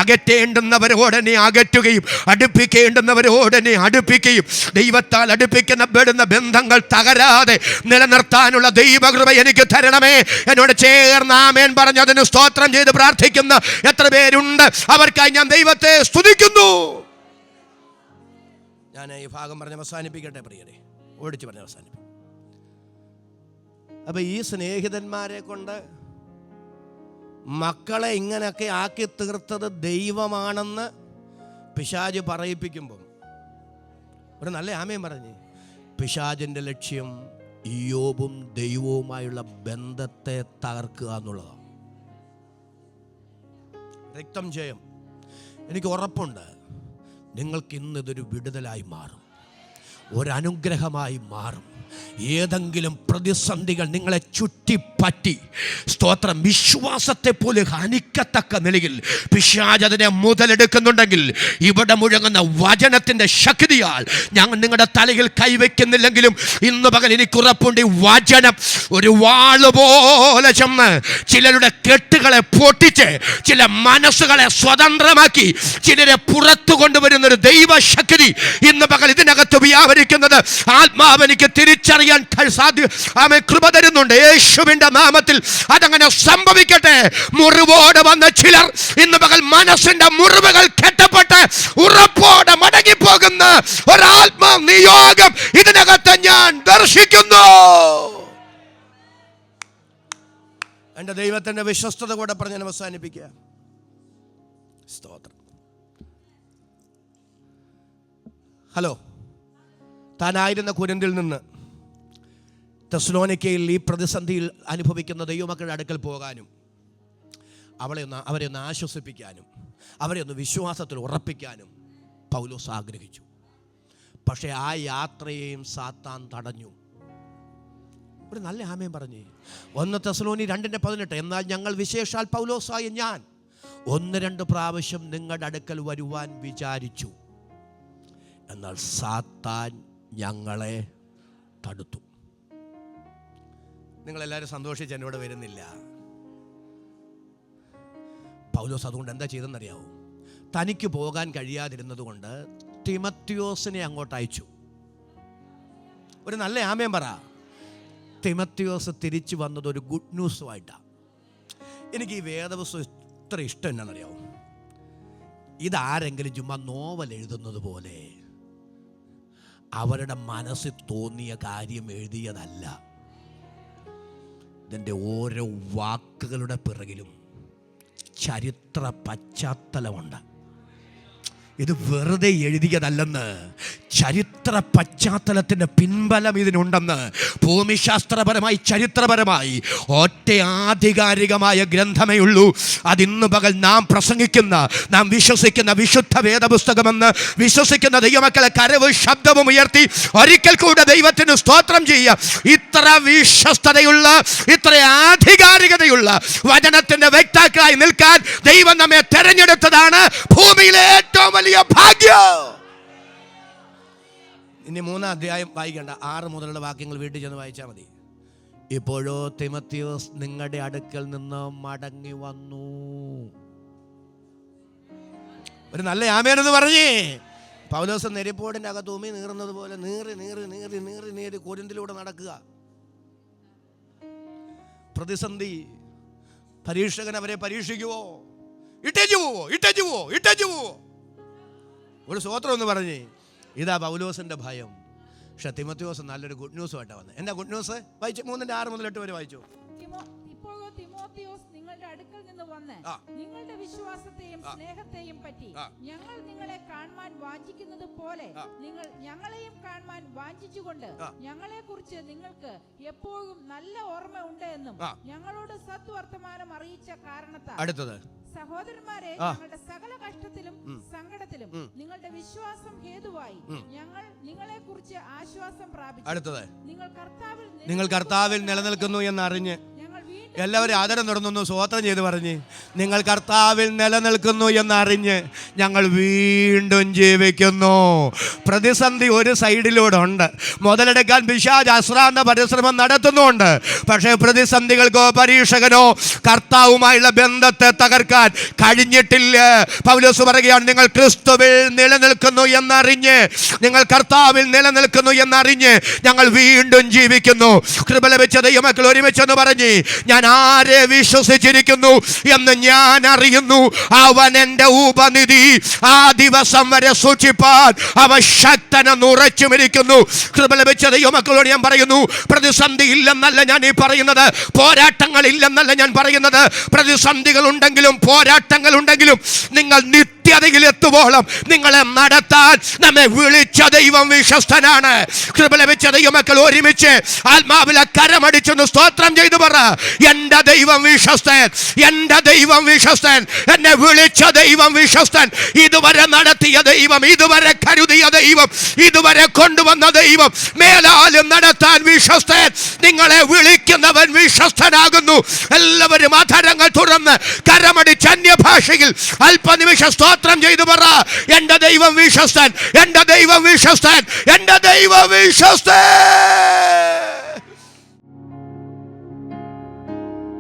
അകറ്റേണ്ടുന്നവരോട് എന്നെ അകറ്റുകയും അടുപ്പിക്കേണ്ടുന്നവരോട് എന്നെ അടുപ്പിക്കുകയും ദൈവത്താൽ അടുപ്പിക്കപ്പെടുന്ന ബന്ധങ്ങൾ തകരാതെ നിലനിർത്താനുള്ള ദൈവകൃപ എനിക്ക് തരണമേ. എന്നോട് ചേർന്ന് ആമേൻ പറഞ്ഞ് അതിന് സ്തോത്രം ചെയ്ത് പ്രാർത്ഥിക്കും എത്ര പേരുണ്ട്? അവർക്കായി ഞാൻ ദൈവത്തെ സ്തുതിക്കുന്നു. ഞാൻ ഈ ഭാഗം പറഞ്ഞ് അവസാനിപ്പിക്കട്ടെ പ്രിയരെ, ഓടിച്ച് പറഞ്ഞ് അവസാനിപ്പിക്കും. അപ്പൊ ഈ സ്നേഹിതന്മാരെ കൊണ്ട് മക്കളെ ഇങ്ങനെയൊക്കെ ആക്കി തീർത്തത് ദൈവമാണെന്ന് പിശാച് പറയിപ്പിക്കുമ്പോൾ ഒരു നല്ല ആമേൻ പറഞ്ഞ്. പിശാചിൻ്റെ ലക്ഷ്യം ഇയ്യോബും ദൈവവുമായുള്ള ബന്ധത്തെ തകർക്കുക എന്നുള്ളതാണ്. രക്തം ജയം. എനിക്ക് ഉറപ്പുണ്ട് നിങ്ങൾക്ക് ഇന്ന് ഇതൊരു വിടുതലായി മാറും, ഒരനുഗ്രഹമായി മാറും. ഏതെങ്കിലും പ്രതിസന്ധികൾ നിങ്ങളെ ചുറ്റിപ്പറ്റി, സ്തോത്രം, വിശ്വാസത്തെ പോലെ ഹനിക്കത്തക്ക നിലയിൽ പിശാച് അതിനെ മുതലെടുക്കുന്നുണ്ടെങ്കിൽ ഇവിടെ മുഴങ്ങുന്ന വചനത്തിൻ്റെ ശക്തിയാൽ ഞങ്ങൾ നിങ്ങളുടെ തലയിൽ കൈവയ്ക്കുന്നില്ലെങ്കിലും ഇന്ന് പകൽ എനിക്കുറപ്പുണ്ട്, ഈ വചനം ഒരു വാള് പോലെ ചെന്ന് ചിലരുടെ കെട്ടുകളെ പൊട്ടിച്ച് ചില മനസ്സുകളെ സ്വതന്ത്രമാക്കി ചിലരെ പുറത്തു കൊണ്ടുവരുന്നൊരു ദൈവശക്തി ഇന്ന് പകൽ ഇതിനകത്ത് വ്യാപരിക്കുന്നത് ആത്മാവെനിക്ക് തിരിച്ചറിയാൻ കൃപ തരുന്നുണ്ട്. യേശുവിന്റെ നാമത്തിൽ അതങ്ങനെ സംഭവിക്കട്ടെ. മുറിവോടെ വന്ന ചിലർ ഇന്ന് പകൽ മനസ്സിന്റെ മുറിവുകൾ കെട്ടപ്പെട്ട് ഉറപ്പോടെ മടങ്ങിപ്പോകുന്ന ഒരാത്മാ നിയോഗം ഇതിനകത്ത് ഞാൻ ദർശിക്കുന്നു. എന്റെ ദൈവത്തിന്റെ വിശ്വസ്തത കൂടെ പറഞ്ഞ് ഞാൻ അവസാനിപ്പിക്കുക. സ്തോത്രം. ഹലോ, താനായിരുന്ന കുരിന്തിൽ നിന്ന് തെസ്സലോനിക്കയിൽ ഈ പ്രതിസന്ധിയിൽ അനുഭവിക്കുന്ന ദൈവമക്കളുടെ അടുക്കൽ പോകാനും അവരെ ഒന്ന് ആശ്വസിപ്പിക്കാനും അവരെ ഒന്ന് വിശ്വാസത്തിൽ ഉറപ്പിക്കാനും പൗലോസ് ആഗ്രഹിച്ചു. പക്ഷേ ആ യാത്രയെയും സാത്താൻ തടഞ്ഞു. ഒരു നല്ല ആമേൻ പറഞ്ഞേ. 1 തെസ്സലോനി 2:18. എന്നാൽ ഞങ്ങൾ വിശേഷാൽ പൗലോസായ ഞാൻ 1-2 പ്രാവശ്യം നിങ്ങളുടെ അടുക്കൽ വരുവാൻ വിചാരിച്ചു, എന്നാൽ സാത്താൻ ഞങ്ങളെ തടുത്തു. നിങ്ങളെല്ലാവരും സന്തോഷിച്ച് എന്നോട് വരുന്നില്ല. പൗലോസ് അതുകൊണ്ട് എന്താ ചെയ്തെന്നറിയാവോ? തനിക്ക് പോകാൻ കഴിയാതിരുന്നത് കൊണ്ട് തിമത്തിയോസിനെ അങ്ങോട്ട് അയച്ചു. ഒരു നല്ല ആമേൻ പറ. തിമത്തിയോസ് തിരിച്ചു വന്നത് ഒരു ഗുഡ് ന്യൂസുമായിട്ടാണ്. എനിക്ക് ഈ വേദപുസ്തകം ഇത്ര ഇഷ്ടം എന്നാണെന്നറിയാവോ? ഇതാരെങ്കിലും ചുമ്മാ നോവൽ എഴുതുന്നത് പോലെ അവരുടെ മനസ്സിൽ തോന്നിയ കാര്യം എഴുതിയതല്ല. ഇതിൻ്റെ ഓരോ വാക്കുകളുടെ പിറകിലും ചരിത്ര പശ്ചാത്തലമുണ്ട്. ഇത് വെറുതെ എഴുതിയതല്ലെന്ന്, ചരിത്ര പശ്ചാത്തലത്തിൻ്റെ പിൻബലം ഇതിനുണ്ടെന്ന് ഭൂമിശാസ്ത്രപരമായി ചരിത്രപരമായി ഒറ്റ ആധികാരികമായ ഗ്രന്ഥമേ ഉള്ളൂ. അതിന്ന് പകൽ നാം പ്രസംഗിക്കുന്ന, നാം വിശ്വസിക്കുന്ന വിശുദ്ധ വേദപുസ്തകമെന്ന് വിശ്വസിക്കുന്ന ദൈവമക്കളെ കരവും ശബ്ദവും ഉയർത്തി ഒരിക്കൽ കൂടെ ദൈവത്തിന് സ്തോത്രം ചെയ്യുക. ഇത്ര വിശ്വസ്തതയുള്ള, ഇത്ര ആധികാരികതയുള്ള വചനത്തിന്റെ വ്യക്താക്കളായി നിൽക്കാൻ ദൈവം നമ്മെ തെരഞ്ഞെടുത്തതാണ് ഭൂമിയിലെ ഏറ്റവും വലിയ ഭാഗ്യം. ഇനി 3-ാം അധ്യായം വായിക്കേണ്ട, 6 മുതലുള്ള വാക്യങ്ങൾ വീട്ടിൽ ചെന്ന് വായിച്ചാൽ മതി. ഇപ്പോഴോ തിമത്തിയോസ് നിങ്ങളുടെ അടുക്കൽ നിന്ന് മടങ്ങി വന്നു. ഒരു നല്ല ആമേനെന്ന് പറഞ്ഞേ. പൗലോസ് നെരിപ്പോടിൻ്റെ അകത്ത് ഉമി നീറുന്നത് പോലെ നീറി കൊരിന്തിലൂടെ നടക്കുക. പ്രതിസന്ധി, പരീക്ഷകൻ അവരെ പരീക്ഷിക്കുവോ? ഇട്ടേച്ചു പോവോ? ഒരു സ്തോത്രം എന്ന് പറഞ്ഞേ. ഇതാ പൗലോസിന്റെ ഭയം. പക്ഷെ തിമത്തിയോസ് നല്ലൊരു ഗുഡ് ന്യൂസുമായിട്ടാണ് വന്നത്. എന്താ ഗുഡ് ന്യൂസ്? വായിച്ചു. 3:6 മുതൽ 8 വരെ വായിച്ചു. ഇപ്പോഴോ തിമോത്തിയോസ് നിങ്ങളുടെ അടുക്കൽ നിന്ന് വന്ന് നിങ്ങളുടെ വിശ്വാസത്തെയും സ്നേഹത്തെയും പറ്റി ഞങ്ങൾ നിങ്ങളെ കാണുവാൻ വാഞ്ചിക്കുന്നത് പോലെ നിങ്ങൾ ഞങ്ങളെയും കാണുവാൻ വാഞ്ചിച്ചുകൊണ്ട് ഞങ്ങളെ കുറിച്ച് നിങ്ങൾക്ക് എപ്പോഴും നല്ല ഓർമ്മ ഉണ്ട് എന്നും ഞങ്ങളോട് സദ്വർത്തമാനം അറിയിച്ച കാരണത്താൽ അടുത്തത് സഹോദരന്മാരെ, ഞങ്ങളുടെ സകല കഷ്ടത്തിലും സങ്കടത്തിലും നിങ്ങളുടെ വിശ്വാസം ഹേതുവായി ഞങ്ങൾ നിങ്ങളെ കുറിച്ച് ആശ്വാസം പ്രാപിച്ചു. അടുത്തത് നിങ്ങൾ കർത്താവിൽ നിലനിൽക്കുന്നു എന്നറിഞ്ഞ് എല്ലാവരും ആദരം തുടർന്നു സ്തോത്രം ചെയ്ത് പറഞ്ഞ്, നിങ്ങൾ കർത്താവിൽ നിലനിൽക്കുന്നു എന്നറിഞ്ഞ് ഞങ്ങൾ വീണ്ടും ജീവിക്കുന്നു. പ്രതിസന്ധി ഒരു സൈഡിലൂടെ ഉണ്ട്. മുതലെടുക്കാൻ പിശാച് അശ്രാന്ത പരിശ്രമം നടത്തുന്നുണ്ട്. പക്ഷേ പ്രതിസന്ധികൾക്കോ പരീക്ഷകനോ കർത്താവുമായുള്ള ബന്ധത്തെ തകർക്കാൻ കഴിഞ്ഞിട്ടില്ല. പൗലോസ് പറയുകയാണ്, നിങ്ങൾ ക്രിസ്തുവിൽ നിലനിൽക്കുന്നു എന്നറിഞ്ഞ്, നിങ്ങൾ കർത്താവിൽ നിലനിൽക്കുന്നു എന്നറിഞ്ഞ് ഞങ്ങൾ വീണ്ടും ജീവിക്കുന്നു. കൃപ ലഭിച്ച ദൈവമക്കൾ ഒരുമിച്ചെന്ന് പറഞ്ഞ്, ഞാൻ ആരെ വിശ്വസിച്ചിരിക്കുന്നു എന്ന് ഞാൻ അറിയുന്നു. അവൻ എൻ്റെ ഉപനിധി ആ ദിവസം വരെ സൂക്ഷിപ്പാൻ അവൻ ശക്തനെന്ന് ഉറച്ചുമിരിക്കുന്നു. കൃപ ലഭിച്ച ദൈവമക്കളോട് ഞാൻ പറയുന്നു, പ്രതിസന്ധി ഇല്ലെന്നല്ല ഞാൻ ഈ പറയുന്നത്, പോരാട്ടങ്ങൾ ഇല്ലെന്നല്ല ഞാൻ പറയുന്നത്. പ്രതിസന്ധികൾ ഉണ്ടെങ്കിലും പോരാട്ടങ്ങൾ ഉണ്ടെങ്കിലും നിങ്ങൾ നിത്യ നിത്യതയിൽ എത്തുവോളം നിങ്ങളെ നടത്താൻ നമ്മെ വിളിച്ച ദൈവം വിശ്വസ്തനാണ്. കൃപ ലഭിച്ച ദൈവമക്കൾ ഒരുമിച്ച് ആത്മാവിലെ കരമടിച്ചൊന്ന് സ്തോത്രം ചെയ്തു പറ, എന്റെ ദൈവം വിശ്വസ്തൻ, എന്റെ ദൈവം വിശ്വസ്തൻ, എന്നെ വിളിച്ച ദൈവം വിശ്വസ്തൻ, ഇതുവരെ നടത്തിയ ദൈവം, ഇതുവരെ കരുതിയ ദൈവം, ഇതുവരെ കൊണ്ടുവന്ന ദൈവം മേലാലും നടത്താൻ വിശ്വസ്തൻ. നിങ്ങളെ വിളിക്കുന്നവൻ വിശ്വസ്തനാകുന്നു. എല്ലാവരും അധരങ്ങൾ തുറന്ന് കരമടിച്ച് അന്യഭാഷയിൽ അല്പനിമിഷം സ്തോത്രം ചെയ്തു പറ, എന്റെ ദൈവം വിശ്വസ്തൻ, എന്റെ ദൈവം വിശ്വസ്തൻ, എന്റെ ദൈവം വിശ്വസ്തൻ.